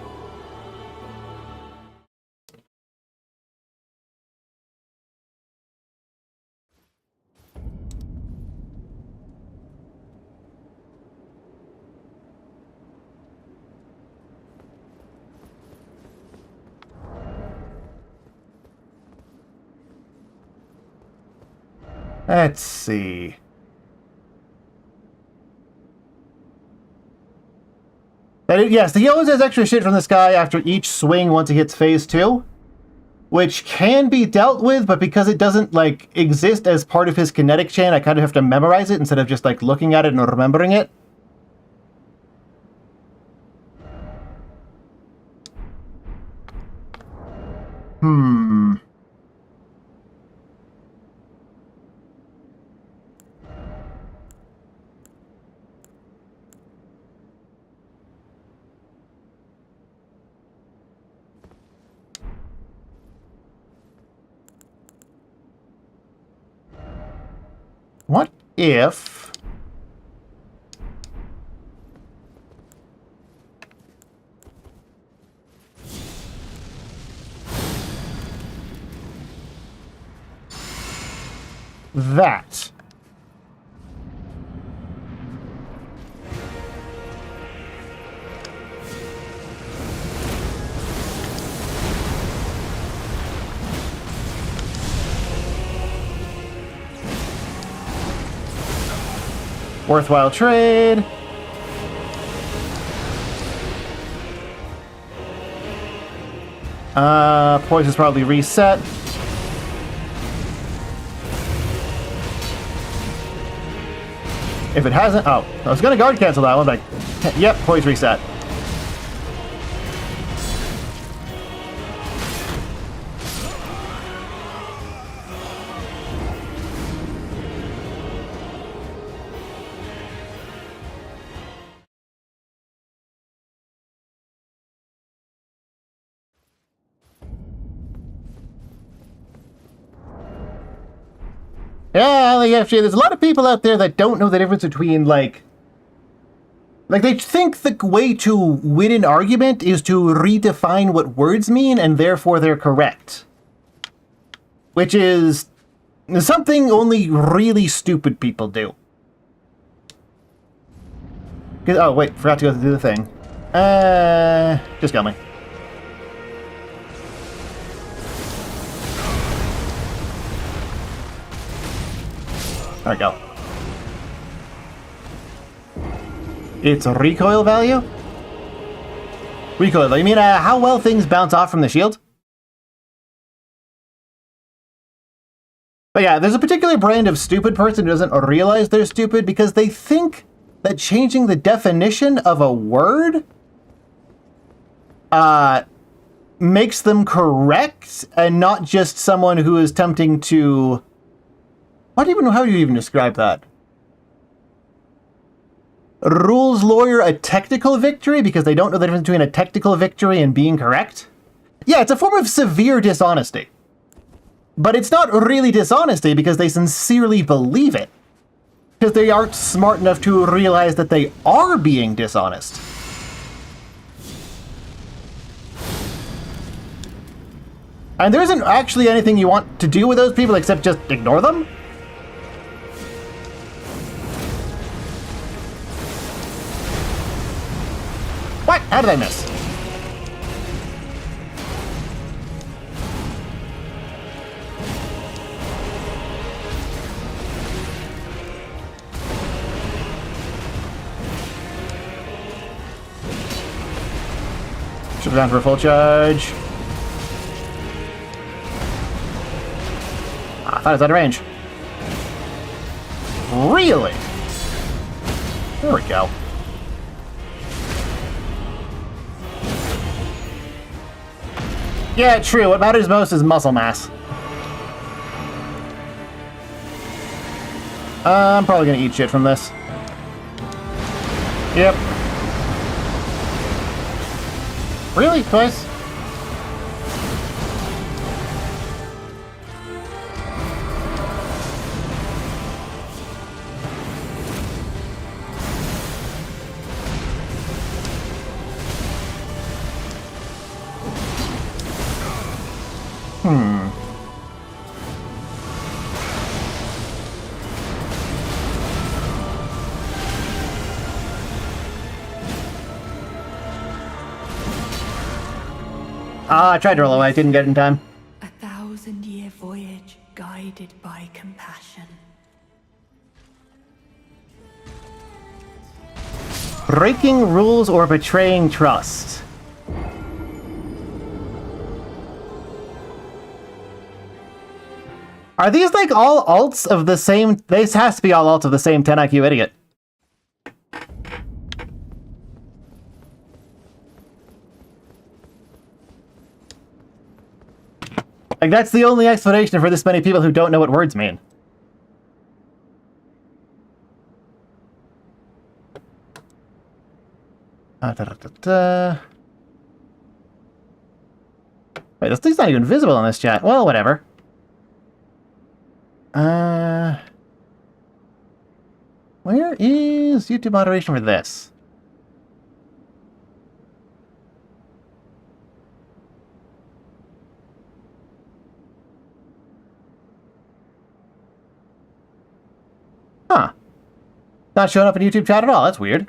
Let's see. Yes, he always has extra shit from this guy after each swing once he hits phase 2, which can be dealt with, but because it doesn't, like, exist as part of his kinetic chain, I kind of have to memorize it instead of just, like, looking at it and remembering it. What if... that... worthwhile trade. Poison's probably reset. If it hasn't... Oh, I was going to guard cancel that one, but... Yep, poise reset. Yeah, like, actually, there's a lot of people out there that don't know the difference between, like, they think the way to win an argument is to redefine what words mean, and therefore they're correct. Which is something only really stupid people do. Oh, wait, forgot to go do the thing. Just kill me. There we go. It's recoil value? Recoil, you mean how well things bounce off from the shield? But yeah, there's a particular brand of stupid person who doesn't realize they're stupid because they think that changing the definition of a word makes them correct and not just someone who is attempting to... How do you even describe that? Rules lawyer a technical victory because they don't know the difference between a technical victory and being correct? Yeah, it's a form of severe dishonesty. But it's not really dishonesty because they sincerely believe it. Because they aren't smart enough to realize that they are being dishonest. And there isn't actually anything you want to do with those people except just ignore them. What? How did I miss? Should have gone for a full charge. I thought it was out of range. Really? There we go. Yeah, true. What matters most is muscle mass. I'm probably gonna eat shit from this. Yep. Really? Twice? I tried to roll away, didn't get it in time. 1,000-year voyage guided by compassion. Breaking rules or betraying trust. Are these like all alts of the same... This has to be all alts of the same 10 IQ idiot. Like, that's the only explanation for this many people who don't know what words mean. Wait, this thing's not even visible in this chat. Well, whatever. Where is YouTube moderation for this? Huh. Not showing up in YouTube chat at all. That's weird.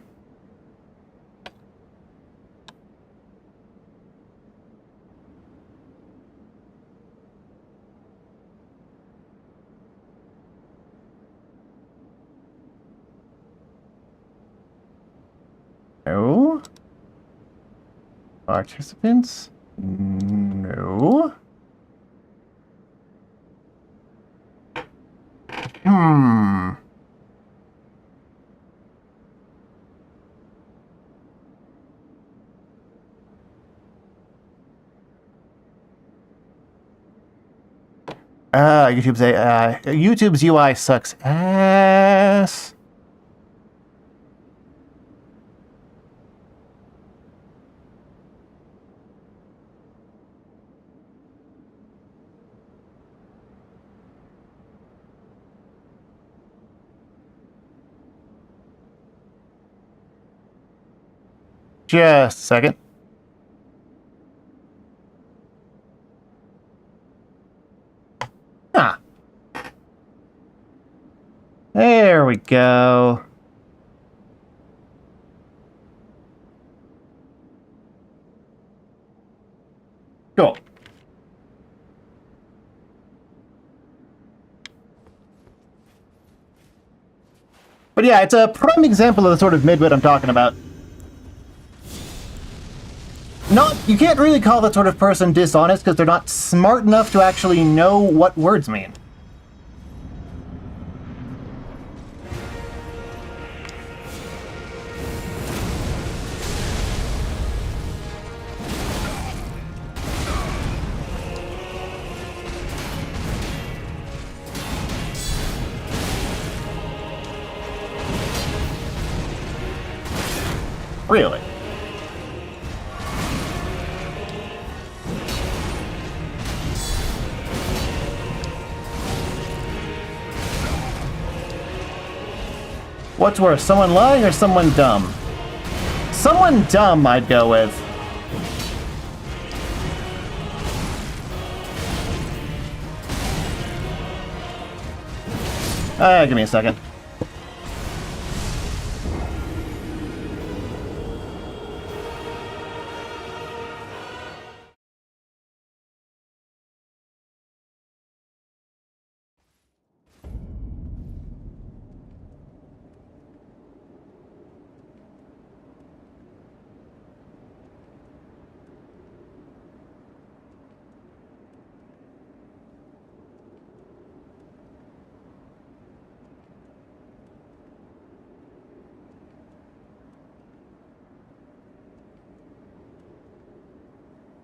No. Participants? No. Hmm. YouTube's UI sucks ass. Just a second. Ah. There we go. Cool. But yeah, it's a prime example of the sort of midwit I'm talking about. You can't really call that sort of person dishonest because they're not smart enough to actually know what words mean. Really? What's worse, someone lying or someone dumb? Someone dumb, I'd go with. Give me a second.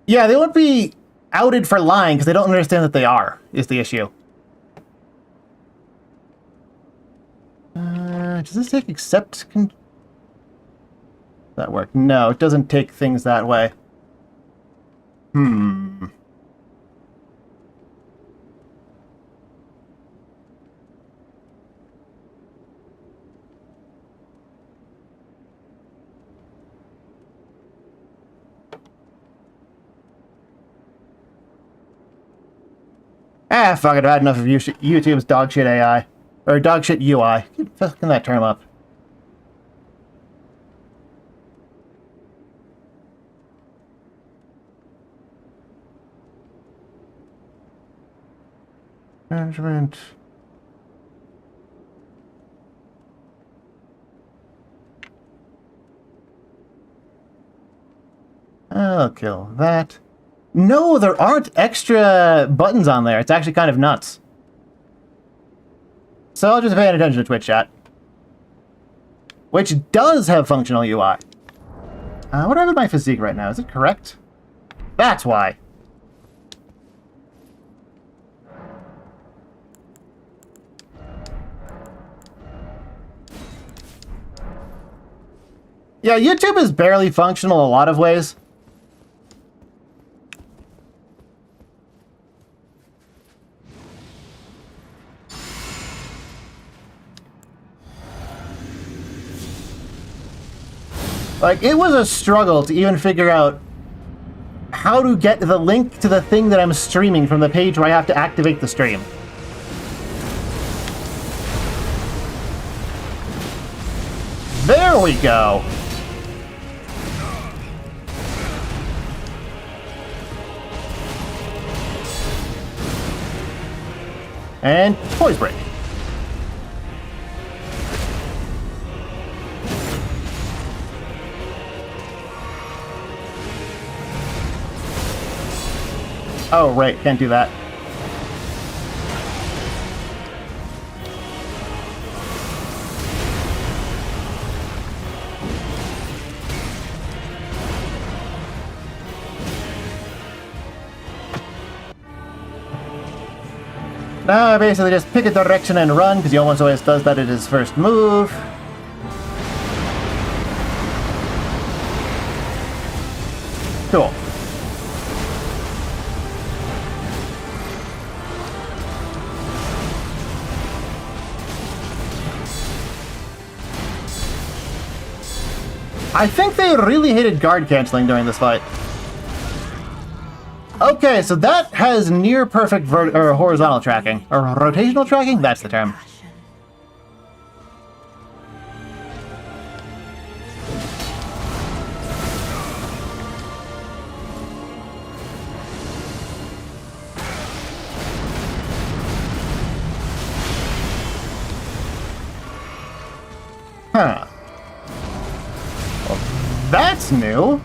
Yeah, they won't be outed for lying because they don't understand that they are, is the issue. Does this take accept? That work? No, it doesn't take things that way. Fuck it, I've had enough of YouTube's dogshit AI. Or dogshit UI. Keep fucking that term up. Management. I'll kill that. No, there aren't extra buttons on there. It's actually kind of nuts. So I'll just pay attention to Twitch chat. Which does have functional UI. What do I have with my physique right now? Is it correct? That's why. Yeah, YouTube is barely functional in a lot of ways. Like, it was a struggle to even figure out how to get the link to the thing that I'm streaming from the page where I have to activate the stream. There we go! And poise break. Oh, right, can't do that. now I basically just pick a direction and run, because he almost always does that at his first move. Cool. I think they really hated guard canceling during this fight. Okay, so that has near perfect horizontal tracking. Or rotational tracking? That's the term. Huh. Well, that's new.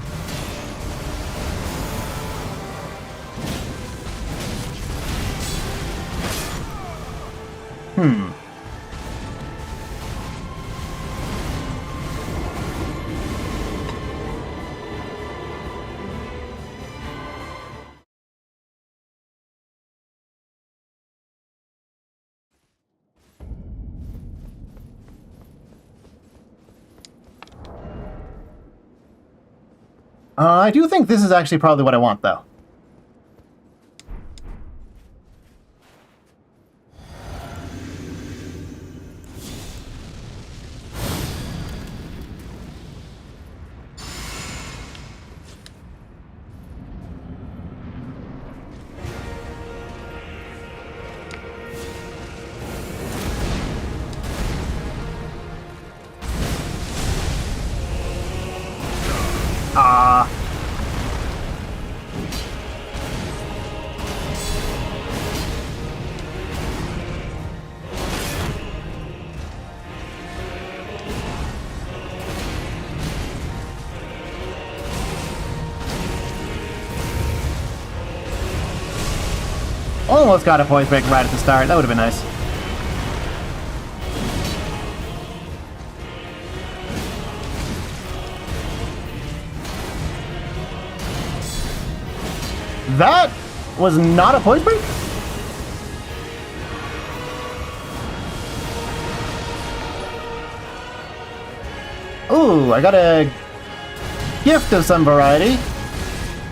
I do think this is actually probably what I want, though. Almost got a poise break right at the start. That would have been nice. That was not a poise break? Ooh, I got a gift of some variety.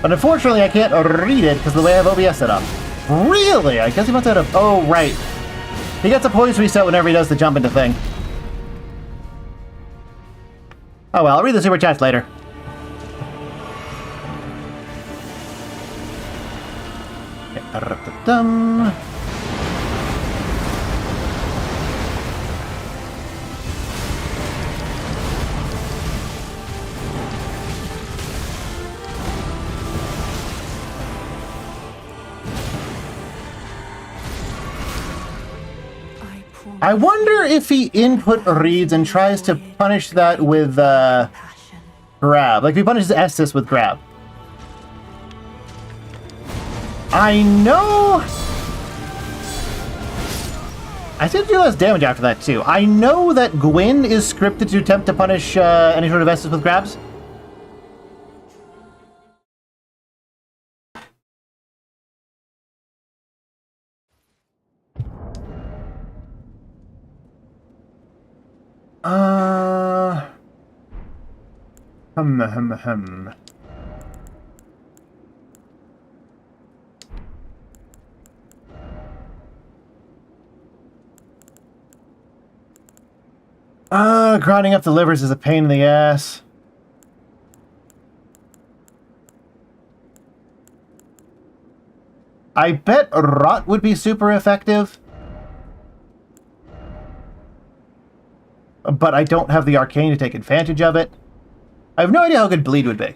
But unfortunately, I can't read it because of the way I have OBS set up. Really? I guess he must have had a... Oh, right. He gets a poise reset whenever he does the jump into thing. Oh well, I'll read the super chats later. Dum. I wonder if he input reads and tries to punish that with grab. Like if he punishes Estus with grab. I know... I seem to do less damage after that too. I know that Gwyn is scripted to attempt to punish any sort of Estus with grabs. Grinding up the livers is a pain in the ass. I bet Rot would be super effective. But I don't have the arcane to take advantage of it. I have no idea how good Bleed would be.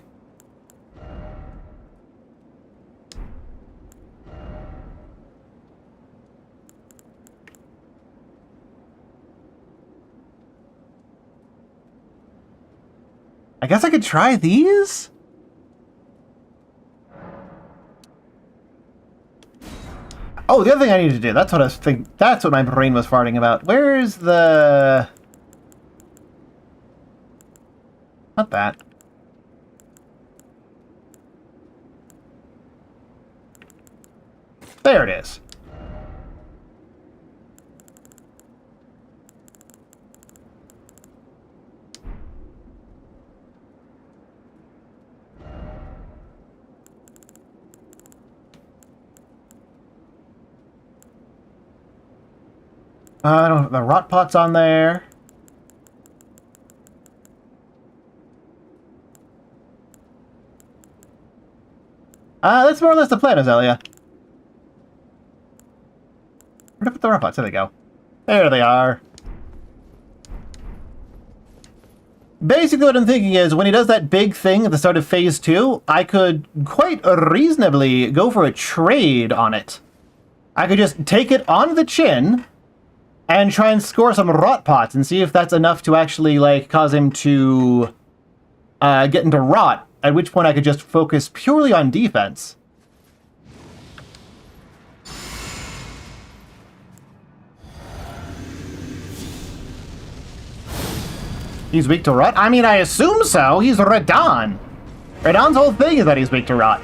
I guess I could try these? Oh, the other thing I need to do. That's what I was thinking. That's what my brain was farting about. Where's the... Not that. There it is. The rot pot's on there. That's more or less the plan, Azalea. Where'd I put the rot pots? There they go. There they are. Basically what I'm thinking is, when he does that big thing at the start of Phase 2, I could quite reasonably go for a trade on it. I could just take it on the chin and try and score some rot pots and see if that's enough to actually, like, cause him to get into rot, at which point I could just focus purely on defense. He's weak to rot? I mean, I assume so. He's Radon. Radon's whole thing is that he's weak to rot.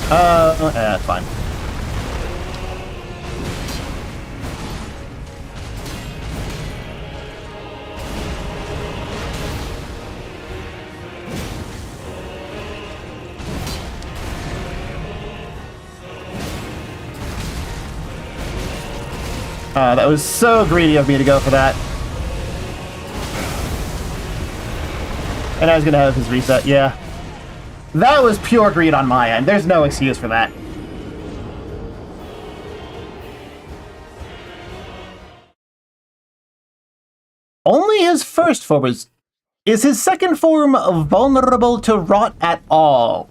That's fine. That was so greedy of me to go for that. And I was gonna have his reset, yeah. That was pure greed on my end. There's no excuse for that. Only his first form is his second form vulnerable to rot at all?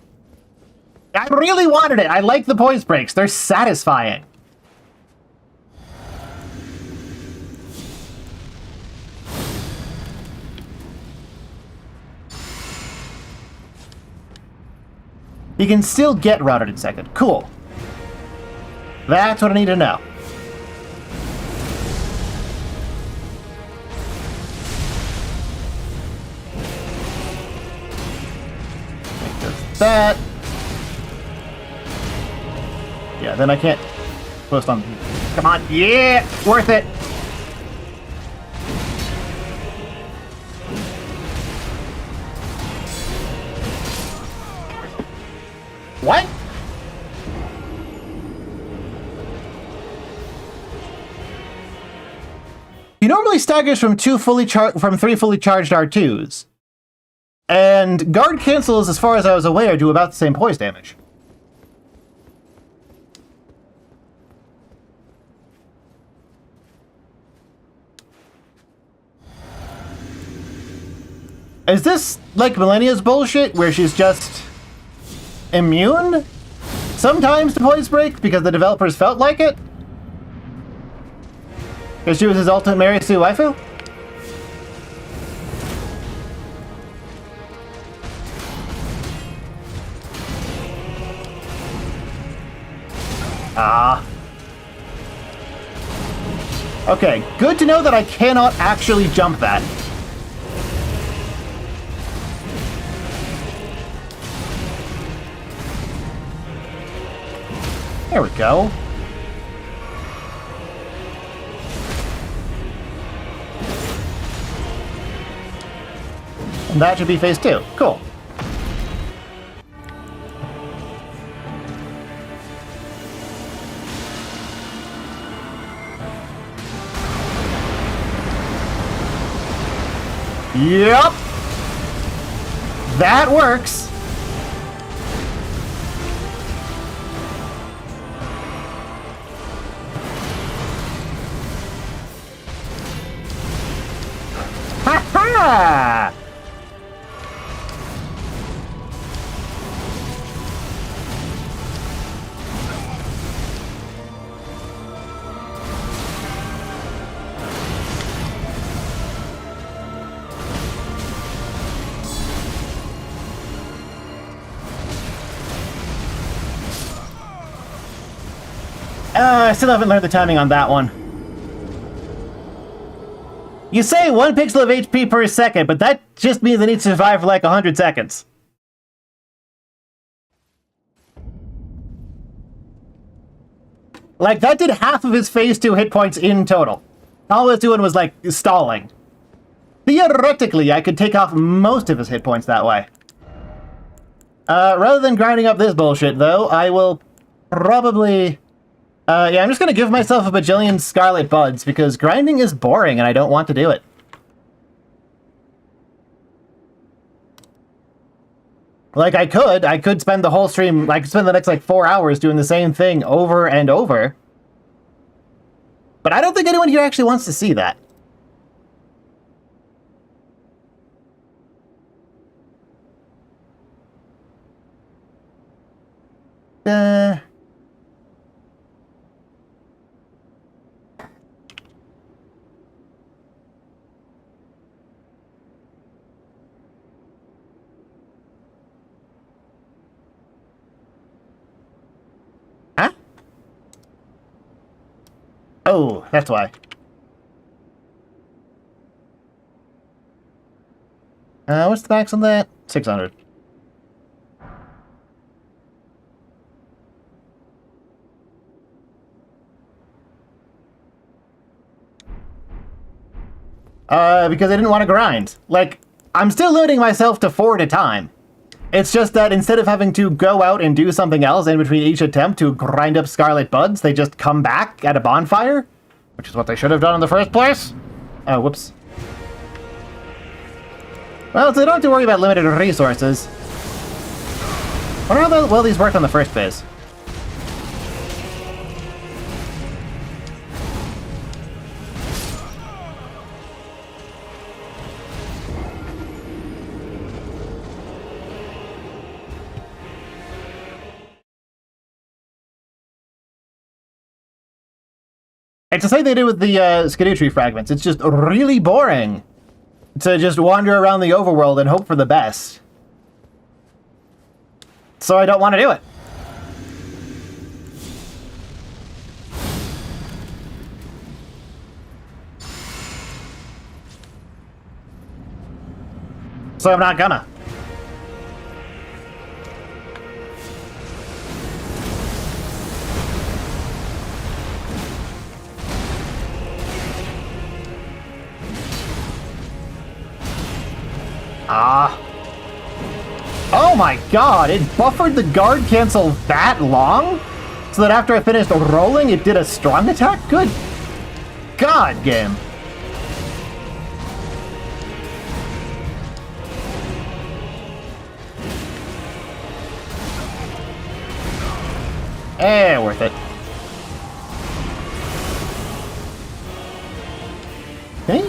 I really wanted it. I like the poise breaks. They're satisfying. He can still get routed in second. Cool. That's what I need to know. Just that. Yeah, then I can't post on. Come on. Yeah! Worth it! What? He normally staggers from three fully charged R2s. And guard cancels, as far as I was aware, do about the same poise damage. Is this like Millennia's bullshit, where she's just immune sometimes to poise break because the developers felt like it? Because she was his ultimate Mary Sue waifu? Ah. Okay, good to know that I cannot actually jump that. There we go. And that should be phase 2. Cool. Yep. That works. Ha-ha! I still haven't learned the timing on that one. You say 1 pixel of HP per second, but that just means I need to survive for like 100 seconds. Like, that did half of his phase 2 hit points in total. All I was doing was, like, stalling. Theoretically, I could take off most of his hit points that way. Rather than grinding up this bullshit, though, I will Probably... yeah, I'm just gonna give myself a bajillion Scarlet Buds, because grinding is boring and I don't want to do it. Like, I could spend the whole stream, I could spend the next, like, 4 hours doing the same thing over and over. But I don't think anyone here actually wants to see that. Huh? Oh, that's why. What's the max on that? 600. Because I didn't want to grind. Like, I'm still limiting myself to 4 at a time. It's just that instead of having to go out and do something else in between each attempt to grind up Scarlet Buds, they just come back at a bonfire, which is what they should have done in the first place. Oh, whoops. Well, so they don't have to worry about limited resources. I wonder how well these worked on the first phase. It's the same they did with the Skadutri fragments. It's just really boring to just wander around the overworld and hope for the best. So I don't want to do it. So I'm not gonna. Ah. Oh my god, it buffered the guard cancel that long? So that after I finished rolling, it did a strong attack? Good god, game. Eh, worth it. Hey?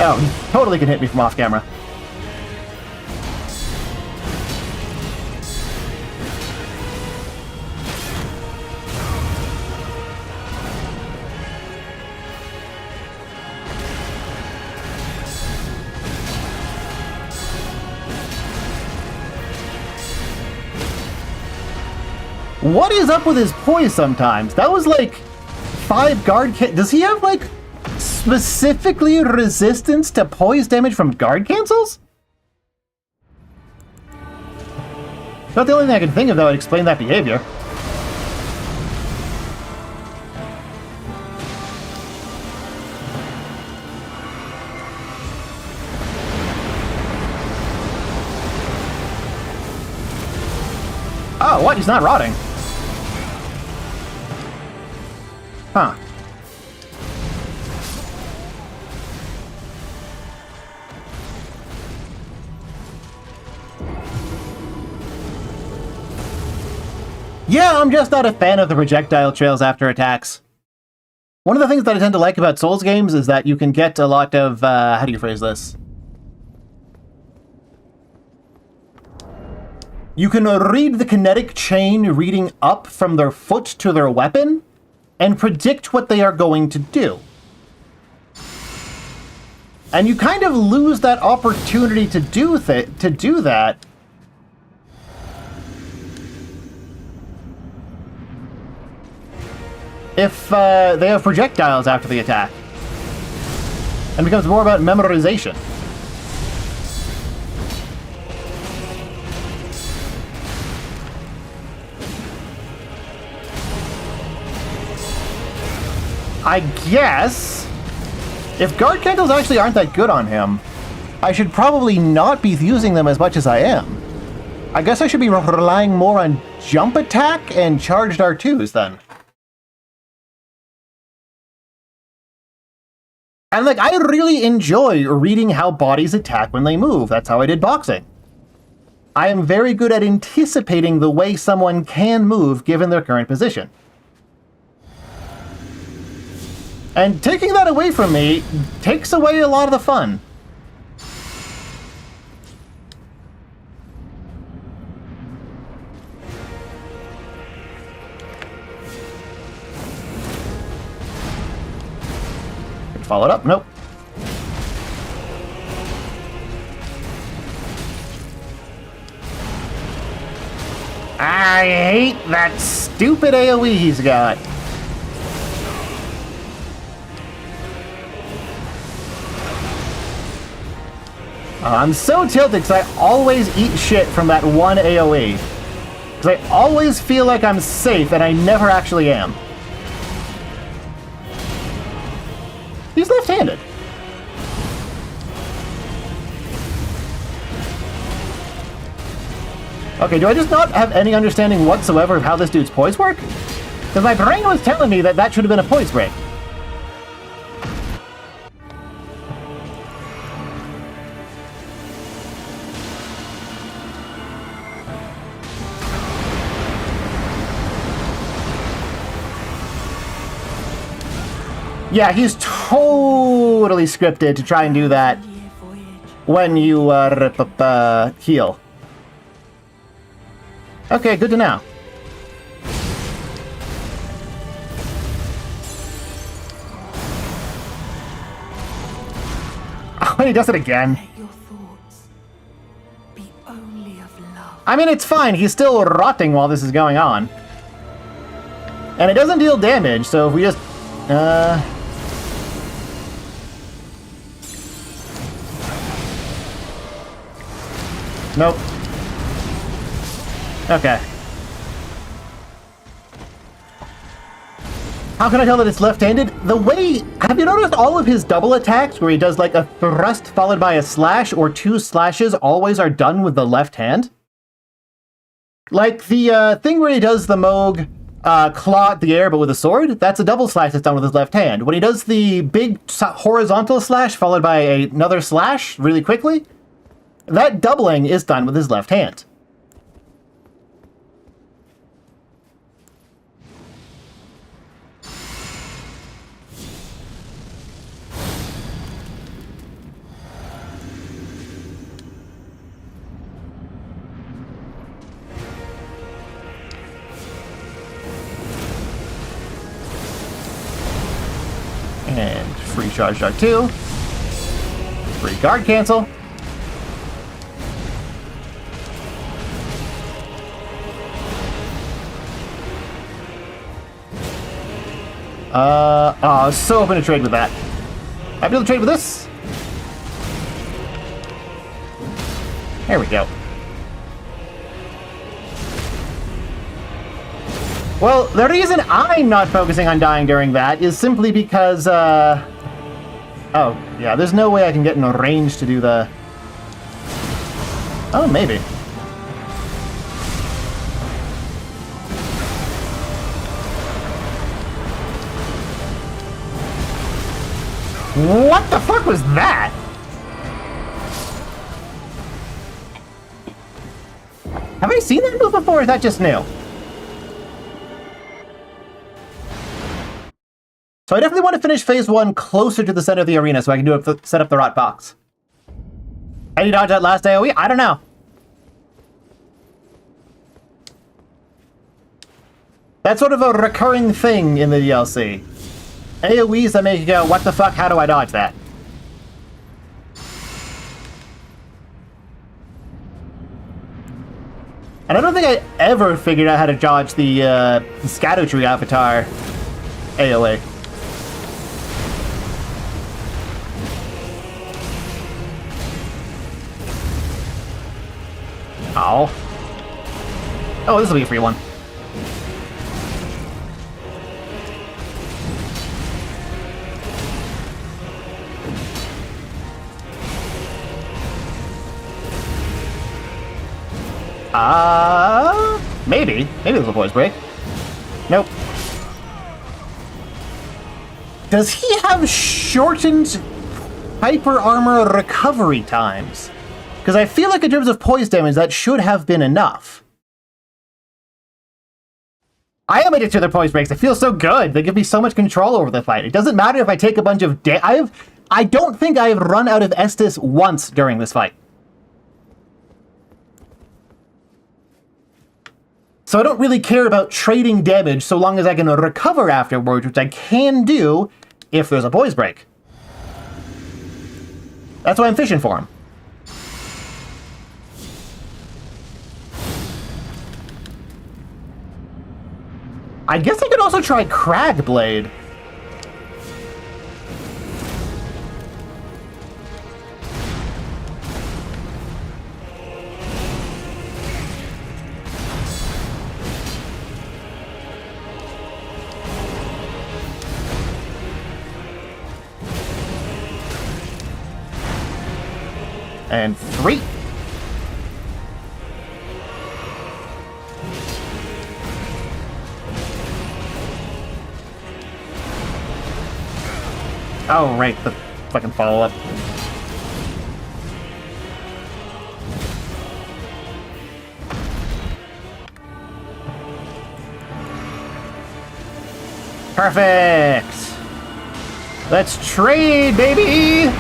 Oh, he totally can hit me from off camera. What is up with his poise sometimes? That was like 5 guard does he have like specifically resistance to poise damage from guard cancels? Not the only thing I can think of that would explain that behavior. Oh, what? He's not rotting. Huh. Yeah, I'm just not a fan of the projectile trails after attacks. One of the things that I tend to like about Souls games is that you can get a lot of, how do you phrase this? You can read the kinetic chain reading up from their foot to their weapon and predict what they are going to do. And you kind of lose that opportunity to do that if they have projectiles after the attack. And it becomes more about memorization. I guess if guard candles actually aren't that good on him, I should probably not be using them as much as I am. I guess I should be relying more on jump attack and charged R2s then. And like, I really enjoy reading how bodies attack when they move. That's how I did boxing. I am very good at anticipating the way someone can move given their current position. And taking that away from me takes away a lot of the fun. Follow it up? Nope. I hate that stupid AoE he's got. I'm so tilted because I always eat shit from that one AoE. Because I always feel like I'm safe and I never actually am. He's left-handed. Okay, do I just not have any understanding whatsoever of how this dude's poise work? Because my brain was telling me that that should have been a poise break. Yeah, he's totally scripted to try and do that when you heal. Okay, good to know. Oh, he does it again. Let your thoughts be only of love. I mean, it's fine. He's still rotting while this is going on. And it doesn't deal damage, so if we just... Nope. Okay. How can I tell that it's left-handed? The way... Have you noticed all of his double attacks where he does like a thrust followed by a slash or two slashes always are done with the left hand? Like the thing where he does the Moog claw at the air but with a sword, that's a double slash that's done with his left hand. When he does the big horizontal slash followed by another slash really quickly, that doubling is done with his left hand. And free charge dart 2. Free guard cancel. Oh, I was so open to trade with that. I'd be able to trade with this. There we go. Well, the reason I'm not focusing on dying during that is simply because, oh, yeah, there's no way I can get in a range to do the... Oh, maybe. What the fuck was that? Have I seen that move before, or is that just new? So I definitely want to finish phase 1 closer to the center of the arena so I can do it, set up the rot box. How do you dodge that last AoE? I don't know. That's sort of a recurring thing in the DLC. AoEs that make you go, what the fuck, how do I dodge that? And I don't think I ever figured out how to dodge the Scato Tree Avatar AoE. Ow. Oh, this will be a free one. Maybe. Maybe there's a poise break. Nope. Does he have shortened hyper armor recovery times? Because I feel like in terms of poise damage, that should have been enough. I am addicted to their poise breaks. They feel so good. They give me so much control over the fight. It doesn't matter if I take a bunch of I don't think I have run out of Estus once during this fight. So I don't really care about trading damage so long as I can recover afterwards, which I can do if there's a poise break. That's why I'm fishing for him. I guess I could also try Crag Blade. And 3. Oh, right, the fucking follow-up. Perfect! Let's trade, baby!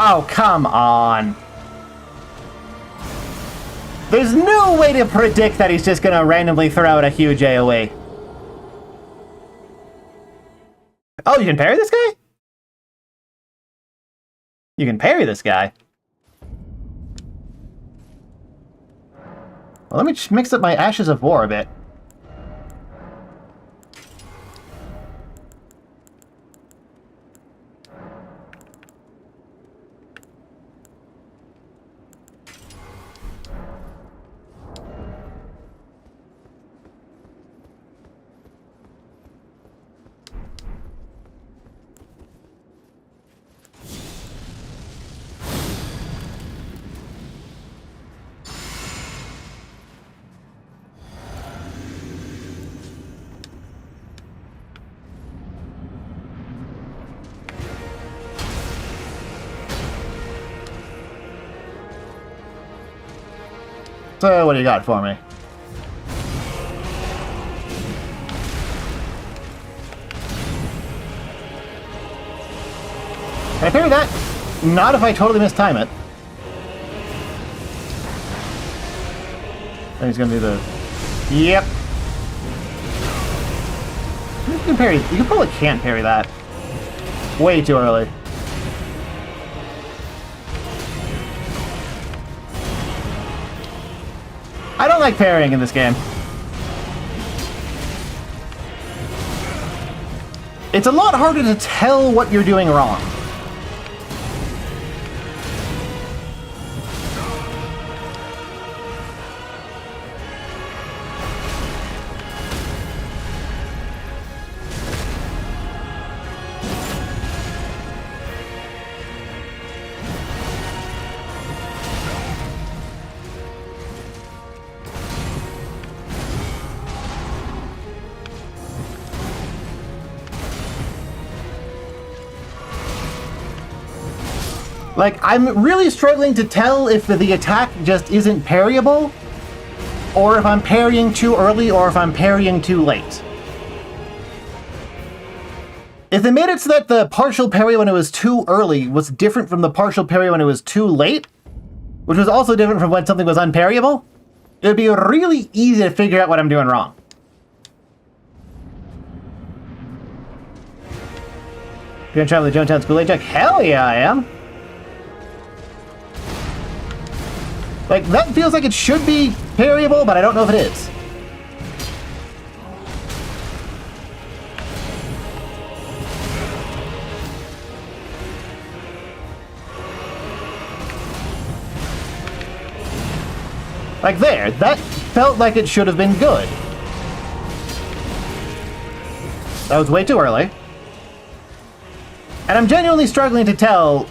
Oh, come on. There's no way to predict that he's just gonna randomly throw out a huge AoE. Oh, you can parry this guy? You can parry this guy. Well, let me just mix up my Ashes of War a bit. So, what do you got for me? Can I parry that? Not if I totally mistime it. Then he's gonna do the... Yep. You can parry... You probably can't parry that. Way too early. I don't like parrying in this game. It's a lot harder to tell what you're doing wrong. Like, I'm really struggling to tell if the attack just isn't parryable, or if I'm parrying too early, or if I'm parrying too late. If they made it so that the partial parry when it was too early was different from the partial parry when it was too late, which was also different from when something was unparryable, it would be really easy to figure out what I'm doing wrong. You gonna travel the Jonestown School Age Jack? Hell yeah, I am! Like, that feels like it should be parryable, but I don't know if it is. Like there, that felt like it should have been good. That was way too early. And I'm genuinely struggling to tell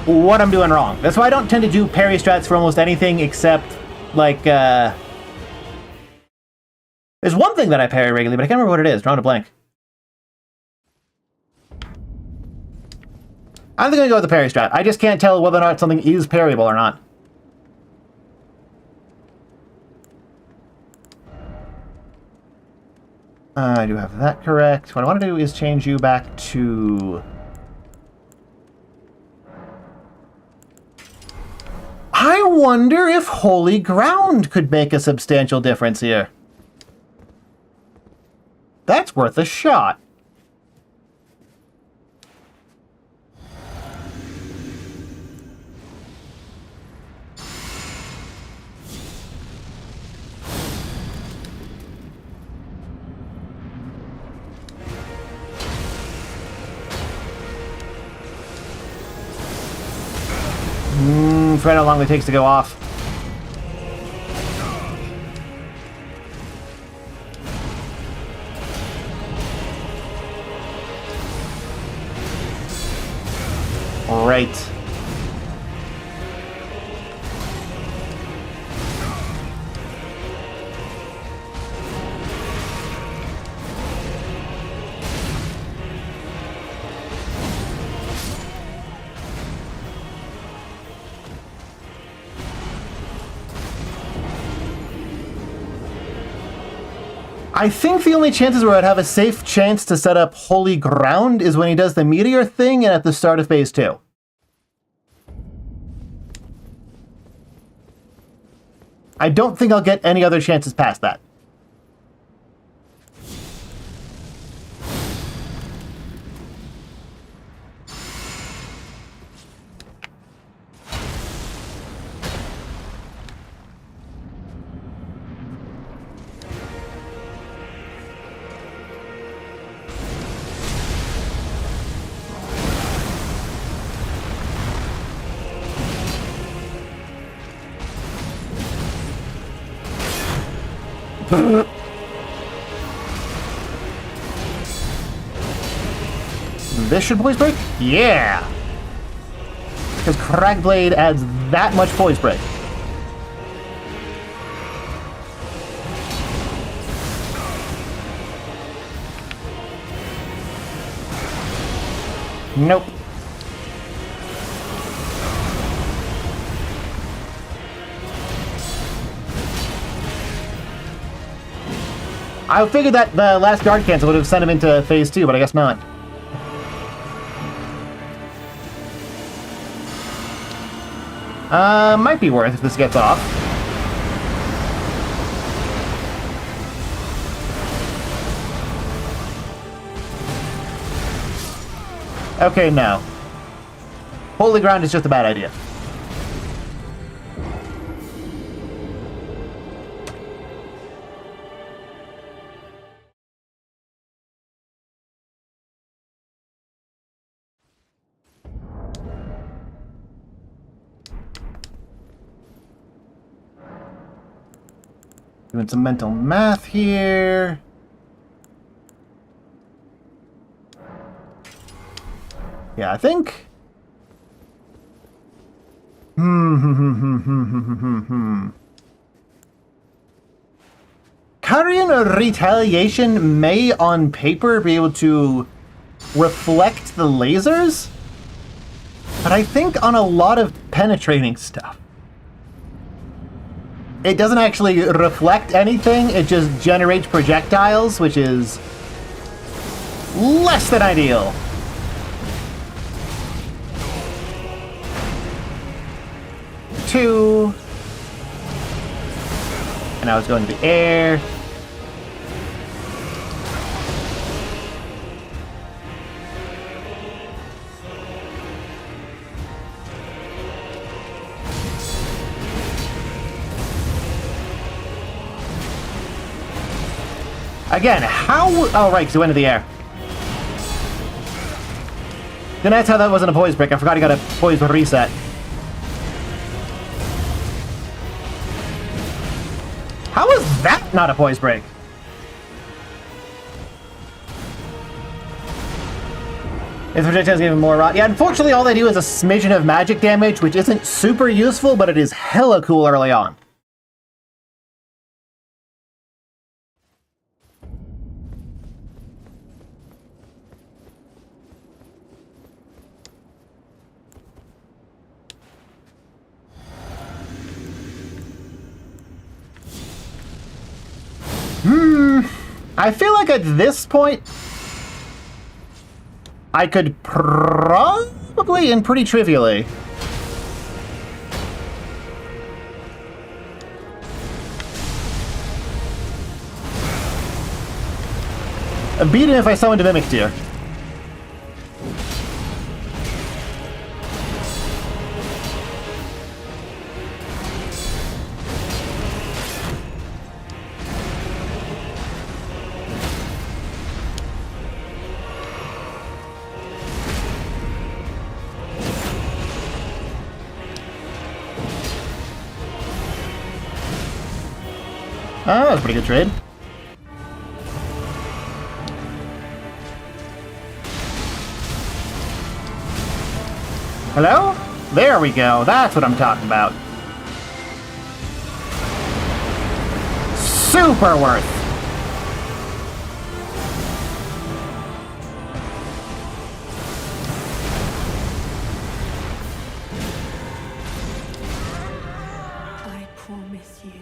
what I'm doing wrong. That's why I don't tend to do parry strats for almost anything except, like, there's one thing that I parry regularly, but I can't remember what it is. Drawing a blank. I'm going to go with the parry strat. I just can't tell whether or not something is parryable or not. I do have that correct. What I want to do is change you back to... I wonder if Holy Ground could make a substantial difference here. That's worth a shot. Forget how long it takes to go off. Right. I think the only chances where I'd have a safe chance to set up Holy Ground is when he does the meteor thing and at the start of phase 2. I don't think I'll get any other chances past that. This should poise break? Yeah! Because Cragblade adds that much poise break. Nope. I figured that the last guard cancel would have sent him into phase 2, but I guess not. Might be worth if this gets off. Okay, no. Holy Ground is just a bad idea. Doing some mental math here. Yeah, I think... Carrion Retaliation may, on paper, be able to reflect the lasers, but I think on a lot of penetrating stuff, it doesn't actually reflect anything, it just generates projectiles, which is less than ideal. Two. And I was going to the air. Again, how... Oh, right, because it went into the air. Then that's how that wasn't a poise break. I forgot he got a poise reset. How is that not a poise break? If projectiles give him more rot. Yeah, unfortunately all they do is a smidgen of magic damage, which isn't super useful, but it is hella cool early on. I feel like at this point, I could probably, and pretty trivially, beat him if I summoned a Mimic Tear. Oh, that was a pretty good trade. Hello? There we go. That's what I'm talking about. Super worth. I promise you,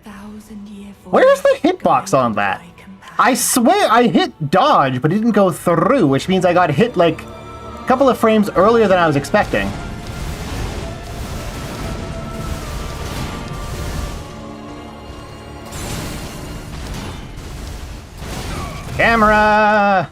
1,000-year voyage. Where's the hitbox on that? I swear I hit dodge, but it didn't go through, which means I got hit like a couple of frames earlier than I was expecting. Camera!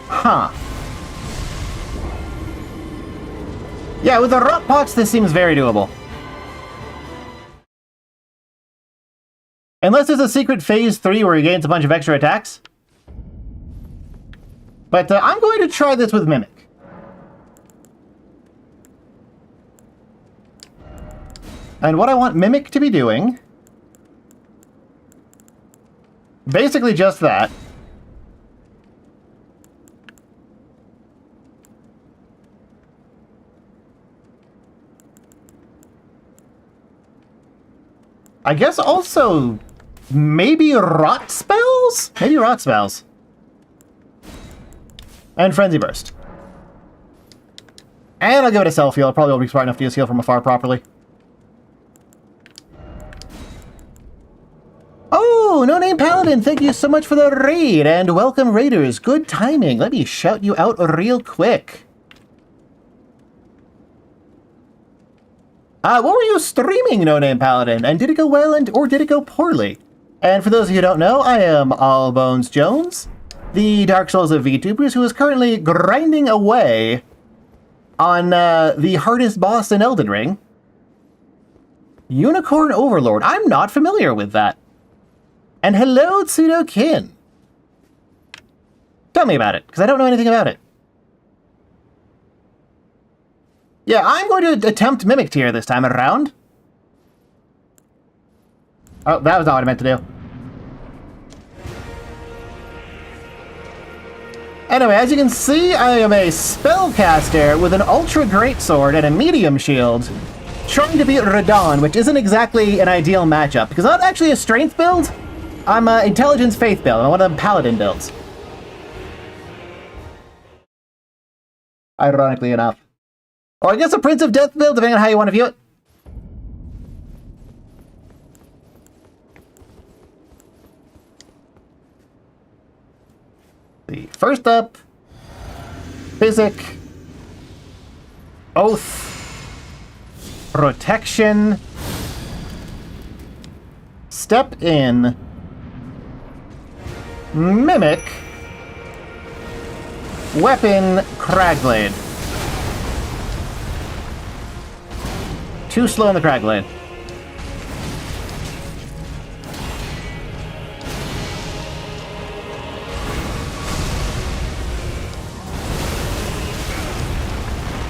Huh. Yeah, with the rot pots, this seems very doable. Unless there's a secret phase 3 where he gains a bunch of extra attacks. But I'm going to try this with Mimic. And what I want Mimic to be doing... basically just that. I guess also... maybe rot spells? Maybe rot spells. And Frenzy Burst. And I'll give it a self-heal. I probably won't be smart enough to use heal from afar properly. Oh, No Name Paladin, thank you so much for the raid. And welcome, raiders. Good timing. Let me shout you out real quick. What were you streaming, No Name Paladin? And did it go well or did it go poorly? And for those of you who don't know, I am Allbones Jones, the Dark Souls of VTubers, who is currently grinding away on the hardest boss in Elden Ring, Unicorn Overlord. I'm not familiar with that. And hello, Tsudokin. Tell me about it, because I don't know anything about it. Yeah, I'm going to attempt Mimic Tier this time around. Oh, that was not what I meant to do. Anyway, as you can see, I am a spellcaster with an ultra greatsword and a medium shield, trying to beat Radon, which isn't exactly an ideal matchup, because I'm not actually a strength build. I'm an intelligence faith build. I'm one of them paladin builds. Ironically enough. Or I guess a Prince of Death build, depending on how you want to view it. The first up, Physic, Oath, Protection, step in, mimic, weapon, Cragblade. Too slow in the Cragblade.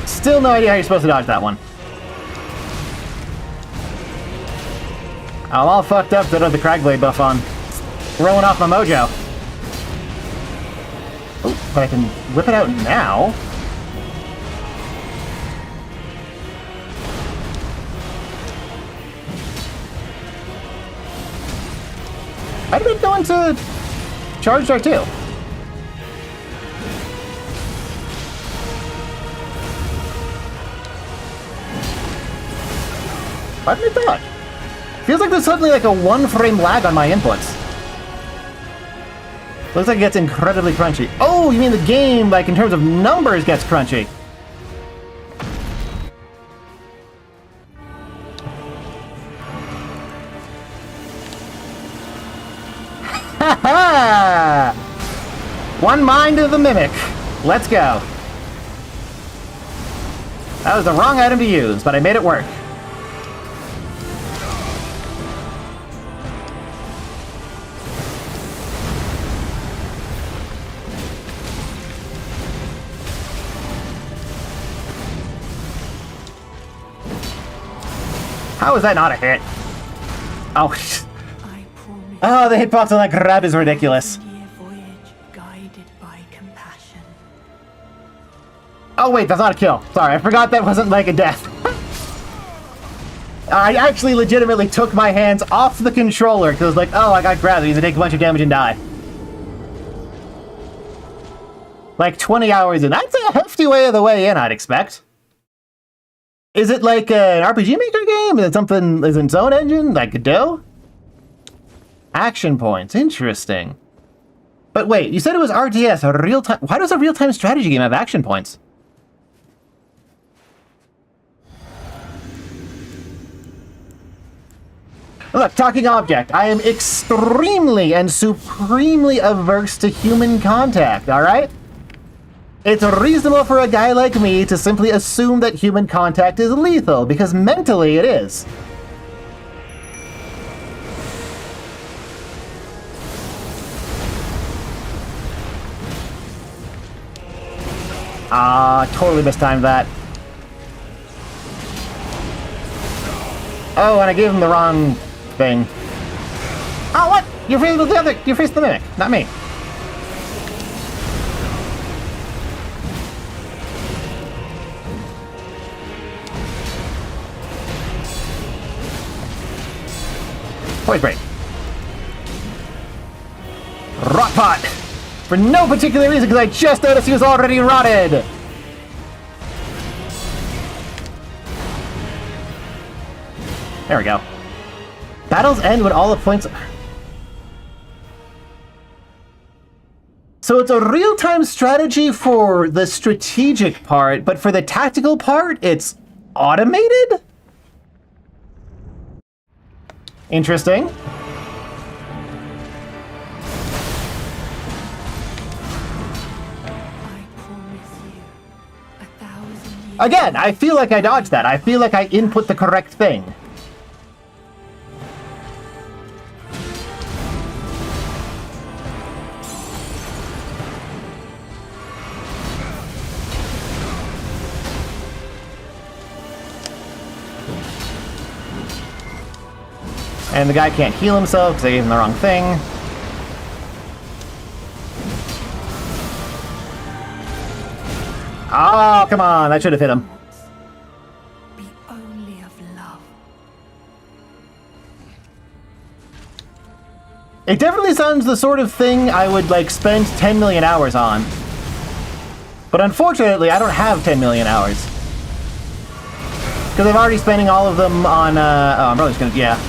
Still no idea how you're supposed to dodge that one. I'm all fucked up that I have the Cragblade buff on. Throwing off my mojo. Oh, but I can whip it out now. I did it go into Charge Dart too. Why did it dodge? Feels like there's suddenly like a 1-frame lag on my inputs. Looks like it gets incredibly crunchy. Oh, you mean the game, like in terms of numbers, gets crunchy? Ha ha! One mind of the mimic. Let's go. That was the wrong item to use, but I made it work. How is that not a hit? Oh, oh, the hitbox on that grab is ridiculous. Oh wait, that's not a kill. Sorry, I forgot that wasn't like a death. I actually legitimately took my hands off the controller because I was like, oh, I got grabbed. He's gonna take a bunch of damage and die. Like 20 hours in. That's a hefty way of the way in, I'd expect. Is it like an RPG Maker game? Is it something, is it its own engine? Like Godot? Action points, interesting. But wait, you said it was RTS, a real-time... Why does a real-time strategy game have action points? Look, talking object. I am extremely and supremely averse to human contact, alright? It's reasonable for a guy like me to simply assume that human contact is lethal, because mentally it is. Ah, totally mistimed that. Oh, and I gave him the wrong thing. Oh, what? You faced the mimic, not me. Poise break. Rot pot! For no particular reason, because I just noticed he was already rotted! There we go. Battles end when all the points... So it's a real-time strategy for the strategic part, but for the tactical part, it's automated? Interesting. Again, I feel like I dodged that. I feel like I input the correct thing. And the guy can't heal himself because I gave him the wrong thing. Oh, come on. That should have hit him. Be only of love. It definitely sounds the sort of thing I would, like, spend 10 million hours on. But unfortunately, I don't have 10 million hours. Because I'm already spending all of them on, oh, I'm probably just gonna, yeah.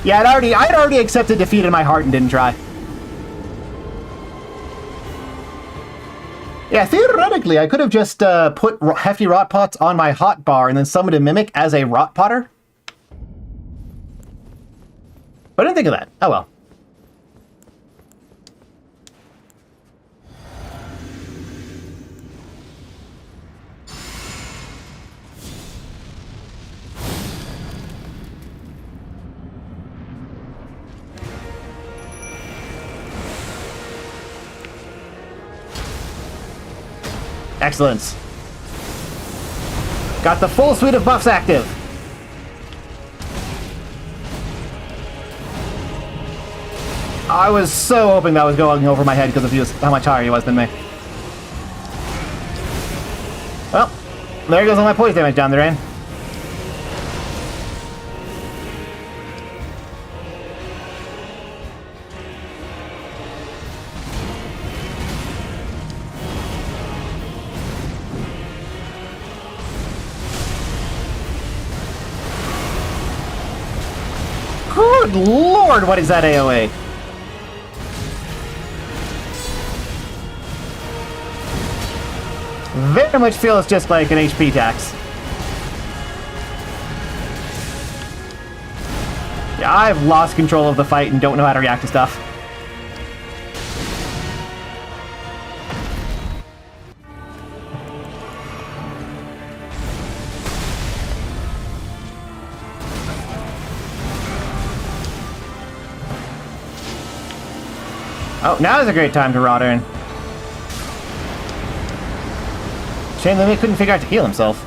Yeah, I'd already accepted defeat in my heart and didn't try. Yeah, theoretically, I could have just put hefty rot pots on my hot bar and then summoned a mimic as a rot potter. But I didn't think of that. Oh well. Excellent. Got the full suite of buffs active. I was so hoping that was going over my head because of how much higher he was than me. Well, there goes all my poise damage down the drain. Good lord, what is that AoE? Very much feels just like an HP tax. Yeah, I've lost control of the fight and don't know how to react to stuff. Oh, now is a great time to Rottern. Shame that he couldn't figure out to heal himself.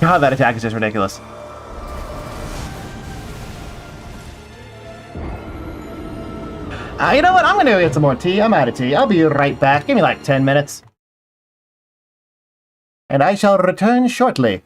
God, that attack is just ridiculous. You know what? I'm gonna go get some more tea. I'm out of tea. I'll be right back. Give me like 10 minutes. And I shall return shortly.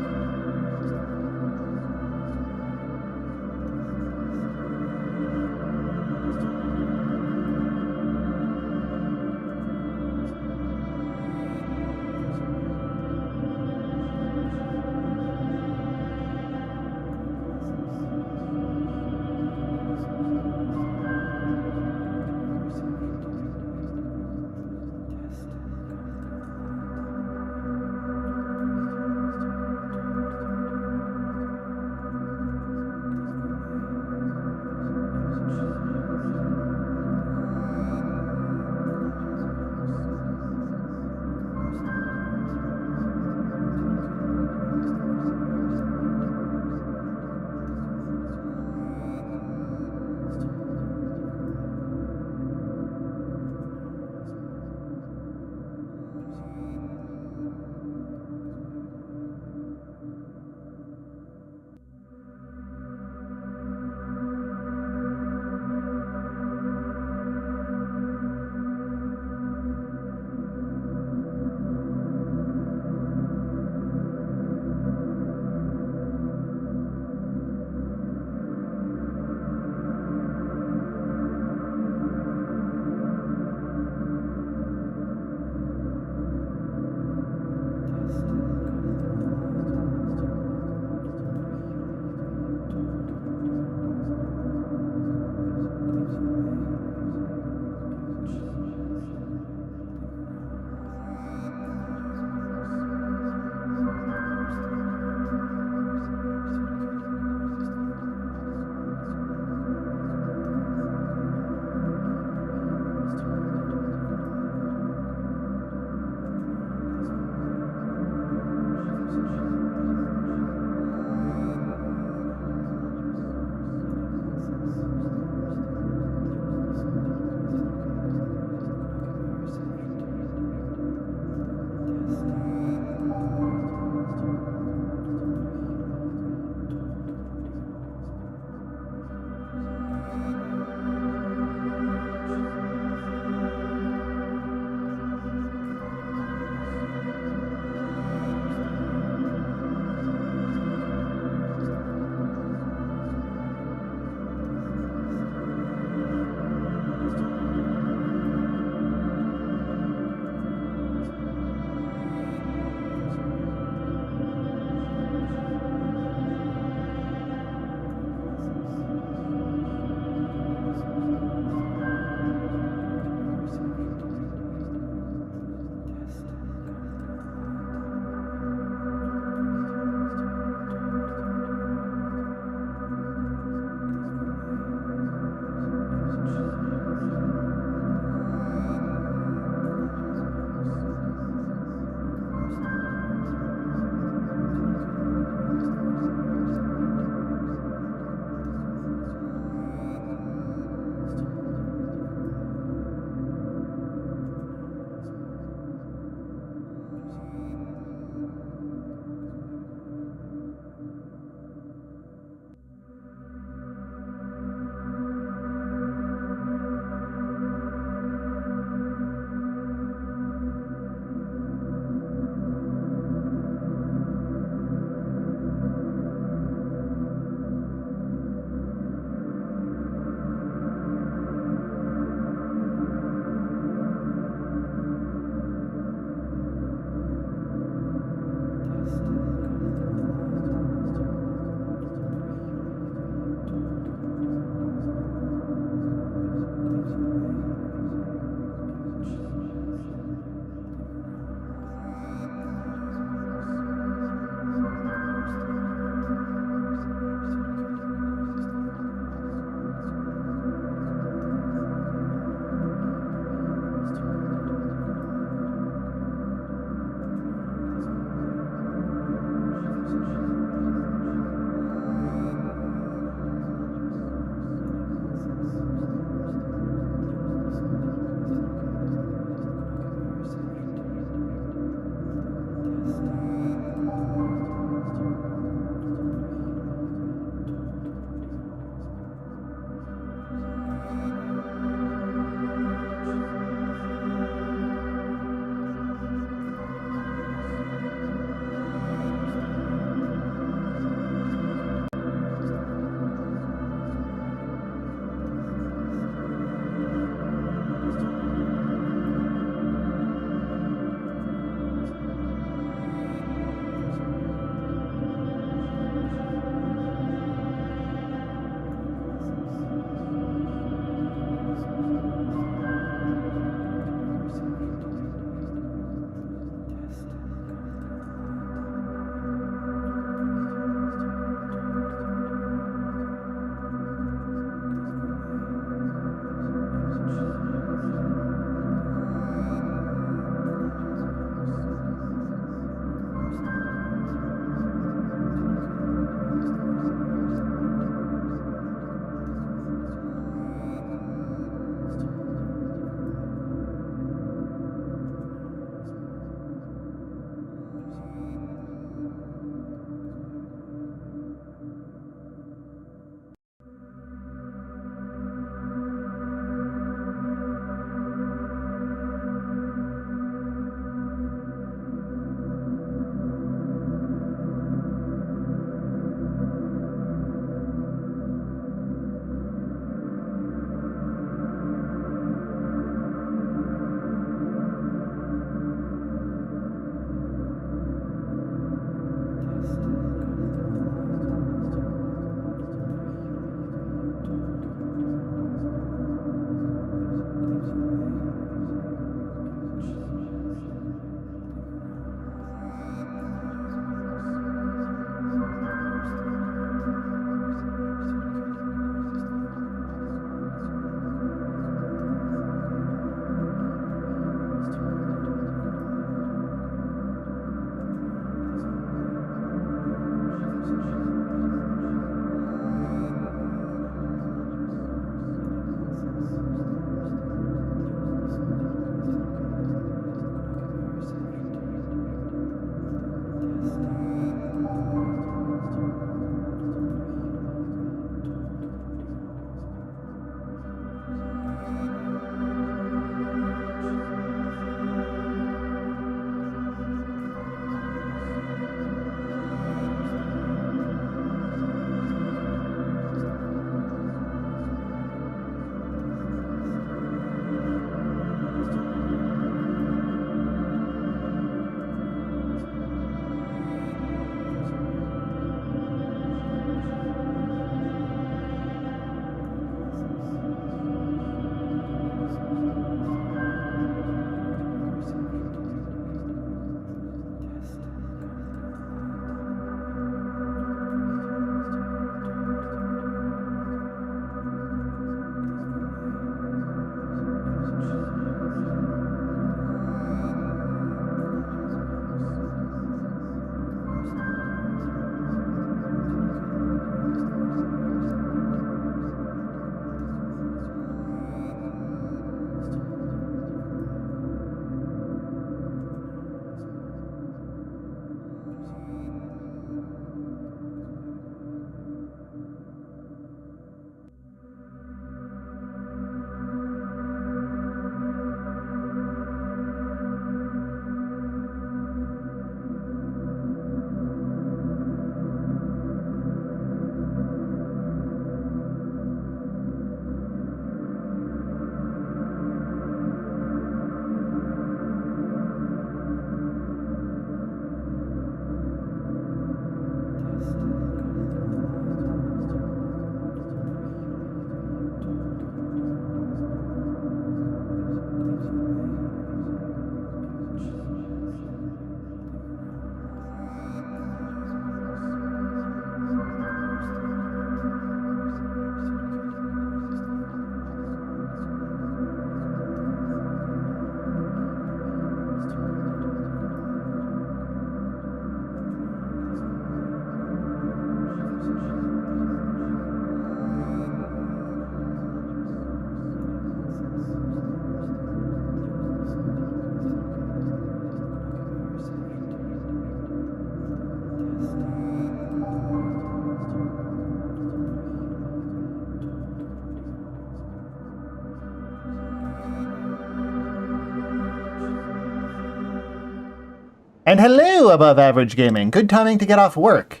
And hello, Above Average Gaming. Good timing to get off work.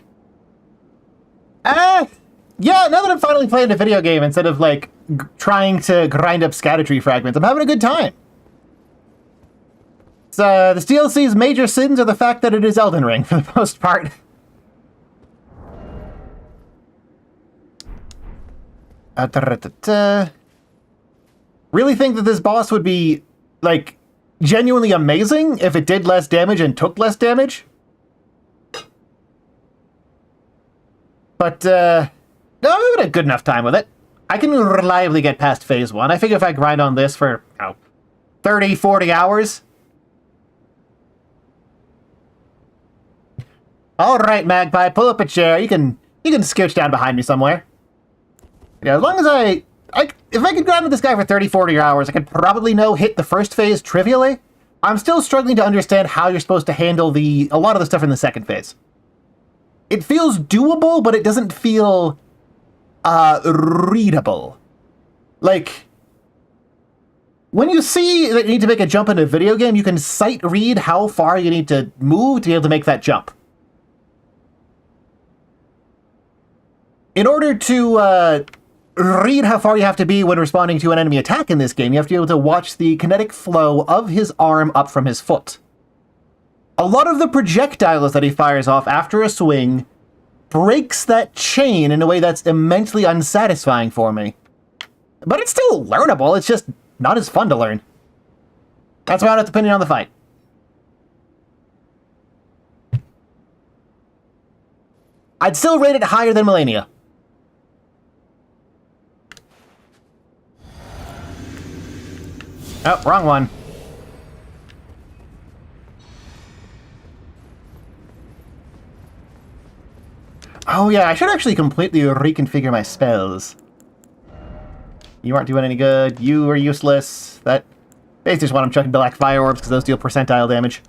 Yeah, now that I'm finally playing a video game instead of, like, trying to grind up scatter fragments, I'm having a good time. So, this DLC's major sins are the fact that it is Elden Ring, for the most part. Really think that this boss would be, like, genuinely amazing if it did less damage and took less damage. But, no, I had a good enough time with it. I can reliably get past Phase 1. I figure if I grind on this for, 30, 40 hours. Alright, Magpie, pull up a chair. You can scooch down behind me somewhere. Yeah, as long as if I could grind with this guy for 30, 40 hours, I could probably hit the first phase trivially. I'm still struggling to understand how you're supposed to handle a lot of the stuff in the second phase. It feels doable, but it doesn't feel, readable. Like, when you see that you need to make a jump in a video game, you can sight read how far you need to move to be able to make that jump. In order to, read how far you have to be when responding to an enemy attack in this game, you have to be able to watch the kinetic flow of his arm up from his foot. A lot of the projectiles that he fires off after a swing breaks that chain in a way that's immensely unsatisfying for me. But it's still learnable, it's just not as fun to learn. That's my honest opinion on the fight. I'd still rate it higher than Melania. Oh, wrong one. Oh yeah, I should actually completely reconfigure my spells. You aren't doing any good. You are useless. That basically just want them chucking black fire orbs because those deal percentile damage.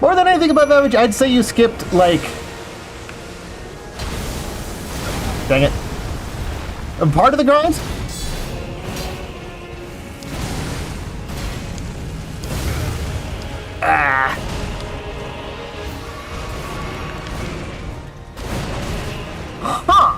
More than anything above average, I'd say you skipped, like... Dang it. A part of the grind? Ah! Huh!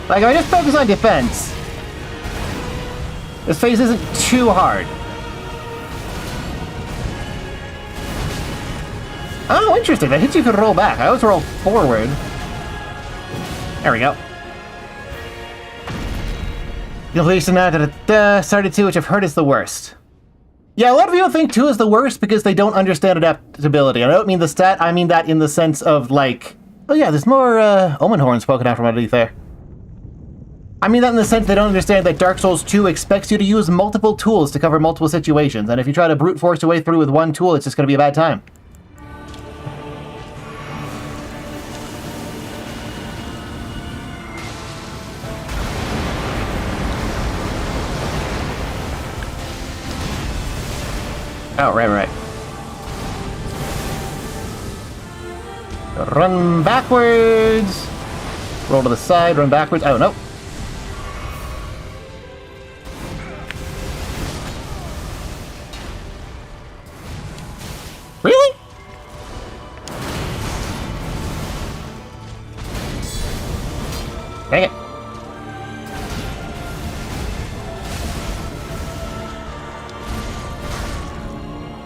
Like, if I just focus on defense, this phase isn't too hard. Oh, interesting. That hits you could roll back. I always roll forward. There we go. Completion started 2, which I've heard is the worst. Yeah, a lot of people think 2 is the worst because they don't understand adaptability. And I don't mean the stat, I mean that in the sense of, like... Oh yeah, there's more Omen Horns poking out from underneath there. I mean that in the sense they don't understand that Dark Souls 2 expects you to use multiple tools to cover multiple situations, and if you try to brute force your way through with one tool, it's just going to be a bad time. Oh, right. Run backwards! Roll to the side, run backwards. Oh, no. Really? Dang it.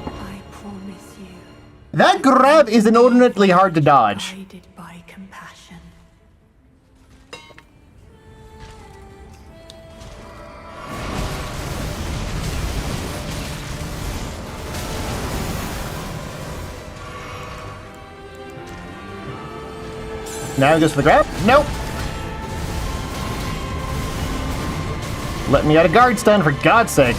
I promise you. That grab is inordinately hard to dodge. Guided by compassion. Now he goes for the grab. Nope. Let me out of guard stun, for God's sake.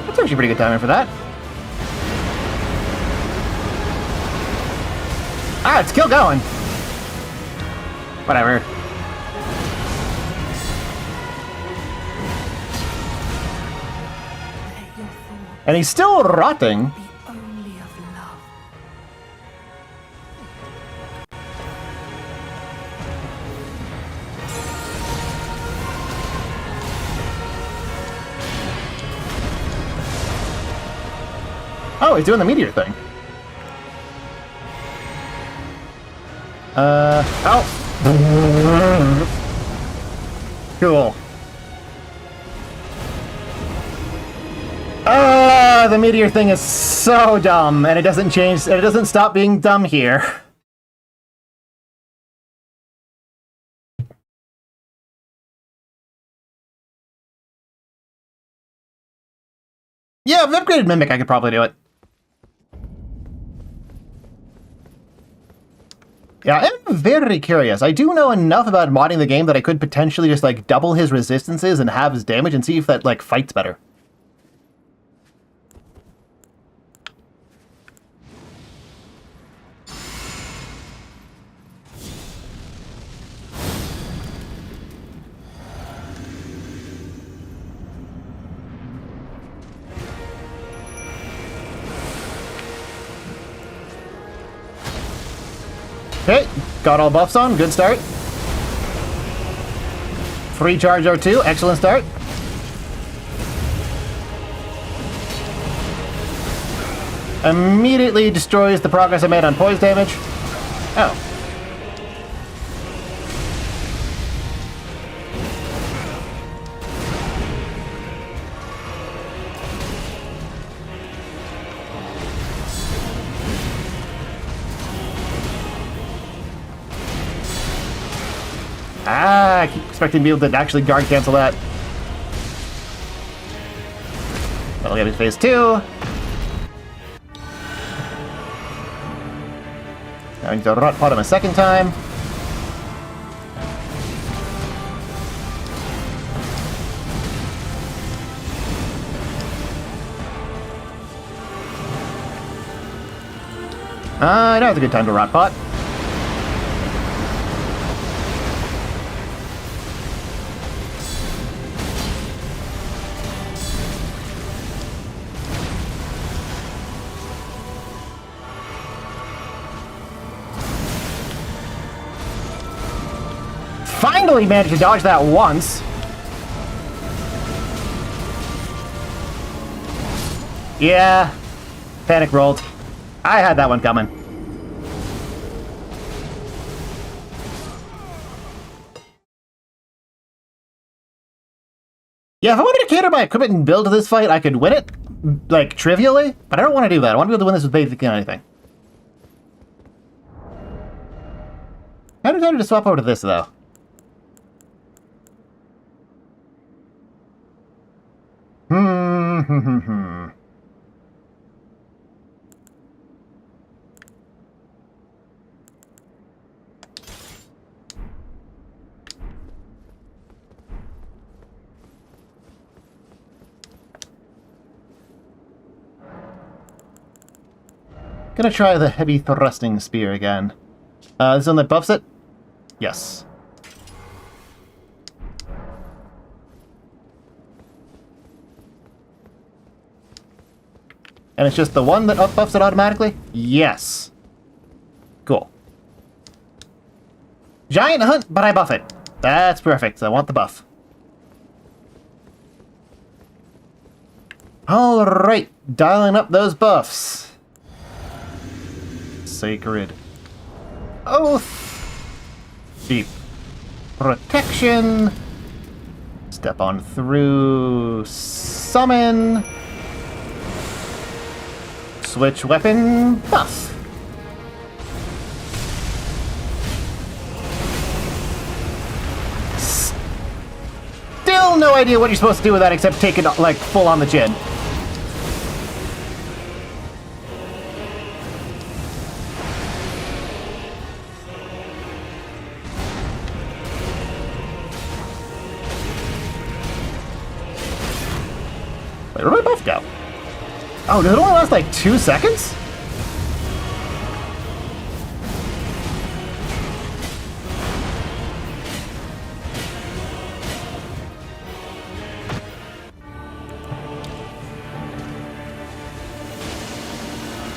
That's actually pretty good timing for that. Ah, it's still going. Whatever. Let your thoughts And he's still rotting. be only of love. Oh, he's doing the meteor thing. Oh. Cool. The meteor thing is so dumb, and it doesn't change, and it doesn't stop being dumb here. Yeah, with upgraded Mimic, I could probably do it. Yeah, I'm very curious. I do know enough about modding the game that I could potentially just, like, double his resistances and halve his damage and see if that, like, fights better. Okay, got all buffs on, good start. Free charge R2, excellent start. Immediately destroys the progress I made on poise damage. Oh. Ah, I keep expecting to be able to actually guard cancel that. That'll get me to phase 2. Now I need to rot pot him a second time. Now's a good time to rot pot. Finally managed to dodge that once. Yeah. Panic rolled. I had that one coming. Yeah, if I wanted to cater my equipment and build to this fight, I could win it, like, trivially. But I don't want to do that. I want to be able to win this with basically anything. Kind of tempted to swap over to this, though. Gonna try the heavy thrusting spear again. This one that buffs it? Yes. And it's just the one that buffs it automatically? Yes. Cool. Giant hunt, but I buff it. That's perfect. I want the buff. Alright, dialing up those buffs. Sacred Oath. Deep Protection. Step on through. Summon. Switch weapon. Buff. Still no idea what you're supposed to do with that except take it, like, full on the chin. Wait, where'd my buff go? Oh, did it only last like 2 seconds?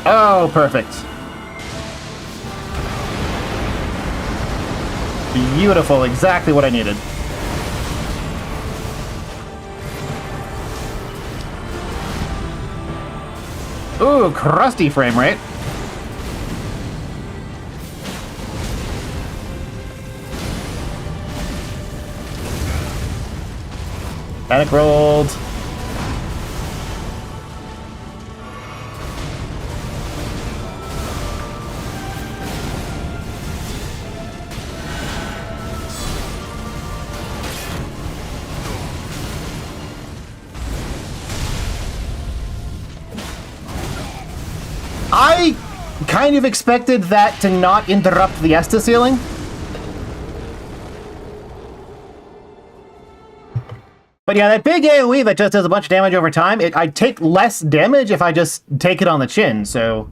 Oh, perfect. Beautiful, exactly what I needed. Ooh, crusty frame rate. Panic rolled. I kind of expected that to not interrupt the Estus healing. But yeah, that big AoE that just does a bunch of damage over time, I'd take less damage if I just take it on the chin, so...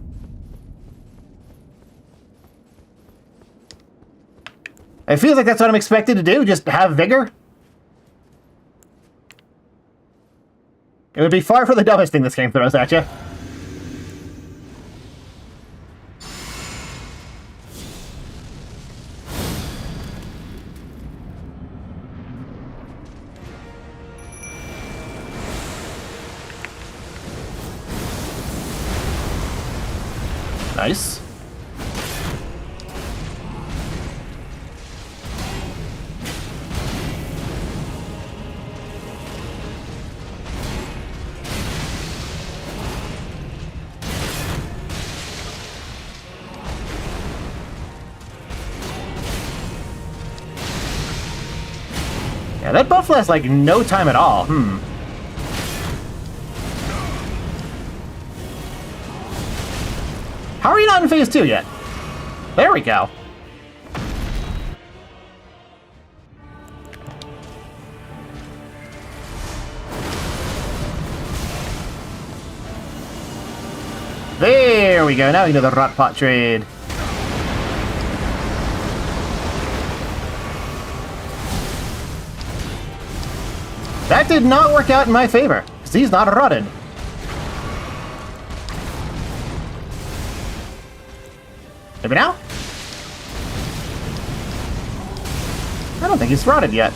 It feels like that's what I'm expected to do, just have vigor. It would be far from the dumbest thing this game throws at you. Nice. Yeah, that buff lasts like no time at all. How are you not in phase 2 yet? There we go. There we go. Now we know the rot pot trade. That did not work out in my favor, because he's not rotted. Maybe now? I don't think he's rotted yet.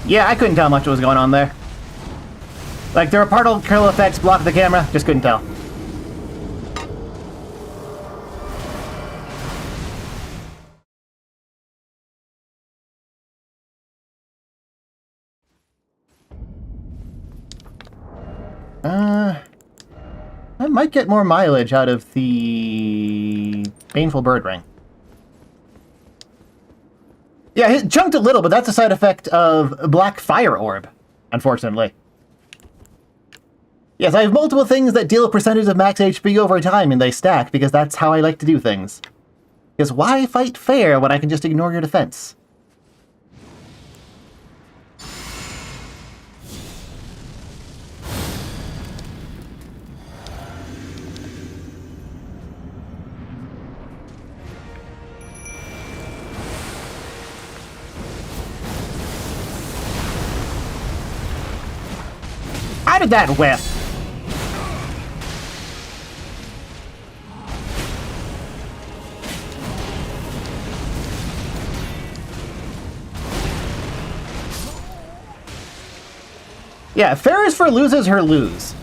Yeah, I couldn't tell much what was going on there. Like, there were particle effects blocked the camera, just couldn't tell. I might get more mileage out of the Baneful Bird Ring. Yeah, it chunked a little, but that's a side effect of Black Fire Orb, unfortunately. Yes, I have multiple things that deal a percentage of max HP over time, and they stack, because that's how I like to do things. Because why fight fair when I can just ignore your defense? How did that whip? Yeah, fair is for losers who lose.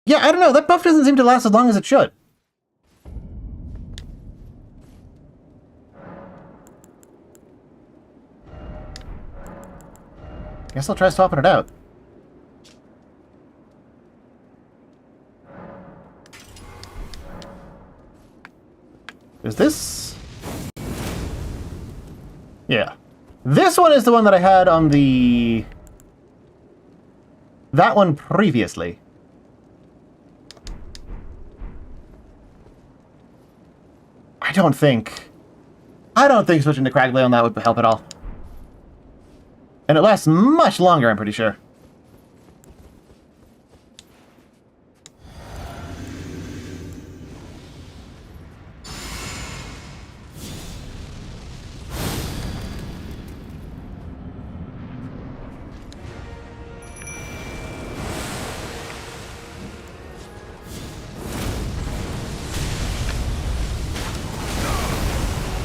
Yeah, I don't know. That buff doesn't seem to last as long as it should. Guess I'll try swapping it out. Is this? Yeah. This one is the one that I had on the... that one previously. I don't think switching to Cragley on that would help at all. And it lasts much longer, I'm pretty sure.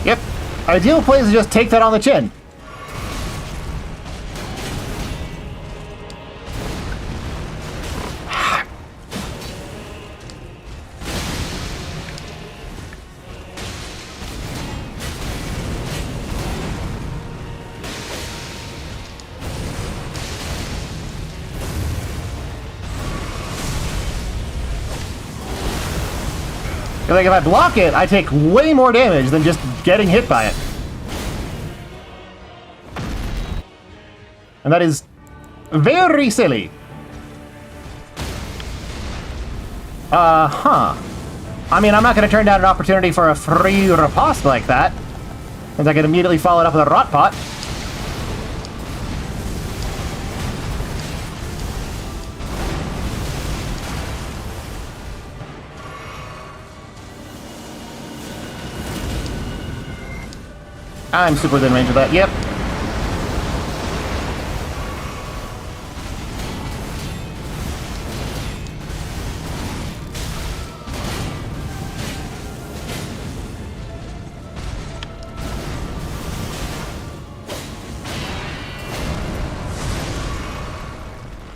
Yep. Ideal play is to just take that on the chin. Like, if I block it, I take way more damage than just getting hit by it. And that is very silly. I mean, I'm not going to turn down an opportunity for a free riposte like that, since I can immediately follow it up with a rot pot. I'm super within range of that, yep.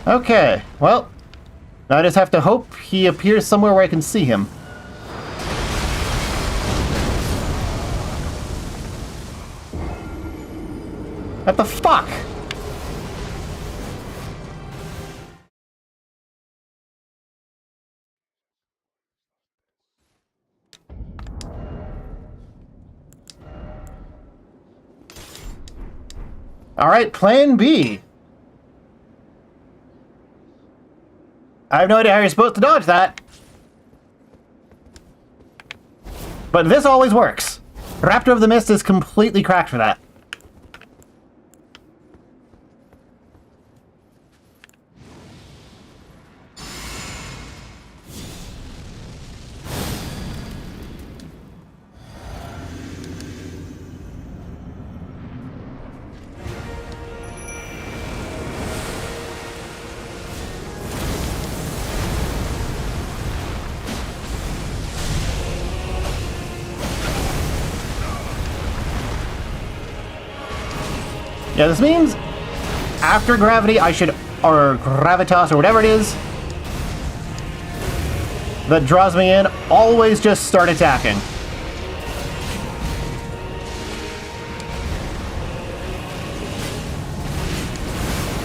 Okay, well, I just have to hope he appears somewhere where I can see him. What the fuck? Alright, plan B. I have no idea how you're supposed to dodge that. But this always works. Raptor of the Mist is completely cracked for that. Yeah, this means after gravity, I should, or gravitas, or whatever it is, that draws me in, always just start attacking.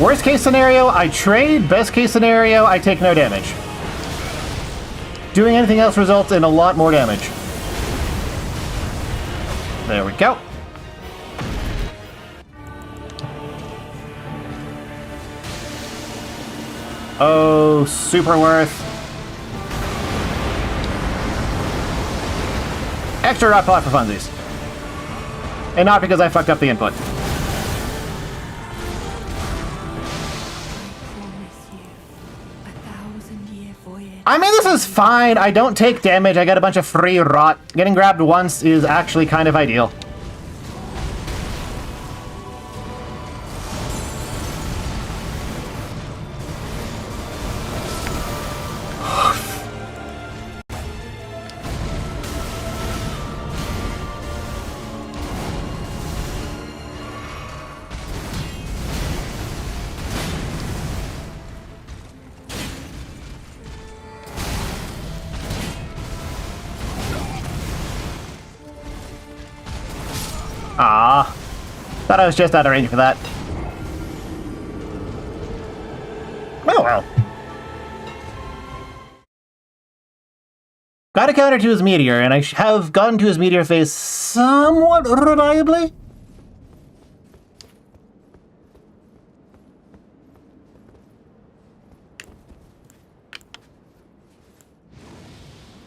Worst case scenario, I trade. Best case scenario, I take no damage. Doing anything else results in a lot more damage. There we go. Oh, super worth. Extra rock pot for funsies. And not because I fucked up the input. I mean, this is fine. I don't take damage. I get a bunch of free rot. Getting grabbed once is actually kind of ideal. Ah, thought I was just out of range for that. Oh well. Got a counter to his meteor, and I have gotten to his meteor phase somewhat reliably.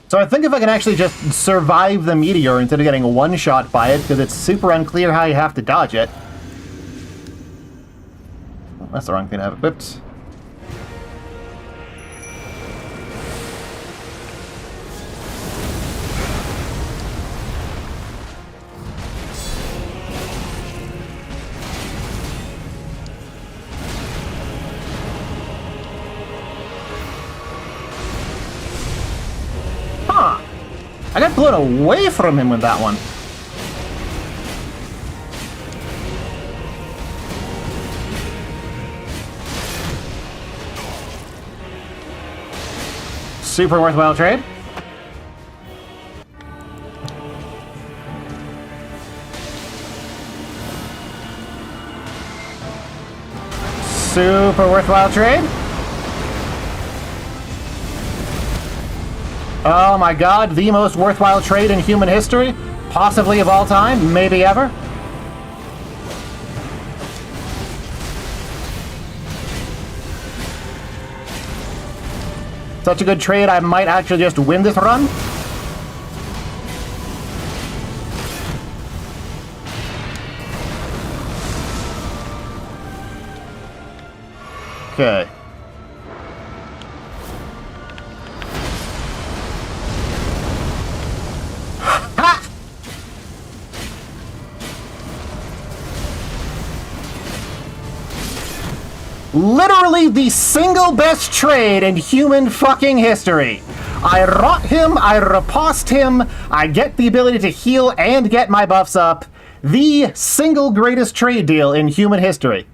So I think if I can actually just survive the meteor instead of getting one-shot by it, because it's super unclear how you have to dodge it. Oh, that's the wrong thing to have equipped. I got blown away from him with that one. Super worthwhile trade. Super worthwhile trade. Oh my god, the most worthwhile trade in human history? Possibly of all time? Maybe ever? Such a good trade, I might actually just win this run. Okay. Literally the single best trade in human fucking history. I rot him, I riposte him, I get the ability to heal and get my buffs up. The single greatest trade deal in human history.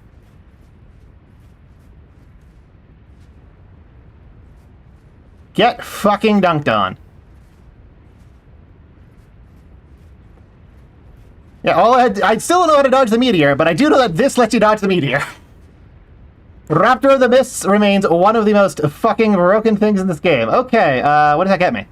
Get fucking dunked on. Yeah, I still don't know how to dodge the meteor, but I do know that this lets you dodge the meteor. Raptor of the Mists remains one of the most fucking broken things in this game. Okay, what does that get me?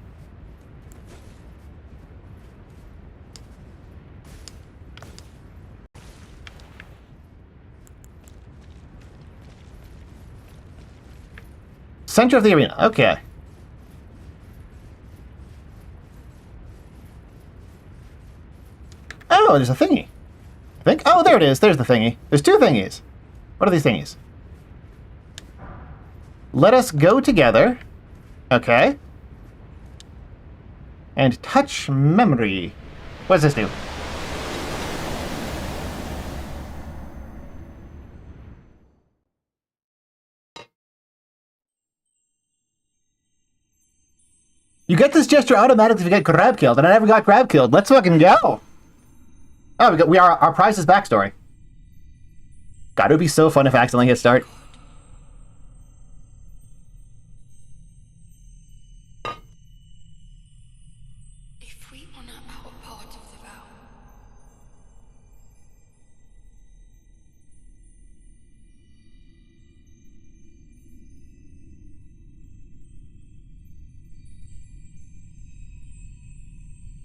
Center of the arena. Okay. Oh, there's a thingy. I think. Oh, there it is. There's the thingy. There's two thingies. What are these thingies? Let us go together. Okay. And touch memory. What does this do? You get this gesture automatically if you get grab killed, and I never got grab killed. Let's fucking go. Oh, we are our prize is backstory. God, it would be so fun if I accidentally hit start. If we honor our part of the vow,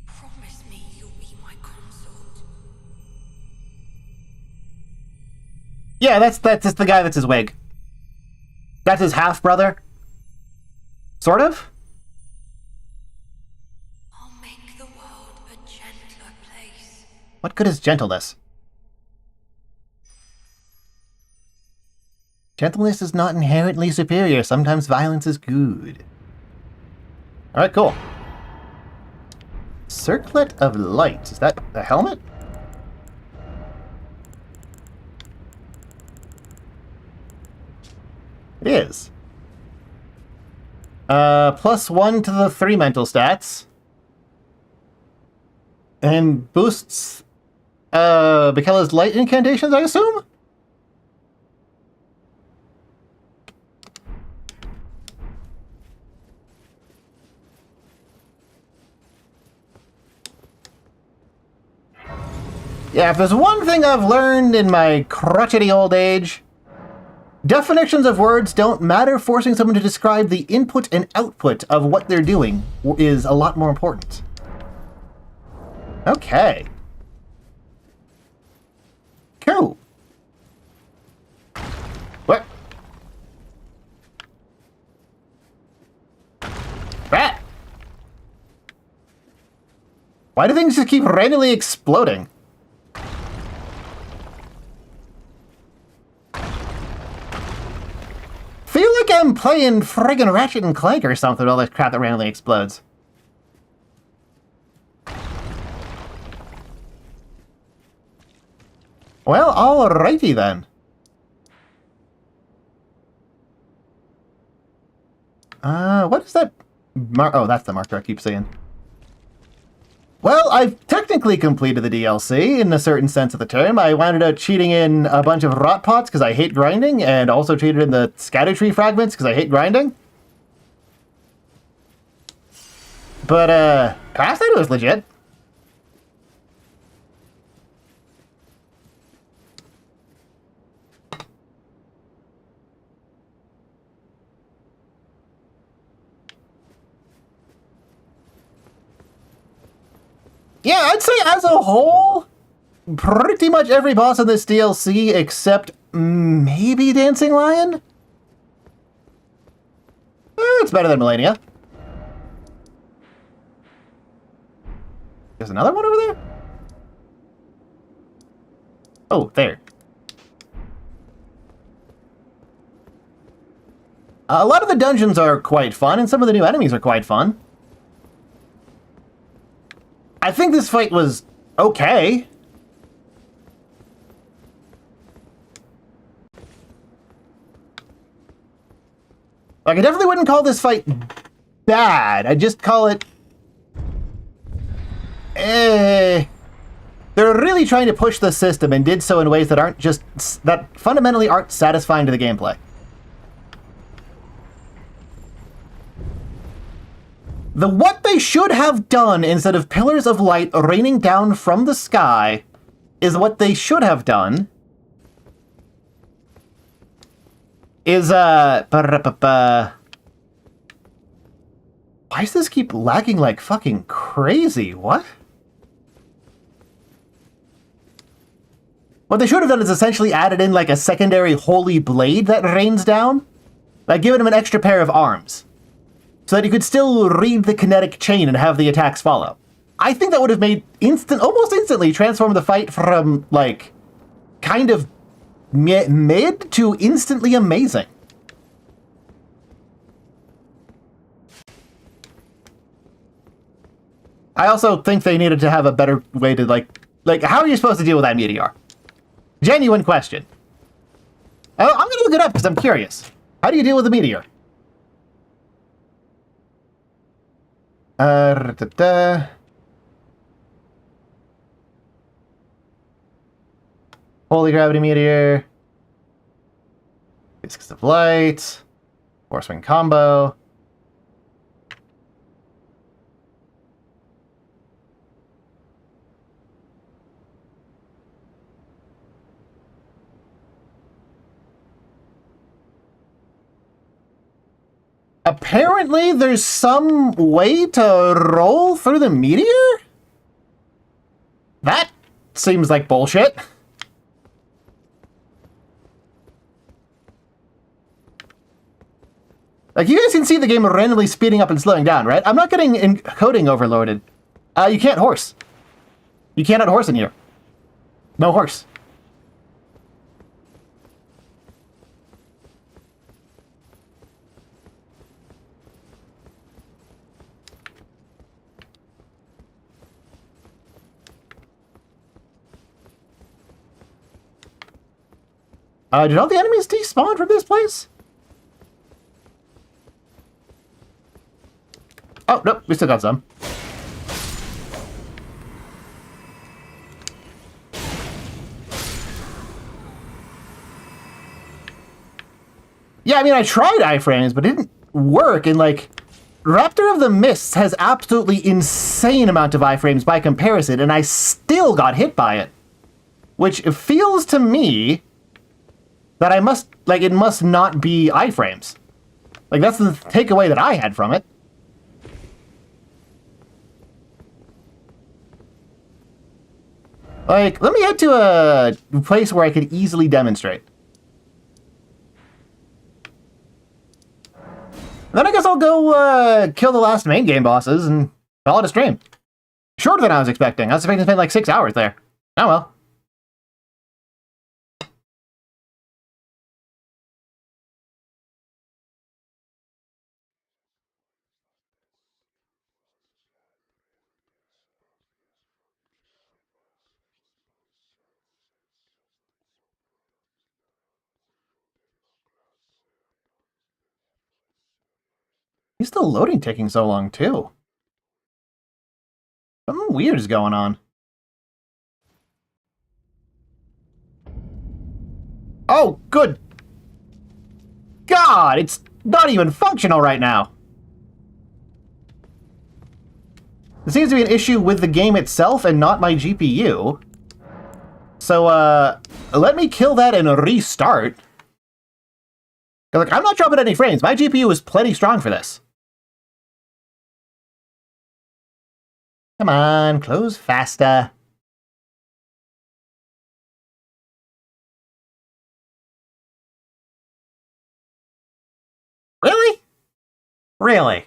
promise me you'll be my consort. Yeah, that's just the guy that's his wig. That's his half-brother. Sort of? I'll make the world a gentler place. What good is gentleness? Gentleness is not inherently superior. Sometimes violence is good. Alright, cool. Circlet of Light. Is that a helmet? It is. +1 to the 3 mental stats. And boosts Mikaela's light incantations, I assume? Yeah, if there's one thing I've learned in my crotchety old age, definitions of words don't matter. Forcing someone to describe the input and output of what they're doing is a lot more important. Okay. Cool. What? That? Why do things just keep randomly exploding? Feel like I'm playing friggin' Ratchet and Clank or something with all this crap that randomly explodes. Well, alrighty then. What is that? Oh, that's the marker I keep seeing. Well, I've technically completed the DLC in a certain sense of the term. I wound up cheating in a bunch of rot pots because I hate grinding, and also cheated in the scatter tree fragments because I hate grinding. But, past that it was legit. Yeah, I'd say as a whole, pretty much every boss in this DLC except maybe Dancing Lion? It's better than Melania. There's another one over there? Oh, there. A lot of the dungeons are quite fun, and some of the new enemies are quite fun. I think this fight was okay. Like, I definitely wouldn't call this fight bad. I'd just call it... They're really trying to push the system and did so in ways that aren't just... that fundamentally aren't satisfying to the gameplay. What they should have done instead of pillars of light raining down from the sky is what they should have done is why does this keep lagging like fucking crazy? What? What they should have done is essentially added in like a secondary holy blade that rains down, like giving him an extra pair of arms, so that you could still read the kinetic chain and have the attacks follow. I think that would have made almost instantly transform the fight from like kind of mid to instantly amazing. I also think they needed to have a better way to like how are you supposed to deal with that meteor? Genuine question. I'm gonna look it up because I'm curious. How do you deal with a meteor? Holy gravity meteor. Discs of light. Force wing combo. Apparently, there's some way to roll through the meteor? That seems like bullshit. Like, you guys can see the game randomly speeding up and slowing down, right? I'm not getting encoding overloaded. You can't horse. You cannot horse in here. No horse. Did all the enemies despawn from this place? Oh, nope, we still got some. Yeah, I mean, I tried iframes, but it didn't work, and, like, Raptor of the Mists has absolutely insane amount of iframes by comparison, and I still got hit by it. Which feels to me that I must, like, it must not be iframes. Like, that's the takeaway that I had from it. Like, let me head to a place where I could easily demonstrate. Then I guess I'll go kill the last main game bosses and call it a stream. Shorter than I was expecting. I was expecting to spend like 6 hours there. Oh well. He's still loading taking so long, too. Something weird is going on. Oh, good God, it's not even functional right now. There seems to be an issue with the game itself and not my GPU. So, let me kill that and restart. Like, I'm not dropping any frames. My GPU is plenty strong for this. Come on, close faster. Really? Really?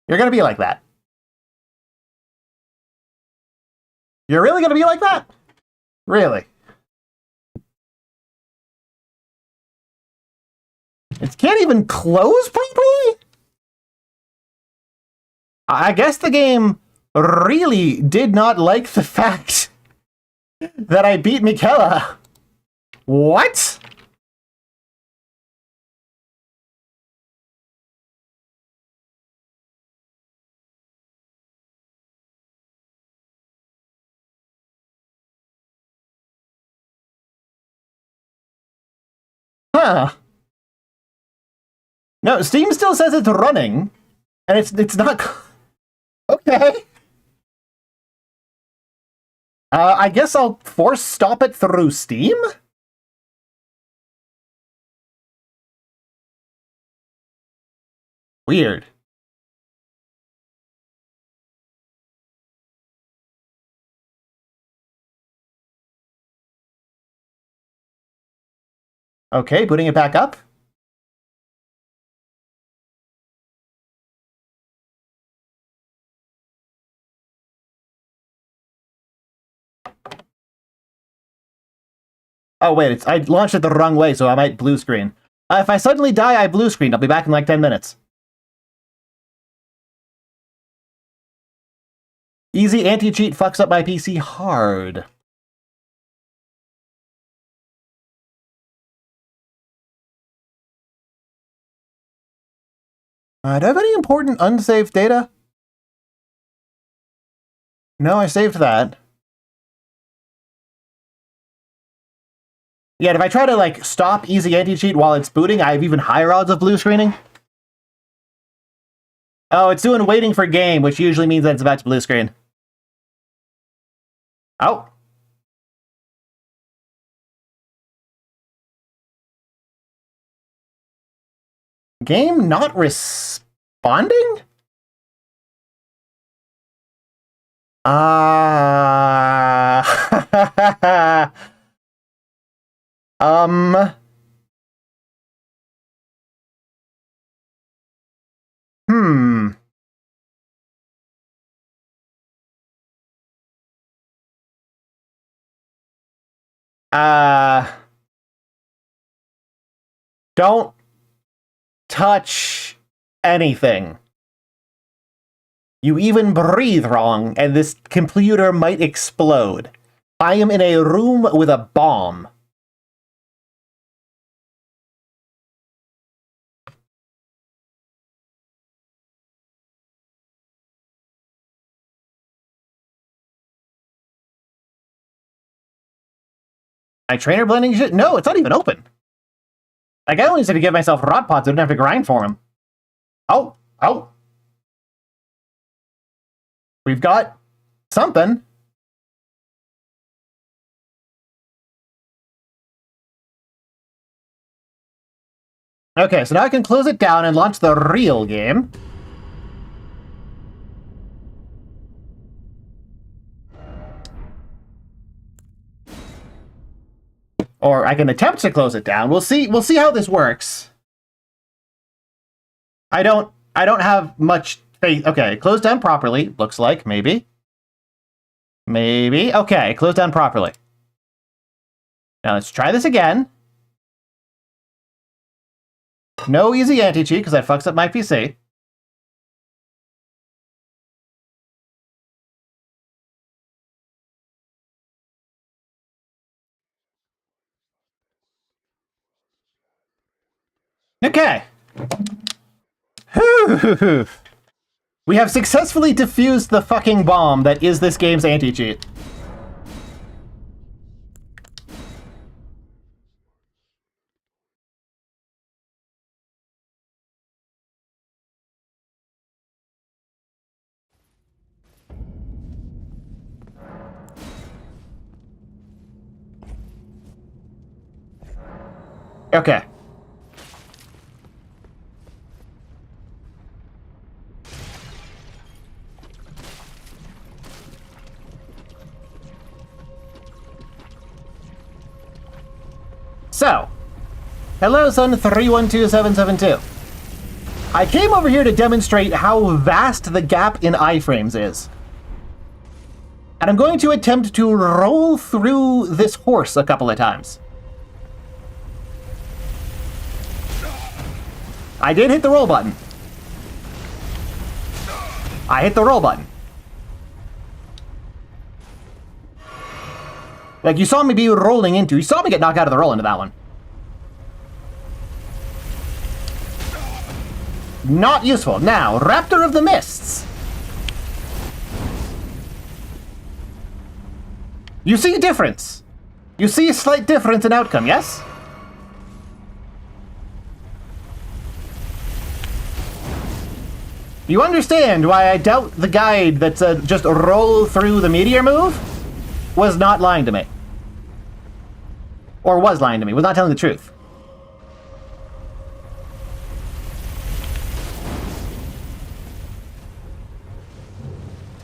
You're gonna be like that? You're really gonna be like that? Really? It can't even close properly? I guess the game really did not like the fact that I beat Michaela. What? Huh. No, Steam still says it's running, and it's not. Okay. I guess I'll force stop it through Steam? Weird. Okay, putting it back up. Oh, wait, I launched it the wrong way, so I might blue screen. If I suddenly die, I blue screen. I'll be back in like 10 minutes. Easy anti-cheat fucks up my PC hard. Do I have any important unsaved data? No, I saved that. Yeah, if I try to, like, stop easy anti-cheat while it's booting, I have even higher odds of blue screening. Oh, it's doing waiting for game, which usually means that it's about to blue screen. Oh. Game not responding? Hmm. Don't touch anything. You even breathe wrong, and this computer might explode. I am in a room with a bomb. My trainer blending shit? No, it's not even open. Like, I only need to give myself rod pots. I don't have to grind for them. Oh. We've got something. Okay, so now I can close it down and launch the real game. Or I can attempt to close it down. We'll see how this works. I don't have much faith. Okay, closed down properly, looks like, maybe. Maybe. Okay, closed down properly. Now let's try this again. No easy anti-cheat, because that fucks up my PC. Okay. We have successfully defused the fucking bomb that is this game's anti-cheat. Okay. So, hello Sun 312772. I came over here to demonstrate how vast the gap in iframes is. And I'm going to attempt to roll through this horse a couple of times. I did hit the roll button. I hit the roll button. Like, you saw me be rolling into... You saw me get knocked out of the roll into that one. Not useful. Now, Raptor of the Mists. You see a difference. You see a slight difference in outcome, yes? You understand why I doubt the guide that said just roll through the meteor move was not lying to me. Or was lying to me, was not telling the truth.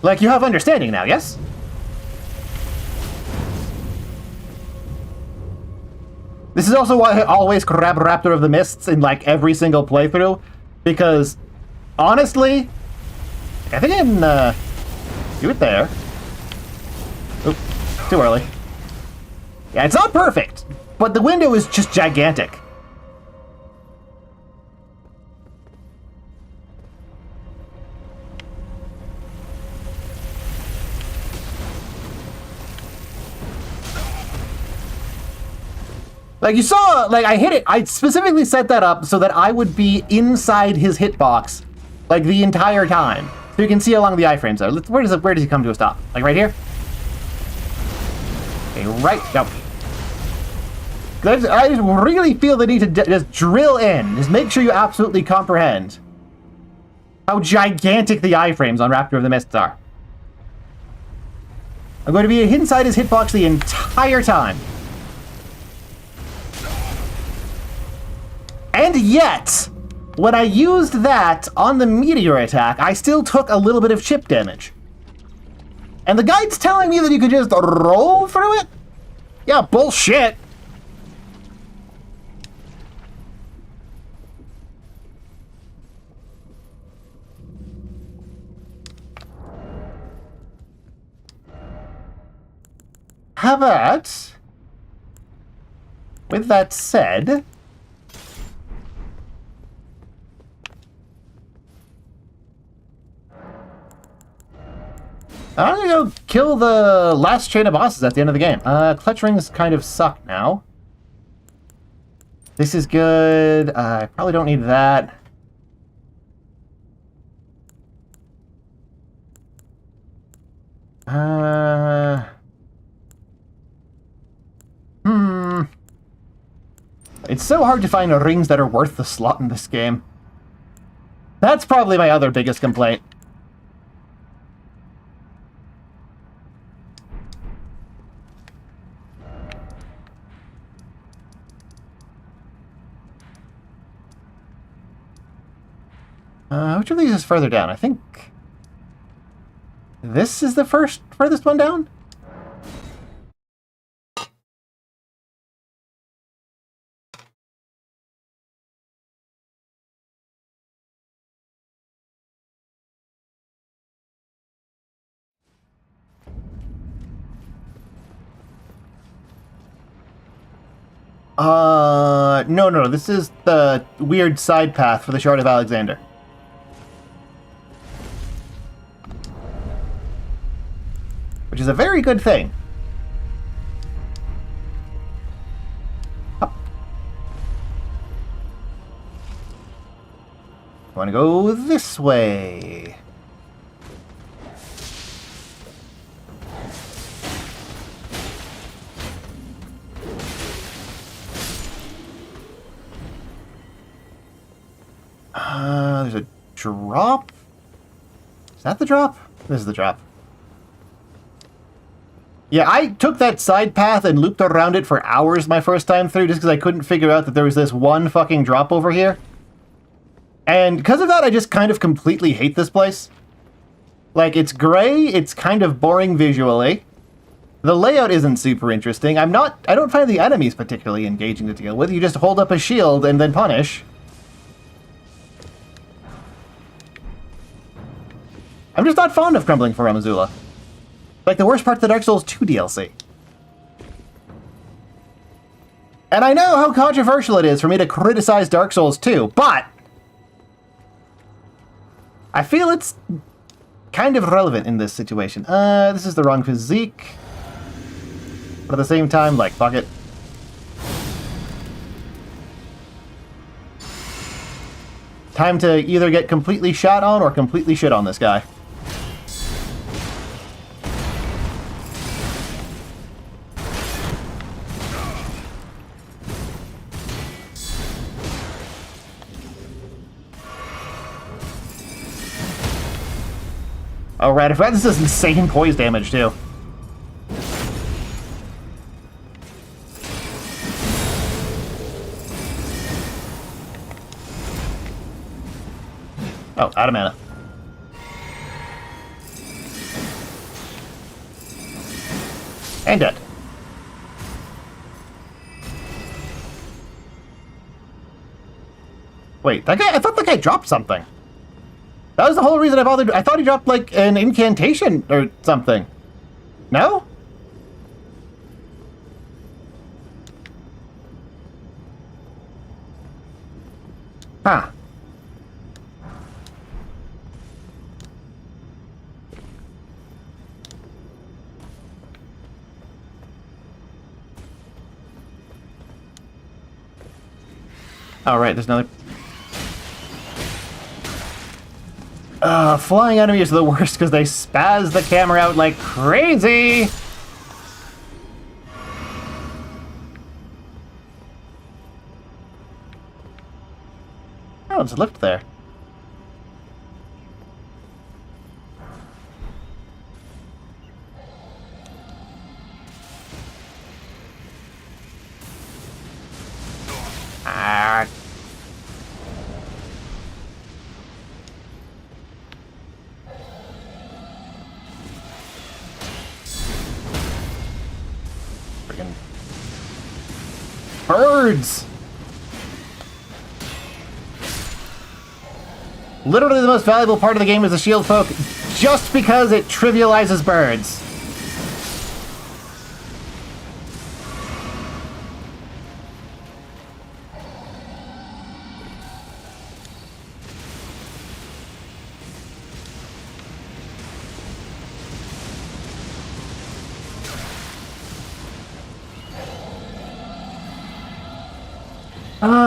Like, you have understanding now, yes? This is also why I always grab Raptor of the Mists in, like, every single playthrough. Because, honestly, I think I can, do it there. Oop, too early. Yeah, it's not perfect, but the window is just gigantic. Like, you saw, like, I hit it. I specifically set that up so that I would be inside his hitbox, like, the entire time. So you can see how long the iframes are. Where does he come to a stop? Like, right here? Okay, right. No. I just really feel the need to just drill in. Just make sure you absolutely comprehend how gigantic the iframes on Raptor of the Mists are. I'm going to be inside his hitbox the entire time. And yet, when I used that on the meteor attack, I still took a little bit of chip damage. And the guide's telling me that you could just roll through it? Yeah, bullshit. How about, with that said, I'm gonna go kill the last chain of bosses at the end of the game. Clutch rings kind of suck now. This is good. I probably don't need that. It's so hard to find rings that are worth the slot in this game. That's probably my other biggest complaint. Which of these is further down? I think this is the furthest one down? No, this is the weird side path for the Shard of Alexander. Which is a very good thing. Up. I want to go this way. There's a drop? Is that the drop? This is the drop. Yeah, I took that side path and looped around it for hours my first time through just because I couldn't figure out that there was this one fucking drop over here. And because of that, I just kind of completely hate this place. Like, it's gray, it's kind of boring visually. The layout isn't super interesting. I don't find the enemies particularly engaging to deal with. You just hold up a shield and then punish. I'm just not fond of Crumbling for Ramazula. Like, the worst part's the Dark Souls 2 DLC. And I know how controversial it is for me to criticize Dark Souls 2, but I feel it's kind of relevant in this situation. This is the wrong physique. But at the same time, like, fuck it. Time to either get completely shot on or completely shit on this guy. Oh, right. I forgot this is insane poise damage, too. Oh, out of mana. And dead. Wait, that guy, I thought that guy dropped something. That was the whole reason I bothered. I thought he dropped, like, an incantation or something. No? Huh. Oh, right, there's another... flying enemies are the worst because they spaz the camera out like crazy! Oh, just looked there. Ah. Freaking birds! Literally the most valuable part of the game is the shield poke, just because it trivializes birds.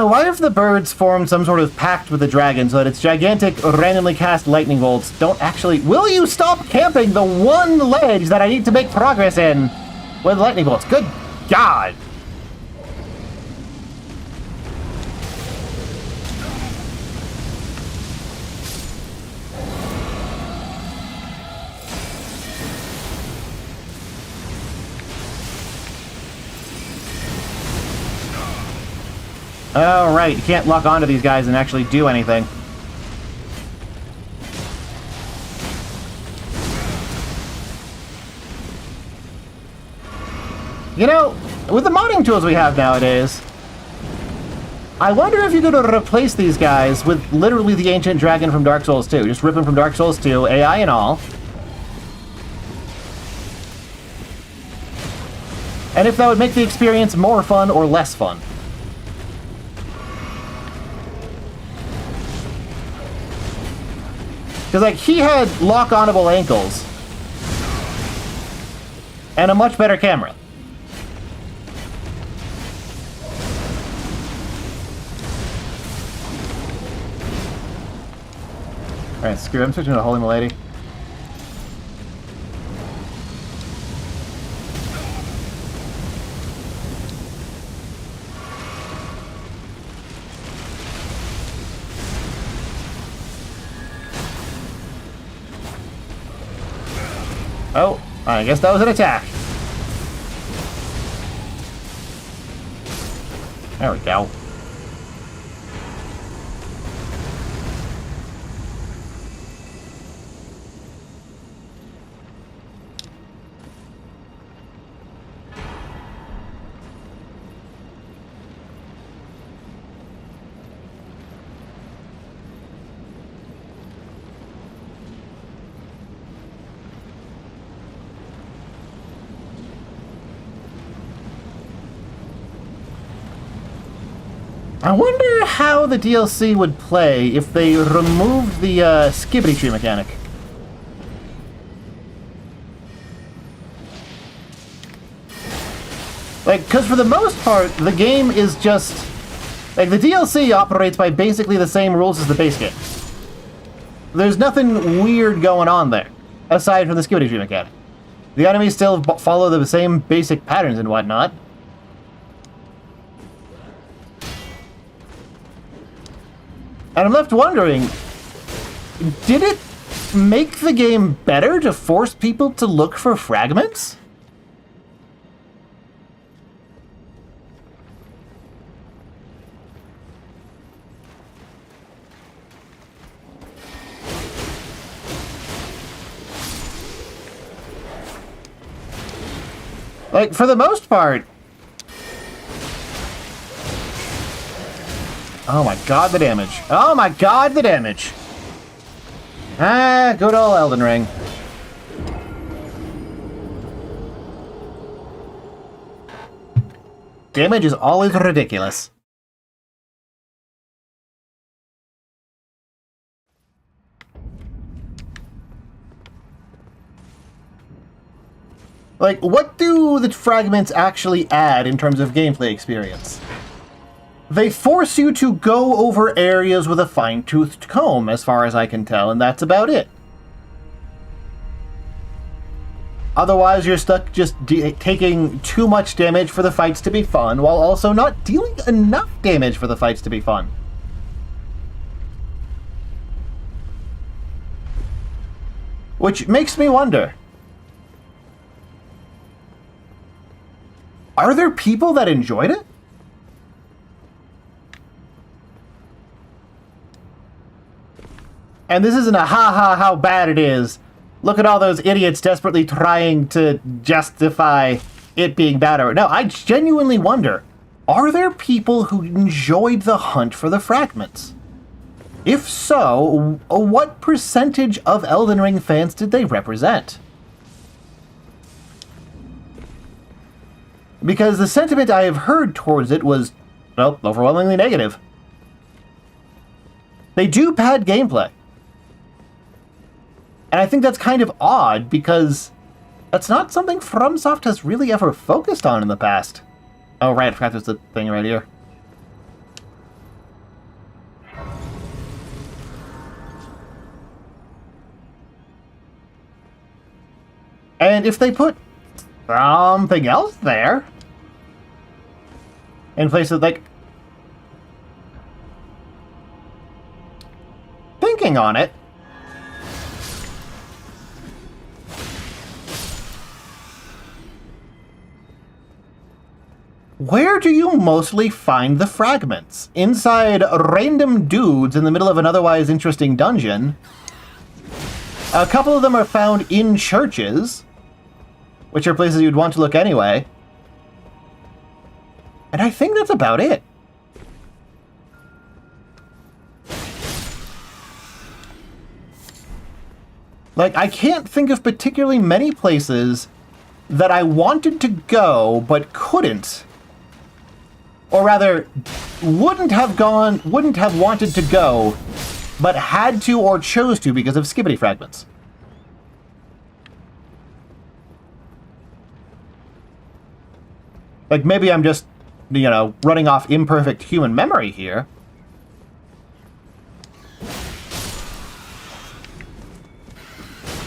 Why have the birds formed some sort of pact with the dragon so that its gigantic, randomly cast lightning bolts don't actually... Will you stop camping the one ledge that I need to make progress in with lightning bolts? Good God! Oh, right. You can't lock onto these guys and actually do anything. You know, with the modding tools we have nowadays, I wonder if you could replace these guys with literally the ancient dragon from Dark Souls 2. Just rip him from Dark Souls 2, AI and all. And if that would make the experience more fun or less fun. Because, like, he had lock-onable ankles. And a much better camera. Alright, screw it. I'm switching to Holy Milady. Oh, I guess that was an attack. There we go. I wonder how the DLC would play if they removed the skibbity tree mechanic. Like, because for the most part, the game is just... Like, the DLC operates by basically the same rules as the base game. There's nothing weird going on there, aside from the skibbity tree mechanic. The enemies still follow the same basic patterns and whatnot. And I'm left wondering, did it make the game better to force people to look for fragments? Like, for the most part... Oh my god, the damage. Oh my god, the damage. Ah, good old Elden Ring. Damage is always ridiculous. Like, what do the fragments actually add in terms of gameplay experience? They force you to go over areas with a fine-toothed comb, as far as I can tell, and that's about it. Otherwise, you're stuck just taking too much damage for the fights to be fun, while also not dealing enough damage for the fights to be fun. Which makes me wonder, are there people that enjoyed it? And this isn't a ha-ha how bad it is. Look at all those idiots desperately trying to justify it being bad. No, I genuinely wonder, are there people who enjoyed the hunt for the fragments? If so, what percentage of Elden Ring fans did they represent? Because the sentiment I have heard towards it was, well, overwhelmingly negative. They do pad gameplay. And I think that's kind of odd, because that's not something FromSoft has really ever focused on in the past. Oh, right, I forgot there's the thing right here. And if they put something else there, in places like... Thinking on it, where do you mostly find the fragments? Inside random dudes in the middle of an otherwise interesting dungeon. A couple of them are found in churches, which are places you'd want to look anyway. And I think that's about it. Like, I can't think of particularly many places that I wanted to go but couldn't. Or rather, wouldn't have wanted to go, but had to or chose to because of skibbity fragments. Like, maybe I'm just, you know, running off imperfect human memory here.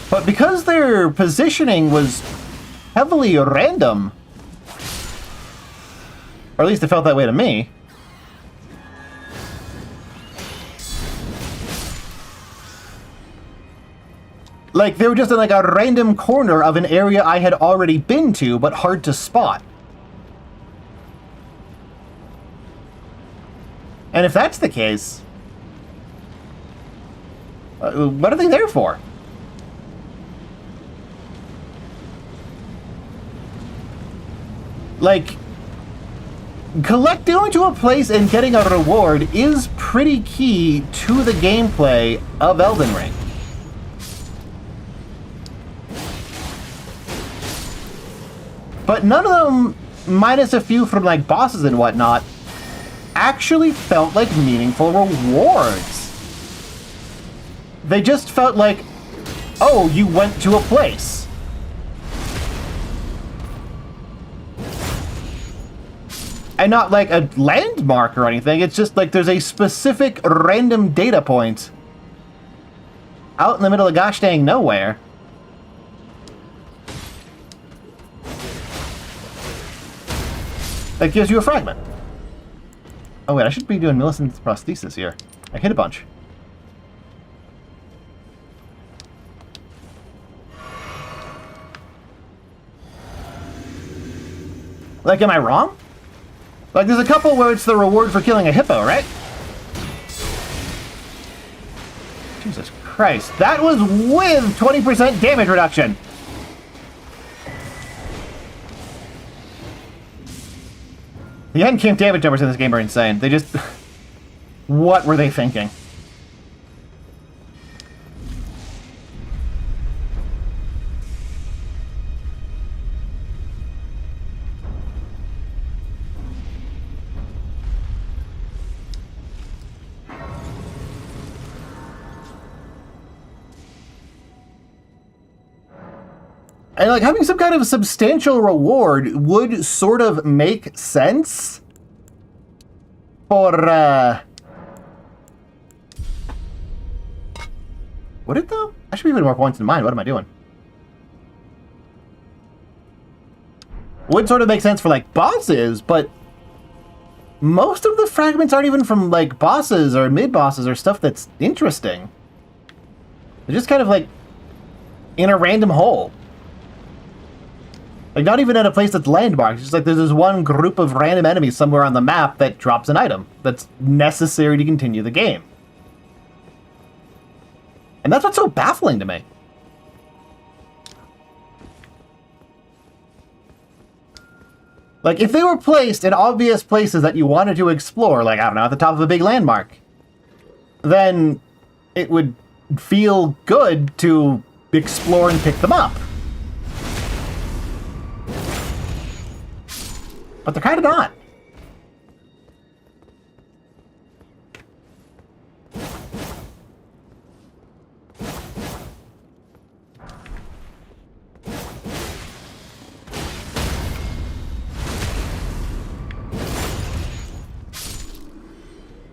But because their positioning was heavily random, or at least it felt that way to me, like, they were just in, like, a random corner of an area I had already been to, but hard to spot. And if that's the case, what are they there for? Like, going to a place and getting a reward is pretty key to the gameplay of Elden Ring. But none of them, minus a few from, like, bosses and whatnot, actually felt like meaningful rewards. They just felt like, oh, you went to a place. And not like a landmark or anything, it's just like there's a specific random data point out in the middle of gosh dang nowhere. That gives you a fragment. Oh wait, I should be doing Millicent's prosthesis here. I hit a bunch. Like, am I wrong? Like, there's a couple where it's the reward for killing a hippo, right? Jesus Christ. That was with 20% damage reduction. The end game damage numbers in this game are insane. They just... What were they thinking? And, like, having some kind of substantial reward would sort of make sense for, would it, though? I should be even more points in mind. What am I doing? Would sort of make sense for, like, bosses, but most of the fragments aren't even from, like, bosses or mid-bosses or stuff that's interesting. They're just kind of, like, in a random hole. Like, not even at a place that's landmarked. It's just like there's this one group of random enemies somewhere on the map that drops an item that's necessary to continue the game. And that's what's so baffling to me. Like, if they were placed in obvious places that you wanted to explore, like, I don't know, at the top of a big landmark, then it would feel good to explore and pick them up. But they're kind of not.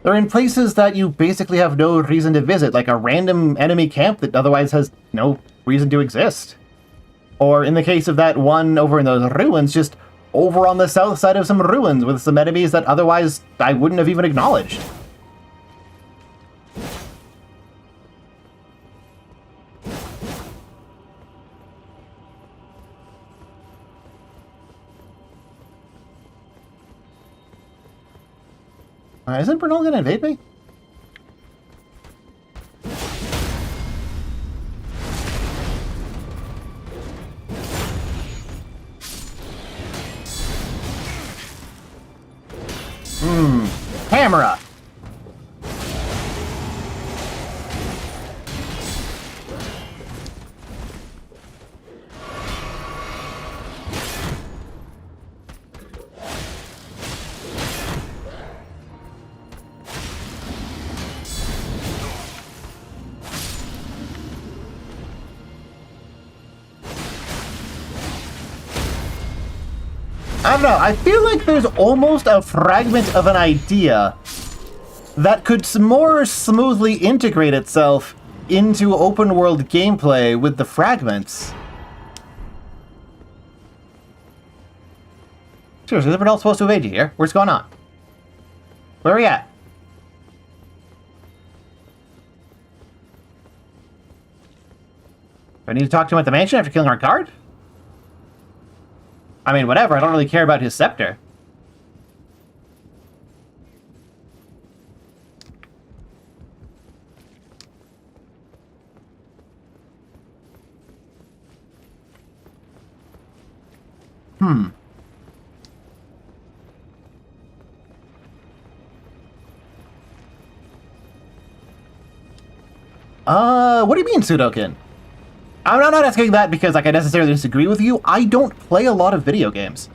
They're in places that you basically have no reason to visit, like a random enemy camp that otherwise has no reason to exist. Or in the case of that one over in those ruins, just over on the south side of some ruins with some enemies that otherwise I wouldn't have even acknowledged. Isn't Bernal gonna invade me? Camera. I don't know, I feel like there's almost a fragment of an idea that could more smoothly integrate itself into open world gameplay with the fragments. Seriously, is everyone else supposed to evade you here? What's going on? Where are we at? Do I need to talk to him at the mansion after killing our guard? I mean, whatever, I don't really care about his scepter. What do you mean, Sudokin? I'm not asking that because, like, I necessarily disagree with you. I don't play a lot of video games.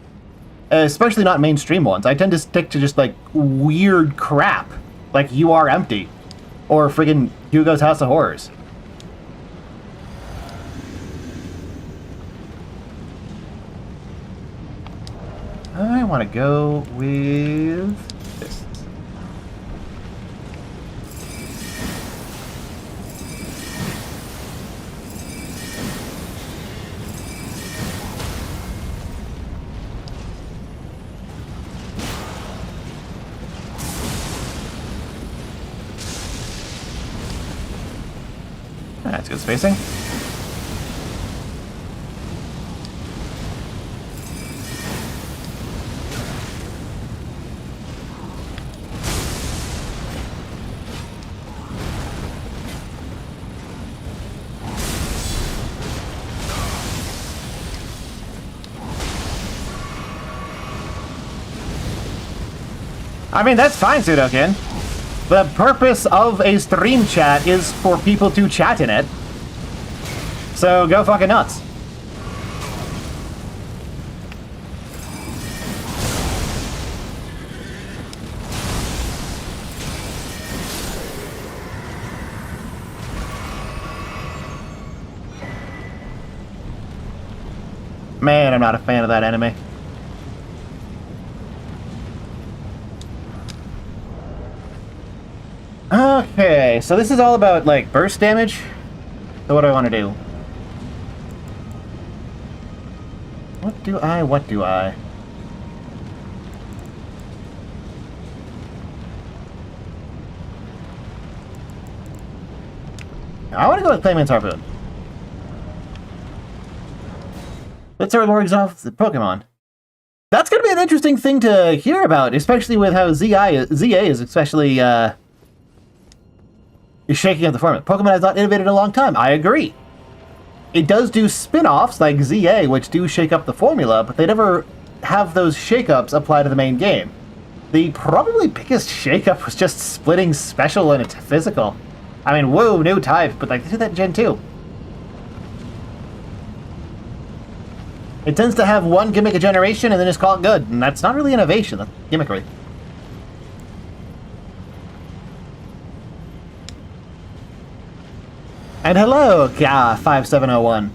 Especially not mainstream ones. I tend to stick to just, like, weird crap. Like You Are Empty. Or friggin' Hugo's House of Horrors. I want to go with this. That's good spacing. I mean, that's fine, Sudokin. The purpose of a stream chat is for people to chat in it. So go fucking nuts. Man, I'm not a fan of that enemy. Okay, so this is all about, like, burst damage. So what do I want to do? What do I? I want to go with Clayman's Harpoon. Let's start with off the Pokemon. That's going to be an interesting thing to hear about, especially with how ZA is especially is shaking up the format. Pokemon has not innovated in a long time. I agree. It does do spin-offs like ZA, which do shake up the formula, but they never have those shake-ups apply to the main game. The probably biggest shake-up was just splitting Special and its Physical. I mean, whoa, new type, but like they did that in Gen 2. It tends to have one gimmick a generation and then just call it good, and that's not really innovation, that's gimmickry. And hello, Ka5701.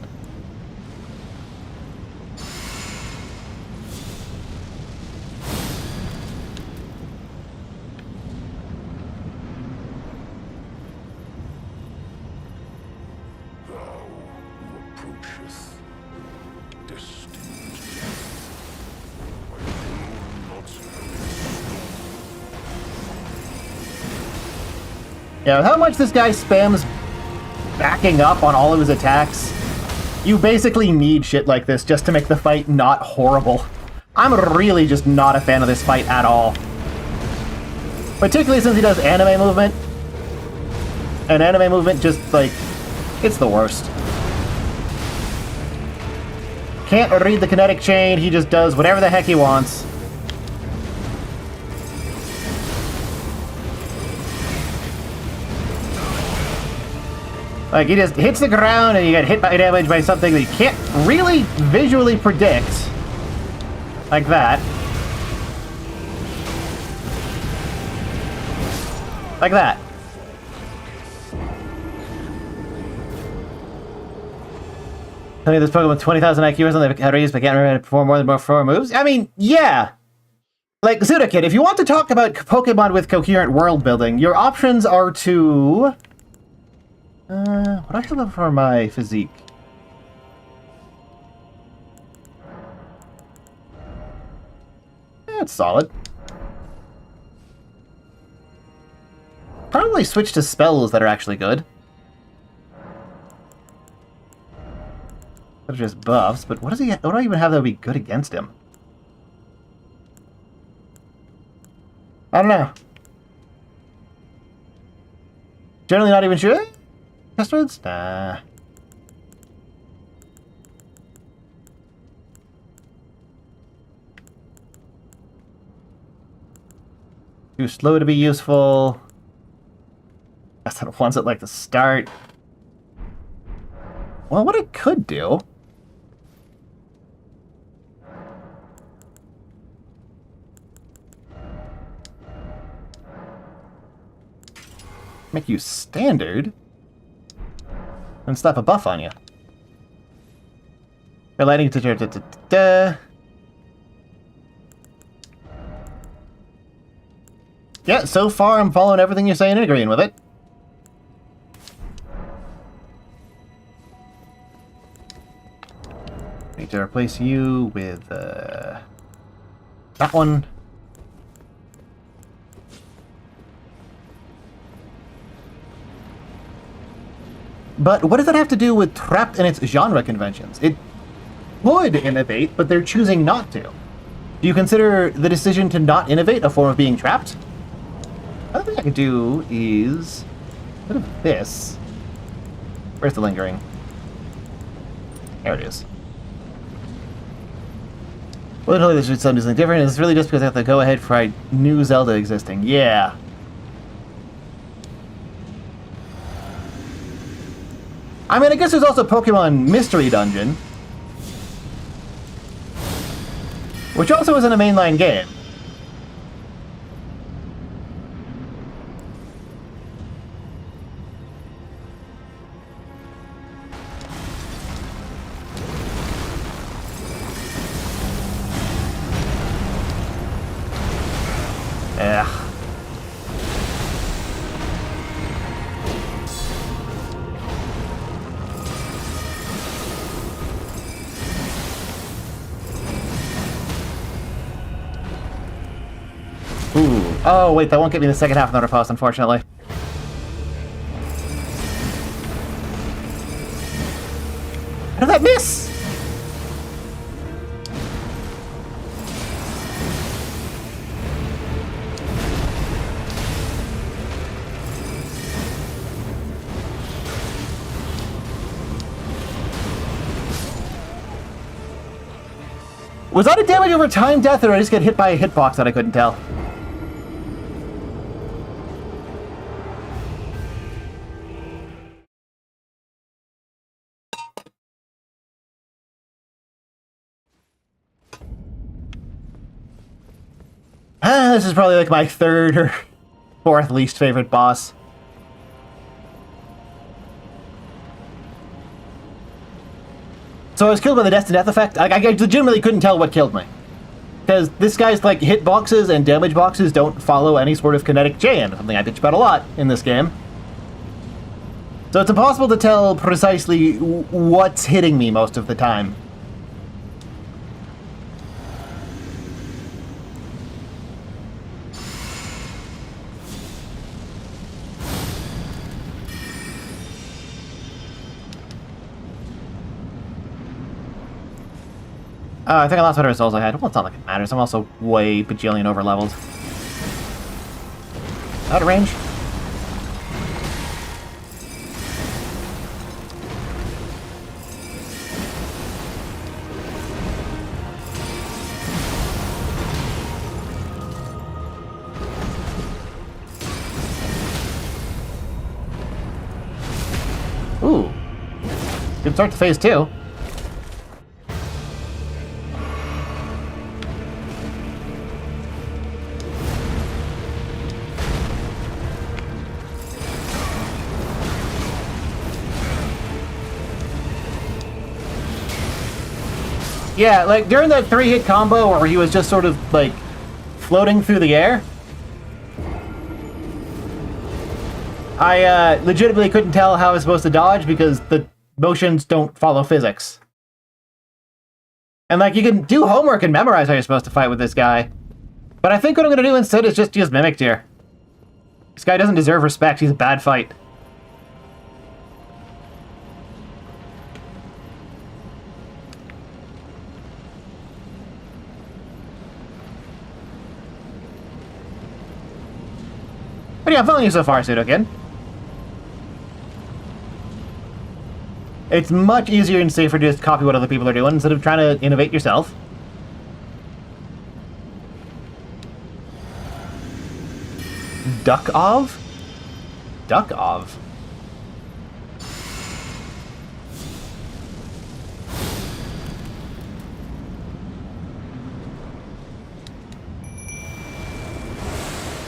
Yeah, with how much this guy spams backing up on all of his attacks, you basically need shit like this just to make the fight not horrible. I'm really just not a fan of this fight at all. Particularly since he does anime movement. And anime movement just, like, it's the worst. Can't read the kinetic chain, he just does whatever the heck he wants. Like, he just hits the ground and you get hit by damage by something that you can't really visually predict. Like that. Like that. Tell me this Pokemon with 20,000 IQ or something how to use, but can't remember how to perform more than 4 moves? I mean, yeah. Like, Zudakid, if you want to talk about Pokemon with coherent world building, your options are to... what do I have for my physique? It's solid. Probably switch to spells that are actually good. They're just buffs, but what does he? What do I even have that would be good against him? I don't know. Generally not even sure. Passwords? Nah. Too slow to be useful. That's not ones at like the start. Well, what I could do... make you standard... and slap a buff on you. You're lighting to Yeah, so far I'm following everything you're saying and agreeing with it. Need to replace you with that one. But what does that have to do with trapped in its genre conventions? It would innovate, but they're choosing not to. Do you consider the decision to not innovate a form of being trapped? Another thing I could do is... a bit of this. Where's the lingering? There it is. Literally, this should something different. It's really just because I have to go ahead for a new Zelda existing. Yeah. I mean, I guess there's also Pokemon Mystery Dungeon, which also isn't a mainline game. Ugh. Ooh. Oh, wait, that won't get me the second half of the post, unfortunately. How did that miss? Was that a damage over time death, or did I just get hit by a hitbox that I couldn't tell? This is probably like my third or fourth least favorite boss. So I was killed by the Death to Death effect. I legitimately couldn't tell what killed me. Because this guy's like hitboxes and damage boxes don't follow any sort of kinetic chain, something I bitch about a lot in this game. So it's impossible to tell precisely what's hitting me most of the time. I think I lost whatever souls I had. Well, it's not like it matters. I'm also way bajillion over leveled. Out of range. Ooh. Good start to phase 2. Yeah, like, during that 3-hit combo where he was just sort of, like, floating through the air, I legitimately couldn't tell how I was supposed to dodge because the motions don't follow physics. And, like, you can do homework and memorize how you're supposed to fight with this guy. But I think what I'm going to do instead is just use Mimic Tear. This guy doesn't deserve respect. He's a bad fight. But yeah, I'm following you so far, Pseudokin. It's much easier and safer to just copy what other people are doing instead of trying to innovate yourself. Duck-ov? Duck-ov?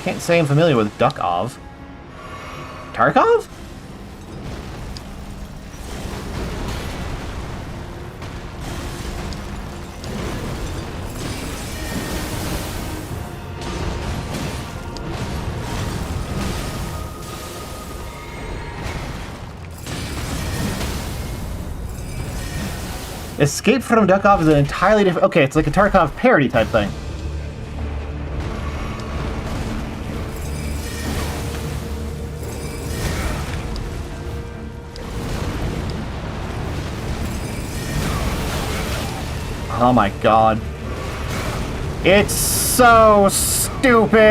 Can't say I'm familiar with Duck-ov. Tarkov? Escape from Duck-ov is an entirely different... Okay, it's like a Tarkov parody type thing. Oh my god. It's so stupid!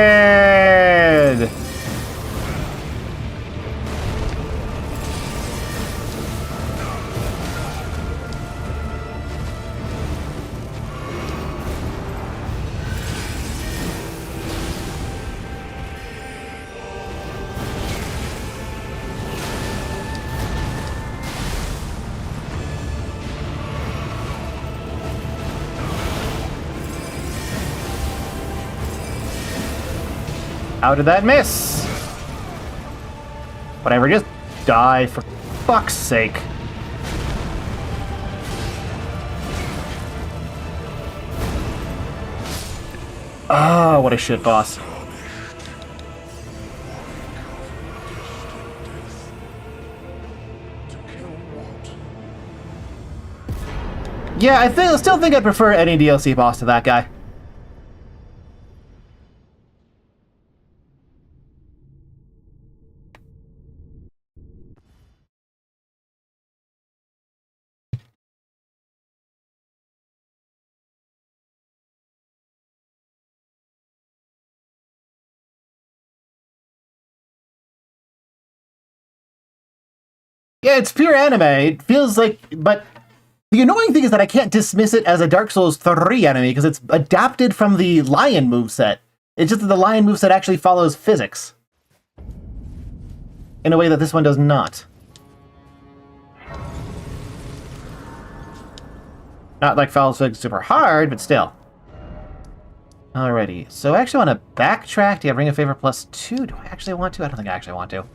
How did that miss? Whatever, just die for fuck's sake. Oh, what a shit boss. Yeah, I still think I'd prefer any DLC boss to that guy. Yeah, it's pure anime. It feels like, but the annoying thing is that I can't dismiss it as a Dark Souls 3 enemy because it's adapted from the Lion moveset. It's just that the Lion moveset actually follows physics in a way that this one does not. Not like follows physics super hard, but still. Alrighty, so I actually want to backtrack. Do you have Ring of Favor +2? Do I actually want to? I don't think I actually want to.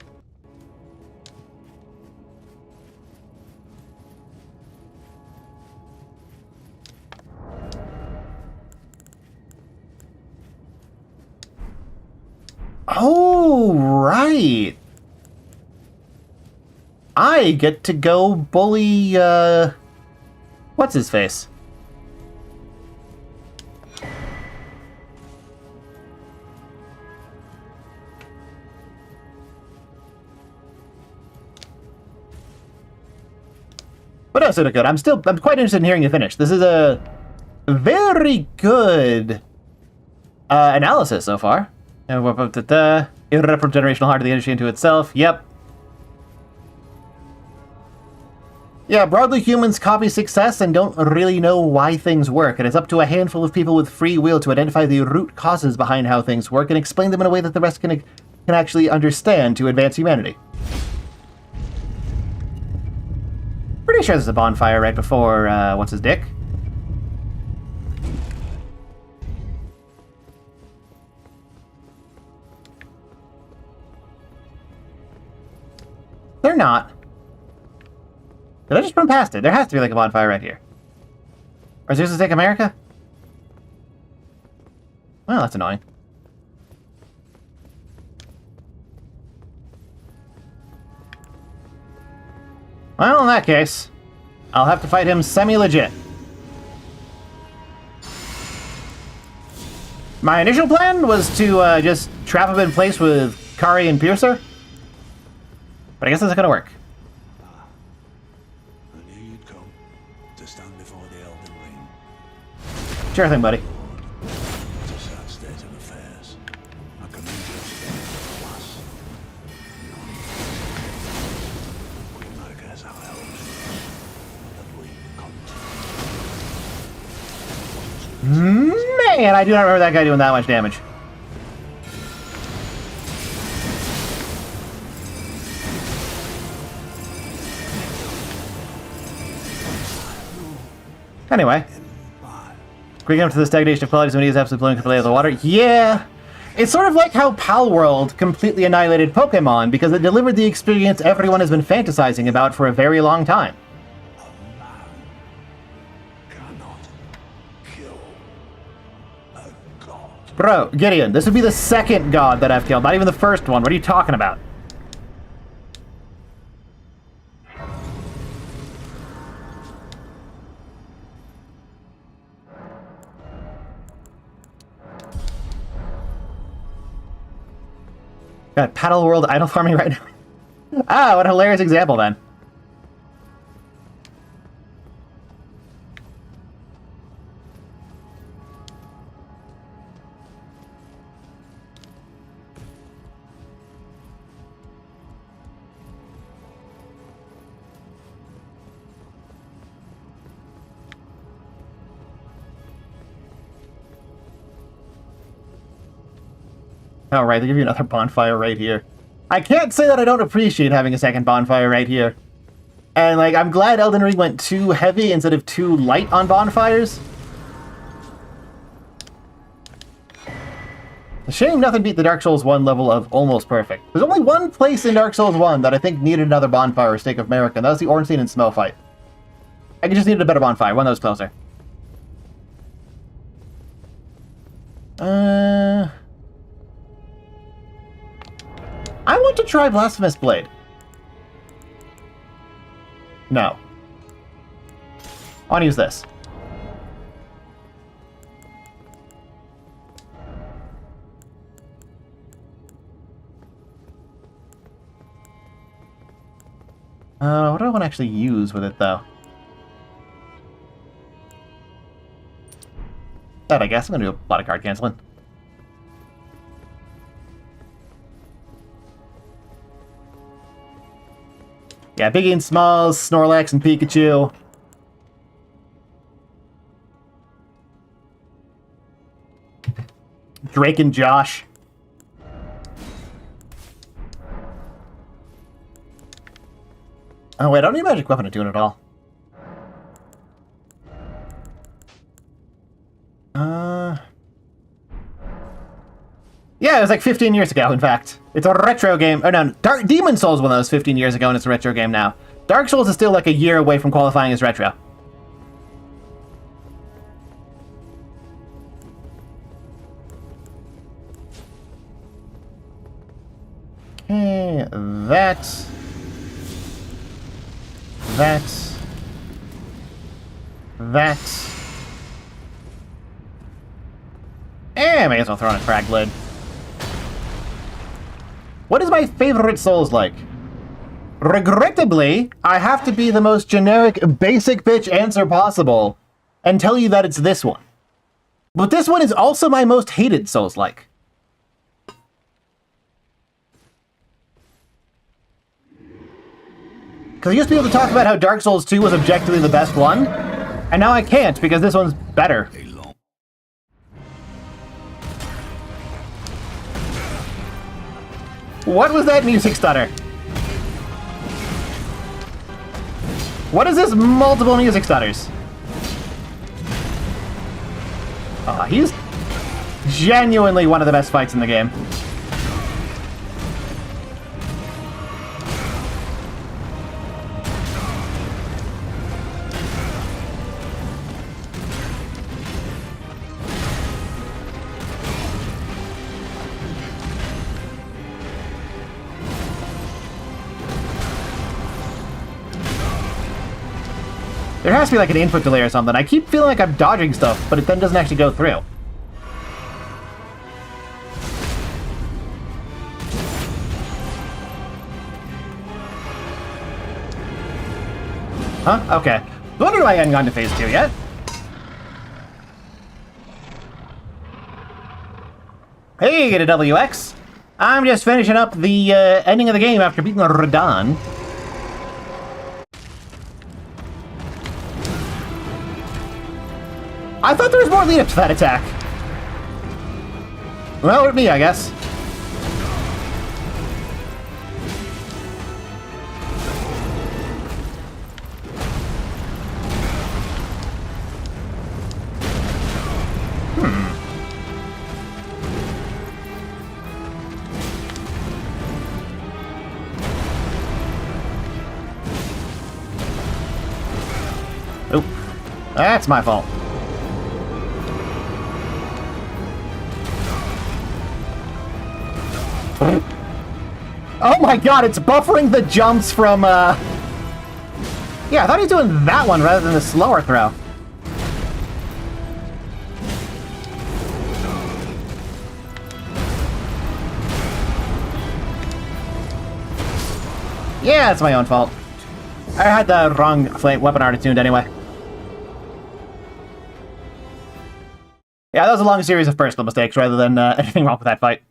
Oh, right. I get to go bully, what's his face? What else did it good? I'm quite interested in hearing you finish. This is a very good analysis so far. Irreparable generational heart of the industry into itself. Yep. Yeah, broadly humans copy success and don't really know why things work, and it's up to a handful of people with free will to identify the root causes behind how things work and explain them in a way that the rest can actually understand to advance humanity. Pretty sure there's a bonfire right before, what's his dick? They're not. Did I just run past it? There has to be like a bonfire right here. Or is this to take America? Well, that's annoying. Well, in that case, I'll have to fight him semi-legit. My initial plan was to just trap him in place with Kari and Piercer. But I guess that's not gonna work. I knew you'd come to stand before the Elden Ring. Sure thing, buddy. It's a sad state of affairs. I commend you to class. We mark as our Elden that we come to. Man, I do not remember that guy doing that much damage. Anyway, bring up to the stagnation of qualities when he is absolutely blowing completely out of the water. Yeah, it's sort of like how Pal World completely annihilated Pokemon because it delivered the experience everyone has been fantasizing about for a very long time. A man cannot kill a god. Bro, Gideon, this would be the second god that I've killed, not even the first one. What are you talking about? Got Paddle World idle farming right now. Ah, what a hilarious example then. Oh, right, they give you another bonfire right here. I can't say that I don't appreciate having a second bonfire right here. And, like, I'm glad Elden Ring went too heavy instead of too light on bonfires. A shame nothing beat the Dark Souls 1 level of almost perfect. There's only one place in Dark Souls 1 that I think needed another bonfire or Stake of Merit, and that was the Ornstein and Smell fight. I just needed a better bonfire, one that was closer. I want to try Blasphemous Blade. No. I want to use this. What do I want to actually use with it, though? That, I guess. I'm going to do a lot of card canceling. Yeah, Biggie and Smalls, Snorlax and Pikachu. Drake and Josh. Oh wait, I don't need a magic weapon to tune at all. Yeah, it was like 15 years ago, in fact. It's a retro game. Oh no, Demon Souls one that was 15 years ago and it's a retro game now. Dark Souls is still like a year away from qualifying as retro. Okay, that. I may as well throw in a cracked lid. What is my favorite Souls-like? Regrettably, I have to be the most generic, basic bitch answer possible and tell you that it's this one. But this one is also my most hated Souls-like. Because I used to be able to talk about how Dark Souls 2 was objectively the best one, and now I can't because this one's better. What was that music stutter? What is this multiple music stutters? He's genuinely one of the best fights in the game. There has to be like an input delay or something. I keep feeling like I'm dodging stuff, but it then doesn't actually go through. Huh? Okay. No wonder why I hadn't gone to phase 2 yet. Hey, get a WX. I'm just finishing up the ending of the game after beating Radon. I thought there was more lead up to that attack. Well, with me, I guess. Oop. That's my fault. Oh my god, it's buffering the jumps from, Yeah, I thought he was doing that one rather than the slower throw. Yeah, it's my own fault. I had the wrong weapon art tuned anyway. Yeah, that was a long series of personal mistakes rather than anything wrong with that fight.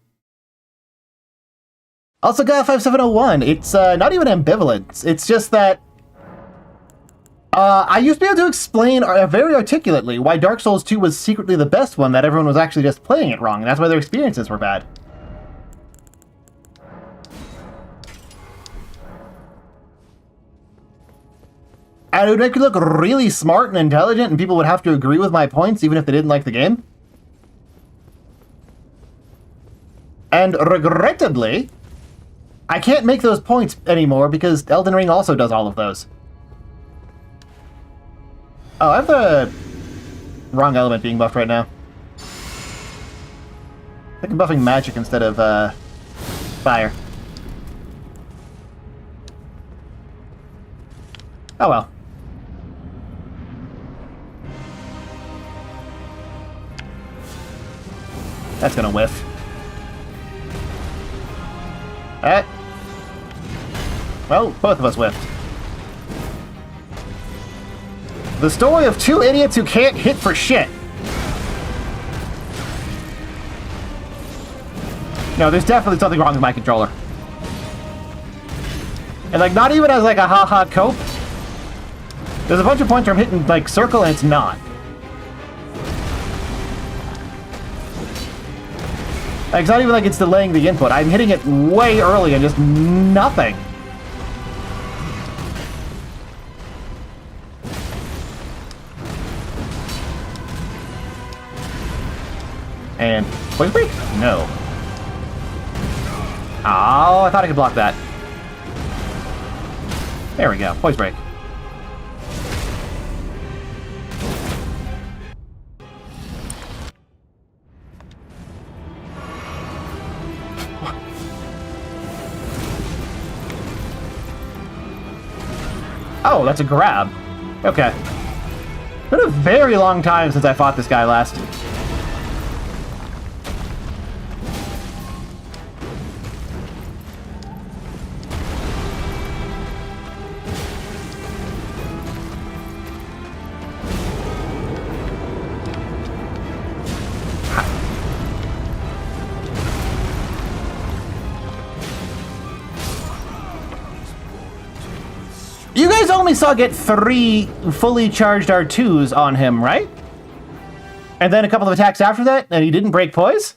Also, got 5701. It's not even ambivalent. It's just that I used to be able to explain very articulately why Dark Souls 2 was secretly the best one, that everyone was actually just playing it wrong, and that's why their experiences were bad. And it would make me look really smart and intelligent, and people would have to agree with my points even if they didn't like the game. And regrettably, I can't make those points anymore because Elden Ring also does all of those. Oh, I have the wrong element being buffed right now. I think I'm buffing magic instead of fire. Oh well. That's gonna whiff. Well, both of us whiffed. The story of two idiots who can't hit for shit. No, there's definitely something wrong with my controller. And, like, not even as, like, a ha-ha cope. There's a bunch of points where I'm hitting, like, circle and it's not. Like, it's not even like it's delaying the input. I'm hitting it way early and just nothing. And poison break? No. Oh, I thought I could block that. There we go. Poison break. Oh, that's a grab. Okay. Been a very long time since I fought this guy last. You guys only saw get 3 fully charged R2s on him, right? And then a couple of attacks after that, and he didn't break poise?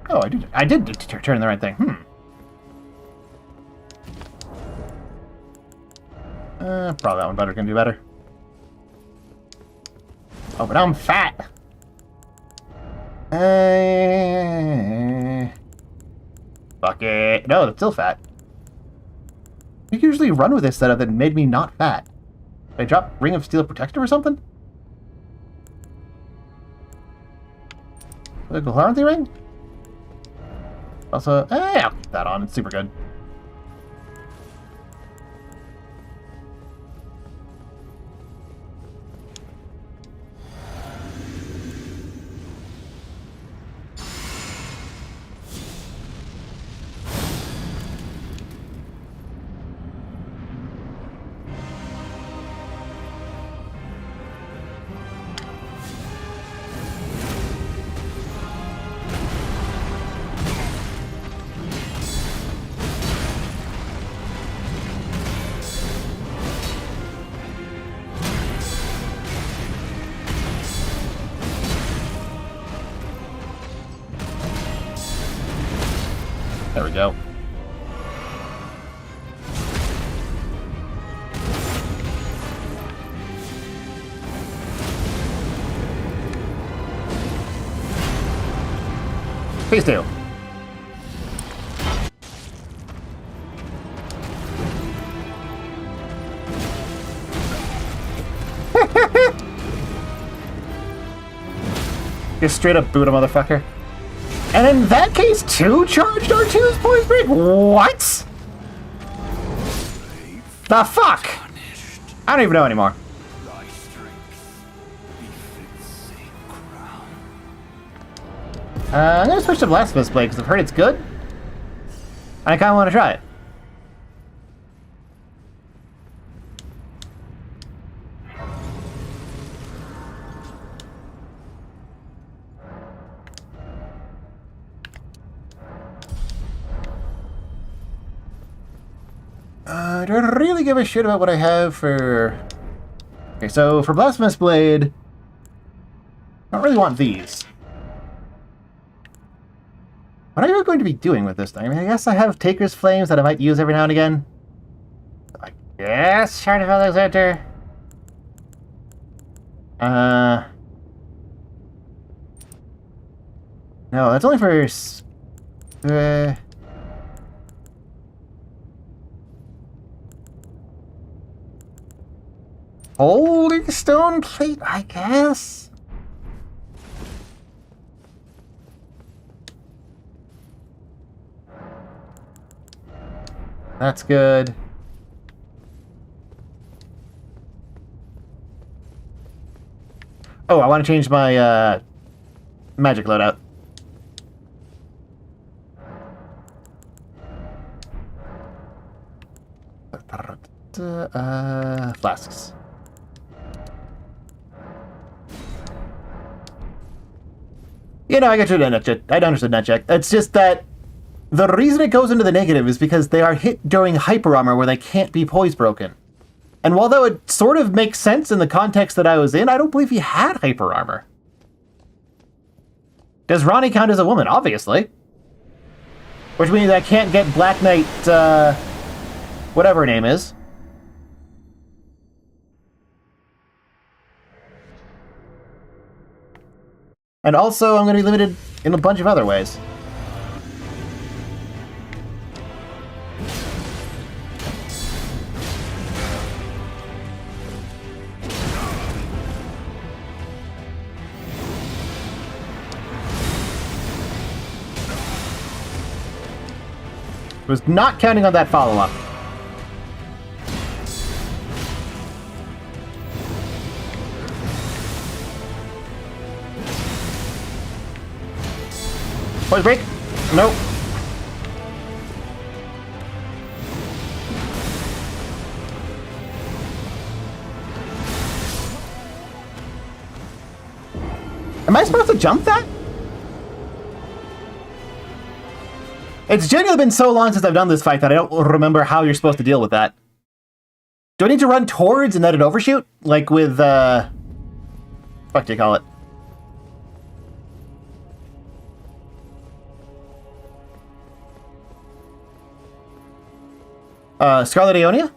Oh, I did turn the right thing. Probably that one better can do better. Oh, but now I'm fat. Fuck it. No, it's still fat. You usually run with this setup that made me not fat. Did I drop Ring of Steel Protector or something? The Clarity Ring? Also, I'll keep that on. It's super good. There we go. Please do. Just straight up boot a motherfucker. And in that case, 2 charged R2's poison break? What? The fuck? I don't even know anymore. I'm gonna switch to Blasphemous Blade because I've heard it's good. And I kinda wanna try it. Do I really give a shit about what I have for... Okay, so for Blasphemous Blade, I don't really want these. What are you going to be doing with this thing? I mean, I guess I have Taker's Flames that I might use every now and again. Yes, Shard of Alexander. No, that's only for... Holy stone plate, I guess? That's good. Oh, I want to change my, magic loadout. Flasks. You know, I got you to net check. I understood net check. It's just that the reason it goes into the negative is because they are hit during hyper armor where they can't be poise broken. And while that would sort of make sense in the context that I was in, I don't believe he had hyper armor. Does Ronnie count as a woman? Obviously. Which means I can't get Black Knight, whatever her name is. And also, I'm going to be limited in a bunch of other ways. Was not counting on that follow-up. Poise break? Nope. Am I supposed to jump that? It's genuinely been so long since I've done this fight that I don't remember how you're supposed to deal with that. Do I need to run towards and let it overshoot? Like with, what do you call it? Scarlet Aeonia?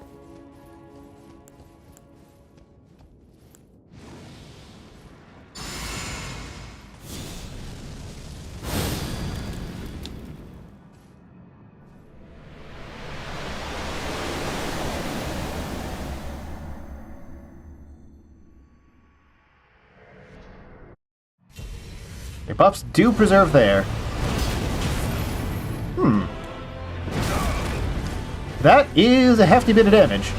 Your buffs do preserve there. That is a hefty bit of damage.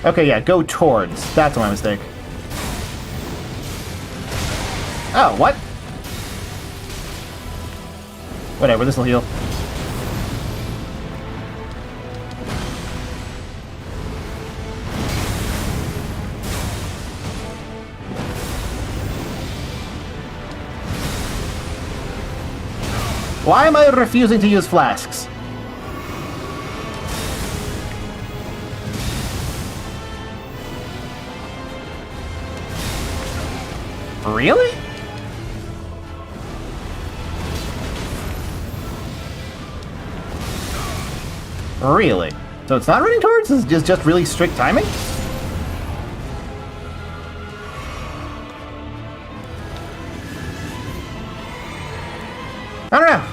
Okay, yeah, go towards. That's my mistake. Oh, what? Whatever, this'll heal. Why am I refusing to use flasks? Really? Really? So it's not running towards? It's just really strict timing? I don't know.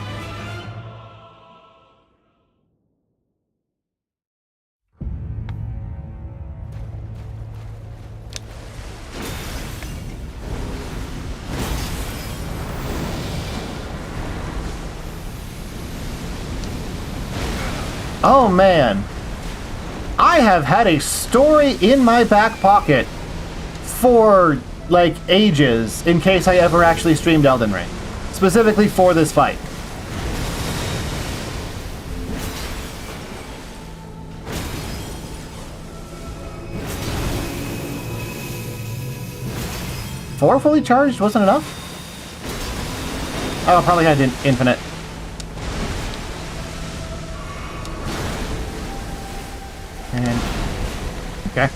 Oh man, I have had a story in my back pocket for, like, ages in case I ever actually streamed Elden Ring. Specifically for this fight. Four fully charged wasn't enough? Oh, probably had infinite. And... okay.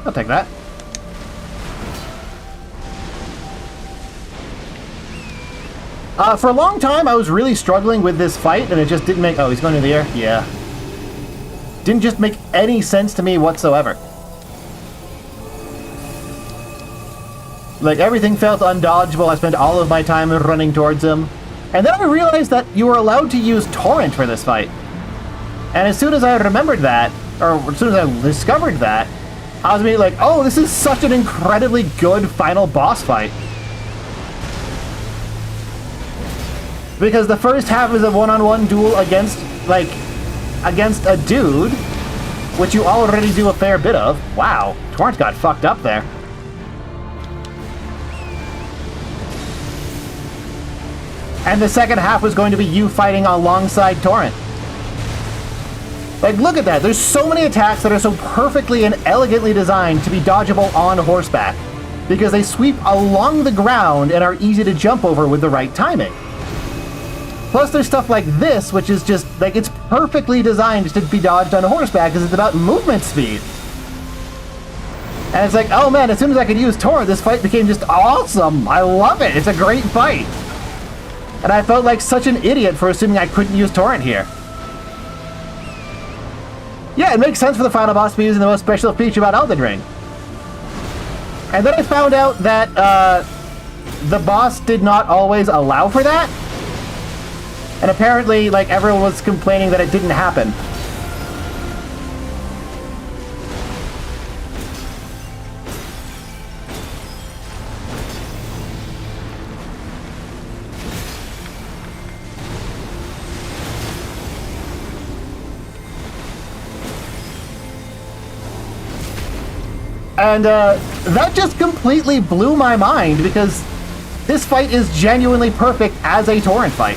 I'll take that. For a long time, I was really struggling with this fight, and it just didn't make... Oh, he's going into the air? Yeah. Didn't just make any sense to me whatsoever. Like, everything felt undodgeable. I spent all of my time running towards him. And then I realized that you were allowed to use Torrent for this fight. And as soon as I remembered that, or as soon as I discovered that, I was immediately like, oh, this is such an incredibly good final boss fight. Because the first half is a one-on-one duel against a dude, which you already do a fair bit of. Wow, Torrent got fucked up there. And the second half was going to be you fighting alongside Torrent. Like, look at that. There's so many attacks that are so perfectly and elegantly designed to be dodgeable on horseback, because they sweep along the ground and are easy to jump over with the right timing. Plus, there's stuff like this, which is just, like, it's perfectly designed to be dodged on horseback because it's about movement speed. And it's like, oh man, as soon as I could use Torrent, this fight became just awesome. I love it. It's a great fight. And I felt like such an idiot for assuming I couldn't use Torrent here. Yeah, it makes sense for the final boss to be using the most special feature about Elden Ring. And then I found out that the boss did not always allow for that. And apparently, like, everyone was complaining that it didn't happen. And that just completely blew my mind, because this fight is genuinely perfect as a Torrent fight.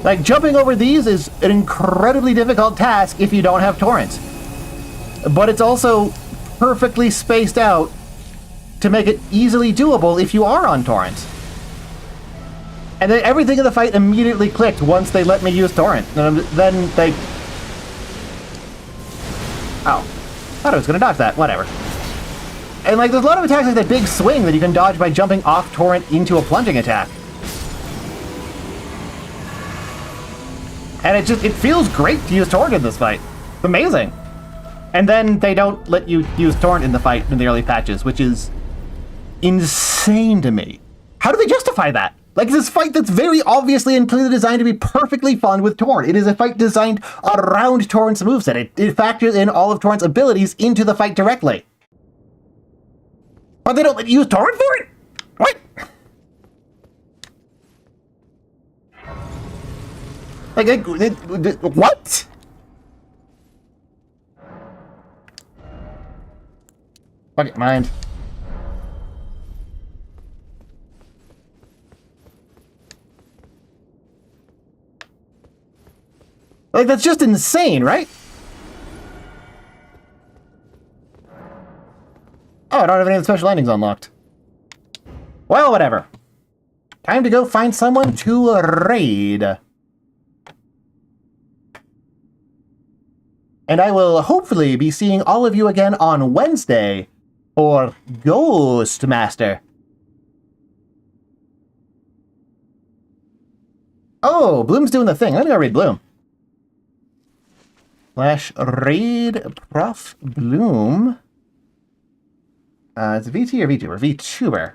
Like, jumping over these is an incredibly difficult task if you don't have Torrents. But it's also perfectly spaced out to make it easily doable if you are on Torrents. And then everything in the fight immediately clicked once they let me use Torrent. And then they... Oh. Thought I was gonna dodge that. Whatever. And, like, there's a lot of attacks like that big swing that you can dodge by jumping off Torrent into a plunging attack. And it feels great to use Torrent in this fight. It's amazing. And then they don't let you use Torrent in the fight in the early patches, which is insane to me. How do they justify that? Like, this fight that's very obviously and clearly designed to be perfectly fun with Torrent. It is a fight designed around Torrent's moveset. It factors in all of Torrent's abilities into the fight directly. But they don't let you use Torrent for it? What? What? Fuck it, mind. Like, that's just insane, right? Oh, I don't have any of the special endings unlocked. Well, whatever. Time to go find someone to raid. And I will hopefully be seeing all of you again on Wednesday for Ghost Master. Oh, Bloom's doing the thing. I'm gonna go raid Bloom. / raid Prof Bloom. It's VT or VTuber? VTuber.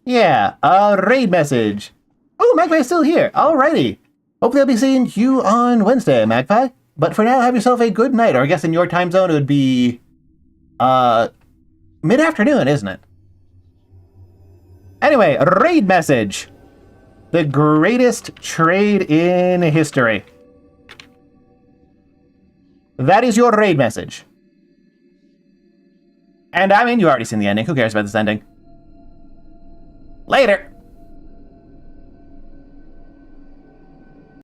Yeah, raid message. Oh, Magpie's still here. Alrighty. Hopefully I'll be seeing you on Wednesday, Magpie. But for now, have yourself a good night. Or I guess in your time zone, it would be mid-afternoon, isn't it? Anyway, raid message. The greatest trade in history. That is your raid message. And I mean, you've already seen the ending. Who cares about this ending? Later.